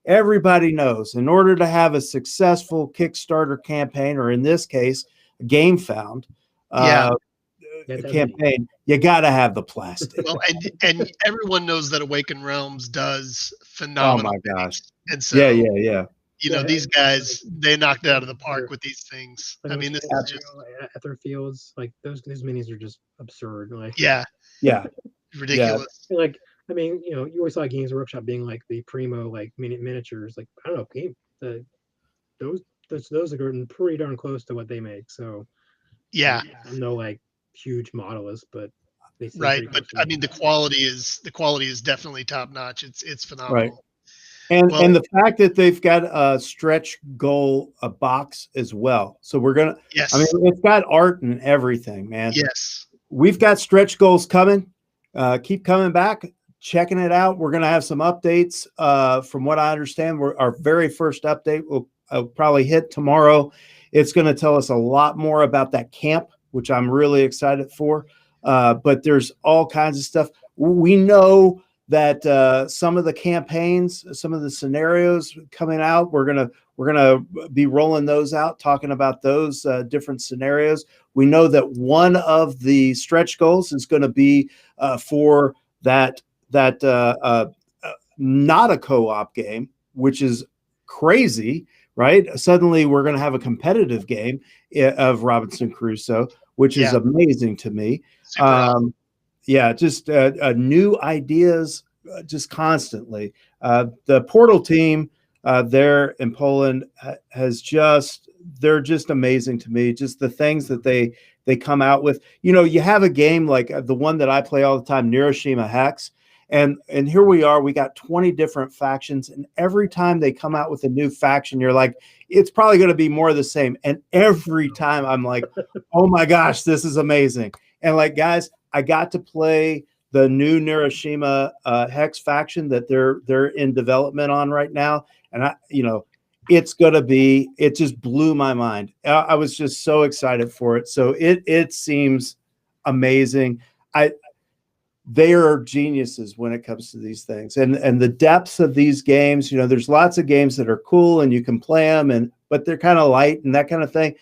everybody knows in order to have a successful Kickstarter campaign, or in this case, Gamefound campaign, you got to have the plastic. Well, and everyone knows that Awaken Realms does phenomenal. Oh my gosh! And so, yeah. These guys, they knocked it out of the park with these things. I mean, this is just Etherfields, like those minis are just absurd. Like ridiculous. Yeah. Like, I mean, you always saw Games Workshop being like the primo like miniatures. Like I don't know, those are getting pretty darn close to what they make. So yeah, I'm no like huge modelist, but right. But I mean, the quality is definitely top notch. It's phenomenal. Right. And the fact that they've got a stretch goal, a box as well. So we're gonna. Yes. I mean, it's got art and everything, man. Yes. We've got stretch goals coming. Keep coming back, checking it out. We're gonna have some updates. From what I understand, our very first update will probably hit tomorrow. It's going to tell us a lot more about that camp, which I'm really excited for. But there's all kinds of stuff. We know that some of the campaigns, some of the scenarios coming out, we're gonna be rolling those out, talking about those different scenarios. We know that one of the stretch goals is going to be for that not a co-op game, which is crazy, right? Suddenly we're going to have a competitive game of Robinson Crusoe, which is amazing to me. Yeah, just new ideas just constantly. The Portal team there in Poland they're just amazing to me. Just the things that they come out with. You have a game like the one that I play all the time, Hiroshima Hex, And here we are, we got 20 different factions, and every time they come out with a new faction, you're like, it's probably going to be more of the same. And every time I'm like, oh my gosh, this is amazing. And like, guys, I got to play the new Neuroshima Hex faction that they're in development on right now. And it's going to be, it just blew my mind. I was just so excited for it. So it seems amazing. They are geniuses when it comes to these things, and the depths of these games. There's lots of games that are cool and you can play them, but they're kind of light and that kind of thing.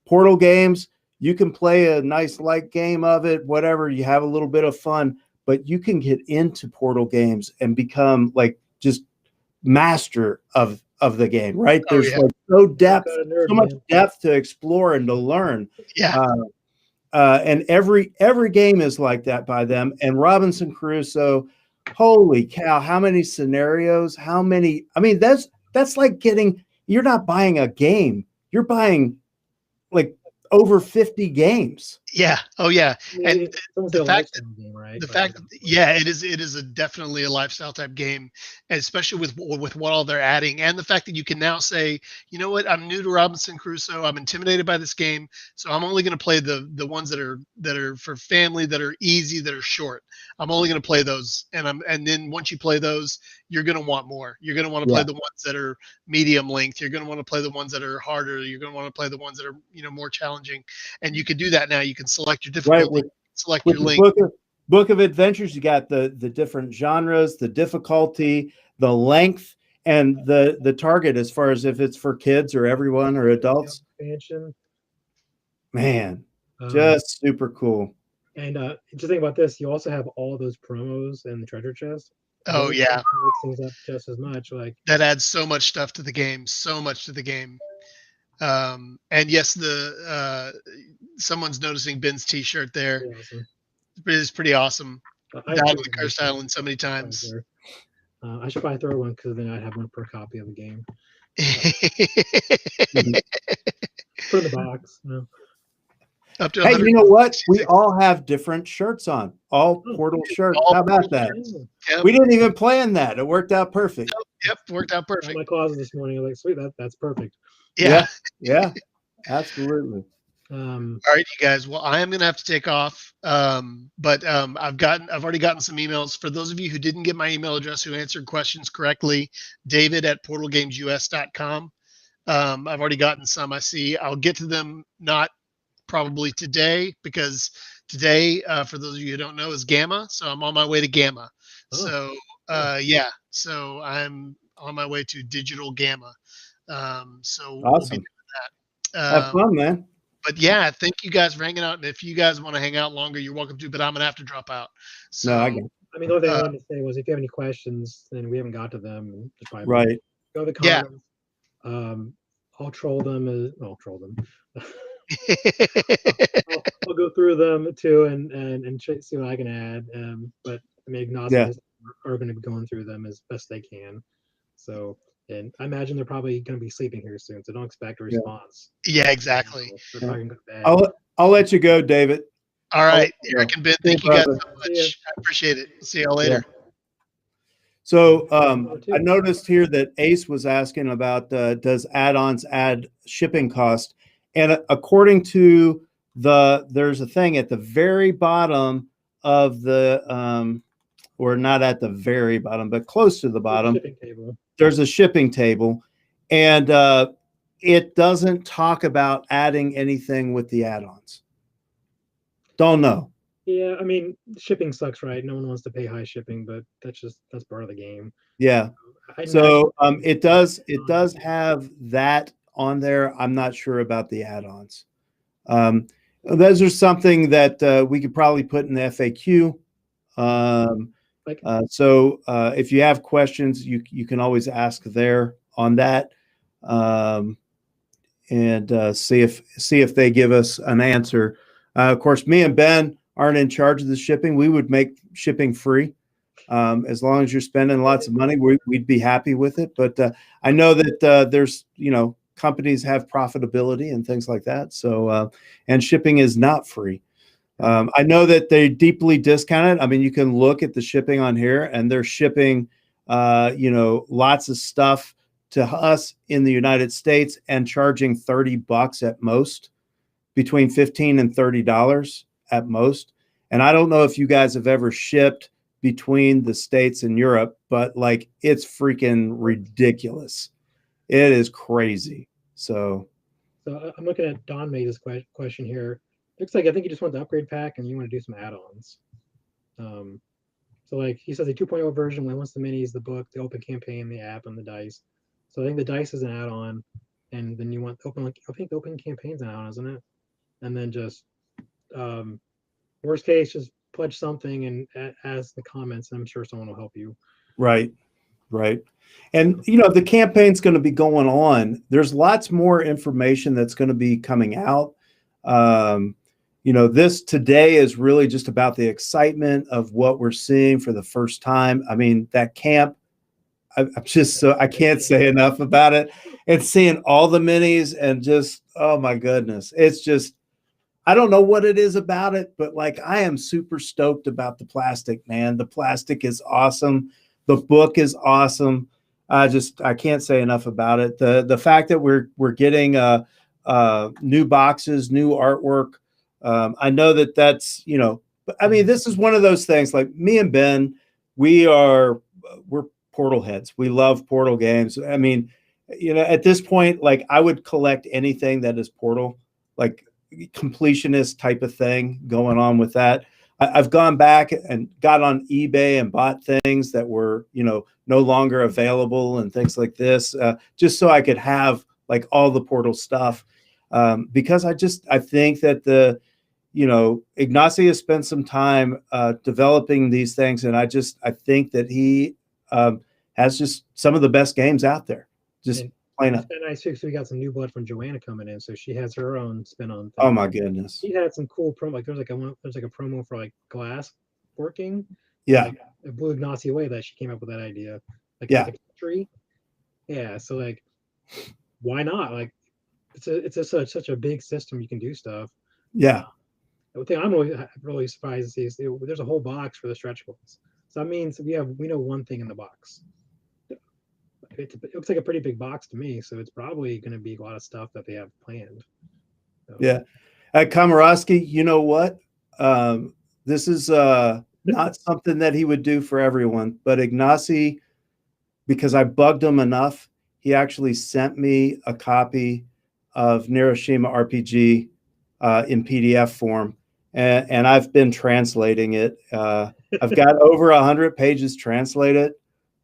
Portal games, you can play a nice light game of it, whatever. You have a little bit of fun, but you can get into Portal games and become like just master of the game, right? There's like so much depth to explore and to learn. Yeah. And every game is like that by them. And Robinson Crusoe, holy cow, how many scenarios, how many, I mean, that's like you're not buying a game, you're buying like over 50 games. Yeah. Oh yeah. And the fact that it is definitely a lifestyle type game, especially with what all they're adding, and the fact that you can now say, you know what, I'm new to Robinson Crusoe, I'm intimidated by this game, so I'm only going to play the ones that are for family, that are easy, that are short. I'm only going to play those, and then once you play those, you're going to want more. You're going to want to play the ones that are medium length. You're going to want to play the ones that are harder. You're going to want to play the ones that are more challenging. And you can do that now. You can select your difficulty, select your link. Book of Adventures, you got the different genres, the difficulty, the length, and the target as far as if it's for kids or everyone or adults. Expansion. Man, just super cool. And just think about this: you also have all those promos and the treasure chest. Oh yeah, makes things up just as much. Like that adds so much stuff to the game. So much to the game. And yes, someone's noticing Ben's T-shirt there. Awesome. It is pretty awesome. Died on the Cursed Island so many times. I should probably throw one because then I'd have one per copy of the game. Put in the box. Up to hey, you know what? We all have different shirts on. All Portal shirts. How about that? Yep. We didn't even plan that. It worked out perfect. Yep, worked out perfect. In my closet this morning, I'm like, sweet, that's perfect. Yeah, absolutely. All right, you guys. Well, I am gonna have to take off. But I've already gotten some emails. For those of you who didn't get my email address, who answered questions correctly, David@portalgamesus.com. I've already gotten some. I see. I'll get to them not probably today, because today, for those of you who don't know, is Gamma. So I'm on my way to Gamma. So so I'm on my way to Digital Gamma. So awesome. We'll be doing that. Have fun, man. But yeah, thank you guys for hanging out. And if you guys want to hang out longer, you're welcome to, but I'm gonna have to drop out. So no, I mean, the only thing I wanted to say was, if you have any questions and we haven't got to them, right, go to the comments. I'll troll them. I'll troll them. I'll go through them too and see what I can add. But I mean, agnostics are going to be going through them as best they can. So, and I imagine they're probably going to be sleeping here soon, so don't expect a response. Yeah, exactly. I'll let you go, David. All right, Eric and Ben, thank you guys so much. I appreciate it. See y'all later. Yeah. So I noticed here that Ace was asking about does add-ons add shipping cost? And according to there's a thing at the very bottom of the or not at the very bottom, but close to the bottom. There's a shipping table, and it doesn't talk about adding anything with the add-ons. Don't know. Yeah, I mean, shipping sucks, right? No one wants to pay high shipping, but that's part of the game. Yeah. So it does have that on there. I'm not sure about the add-ons. Those are something that we could probably put in the FAQ. So if you have questions, you can always ask there on that, and see if they give us an answer. Of course, me and Ben aren't in charge of the shipping. We would make shipping free. As long as you're spending lots of money, we'd be happy with it. But I know that there's, companies have profitability and things like that. So, and shipping is not free. I know that they deeply discount it. I mean, you can look at the shipping on here, and they're shipping, lots of stuff to us in the United States and charging $30 at most, between $15 and $30 at most. And I don't know if you guys have ever shipped between the States and Europe, but like it's freaking ridiculous. It is crazy. So I'm looking at Don made this question here. Looks like I think you just want the upgrade pack and you want to do some add-ons. So like he says, a 2.0 version wants the minis, the book, the open campaign, the app, and the dice. So I think the dice is an add-on, and then you want open. I think the open campaign's an add-on, isn't it? And then just worst case, just pledge something and ask the comments, and I'm sure someone will help you. Right. And the campaign's going to be going on. There's lots more information that's going to be coming out. This today is really just about the excitement of what we're seeing for the first time. I mean, that camp, I can't say enough about it. And seeing all the minis and just, oh my goodness, it's just, I don't know what it is about it, but like I am super stoked about the plastic, man. The plastic is awesome. The book is awesome. I can't say enough about it. The fact that we're getting new boxes, new artwork. I know that's, I mean, this is one of those things like me and Ben, we're Portal heads. We love Portal games. I mean, at this point, like I would collect anything that is Portal, like completionist type of thing going on with that. I've gone back and got on eBay and bought things that were, no longer available and things like this, just so I could have like all the Portal stuff. Because I think that Ignacio has spent some time developing these things. And I think that he has just some of the best games out there. Just plain up. Nice too. So we got some new blood from Joanna coming in. So she has her own spin on things. Oh my goodness. She had some cool promo. Like there's like a promo for like glass working. Yeah. Like, it blew Ignacio away that she came up with that idea. Like a tree. Yeah. So like, why not? Like it's such a big system. You can do stuff. Yeah. The thing I'm really surprised to see is there's a whole box for the stretch goals. So that means we know one thing in the box. It looks like a pretty big box to me, so it's probably going to be a lot of stuff that they have planned. So. Yeah. Komorowski, you know what? This is not something that he would do for everyone, but Ignacy, because I bugged him enough, he actually sent me a copy of Hiroshima RPG in PDF form, and I've been translating it. I've got over 100 pages translated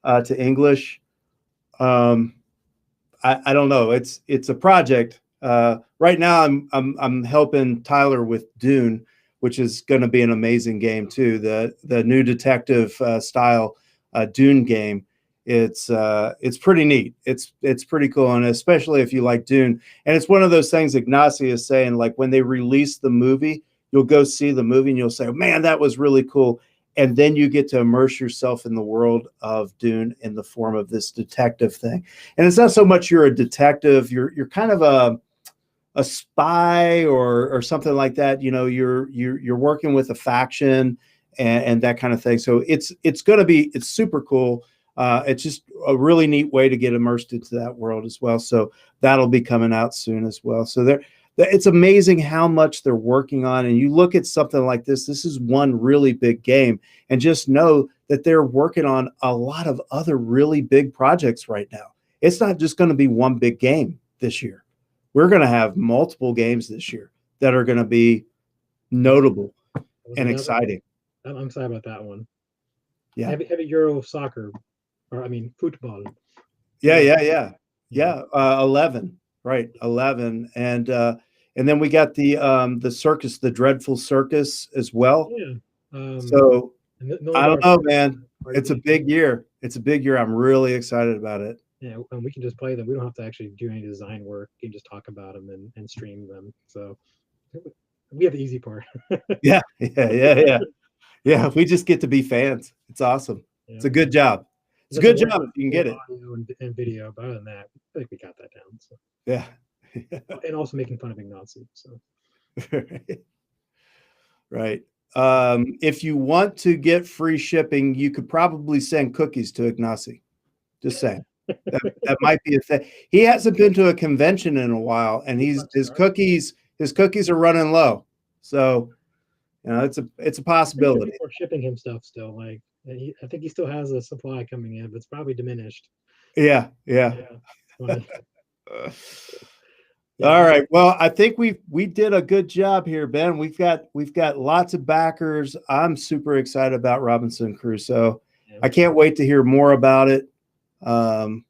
to English. I don't know. It's a project. Right now I'm helping Tyler with Dune, which is going to be an amazing game too. The new detective style Dune game. It's pretty neat. It's pretty cool, and especially if you like Dune. And it's one of those things Ignacy is saying, like when they release the movie, you'll go see the movie and you'll say, man, that was really cool. And then you get to immerse yourself in the world of Dune in the form of this detective thing. And it's not so much you're a detective, you're kind of a spy or something like that. You're working with a faction and that kind of thing. So it's super cool. It's just a really neat way to get immersed into that world as well. So that'll be coming out soon as well. So it's amazing how much they're working on. And you look at something like this, this is one really big game, and just know that they're working on a lot of other really big projects right now. It's not just going to be one big game this year. We're going to have multiple games this year that are going to be notable and exciting. I'm excited about that one. Yeah. Heavy Euro soccer, football. Yeah. 11. Right, 11, and then we got the circus, the Dreadful Circus as well. Yeah. So I don't know, man. It's a big year. I'm really excited about it. Yeah, and we can just play them. We don't have to actually do any design work. We can just talk about them and stream them. So we have the easy part. Yeah. We just get to be fans. It's awesome. Yeah. It's a good job. It's a good job if you can get it. Audio and video, but other than that, I think we got that down. So. Yeah. And also making fun of Ignacy. So. Right. If you want to get free shipping, you could probably send cookies to Ignacy. Just saying. That might be a thing. He hasn't been to a convention in a while, and his cookies are running low. So, you know, it's a possibility. People are shipping him stuff still. Like I think he still has a supply coming in, but it's probably diminished. Yeah. Funny. All right. Well, I think we did a good job here, Ben. We've got lots of backers. I'm super excited about Robinson Crusoe. Yeah. I can't wait to hear more about it. Some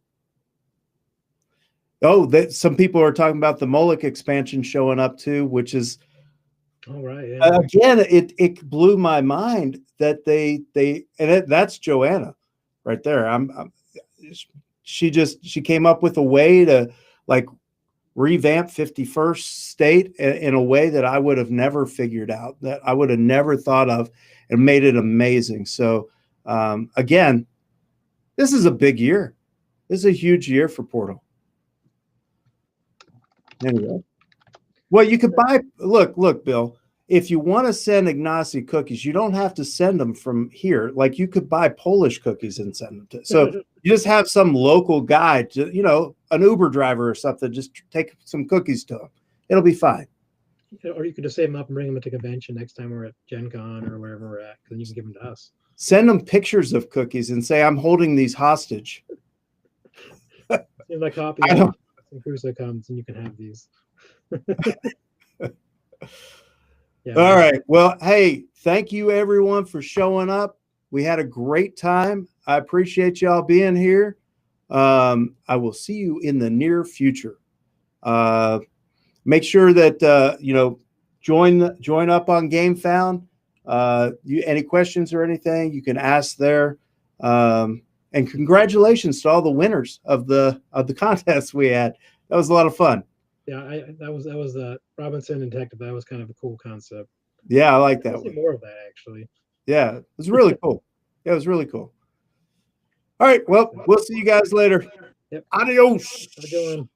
people are talking about the Moloch expansion showing up too, which is all right. Yeah. Again, it blew my mind that that's Joanna right there. She came up with a way to like revamp 51st State in a way that I would have never figured out, that I would have never thought of, and made it amazing. So again, this is a big year. This is a huge year for Portal. Anyway, well, you could buy. Look, Bill. If you want to send Ignacy cookies, you don't have to send them from here. Like you could buy Polish cookies and send them to. So you just have some local guy, an Uber driver or something, just take some cookies to him. It'll be fine. Or you could just save them up and bring them to convention next time we're at Gen Con or wherever we're at, because then you can give them to us. Send them pictures of cookies and say, I'm holding these hostage. In my copy, when Crusoe comes and you can have these. Yeah, all right. Well, hey, thank you everyone for showing up. We had a great time. I appreciate y'all being here. I will see you in the near future. Make sure that join up on Gamefound. Any questions or anything you can ask there. And congratulations to all the winners of the contest we had. That was a lot of fun. Yeah, that was Robinson and Detective. That was kind of a cool concept. Yeah, I like that one. More of that actually. Yeah, it was really cool. Yeah, it was really cool. All right, well, we'll see you guys later. Yep. Adios. Have a good one.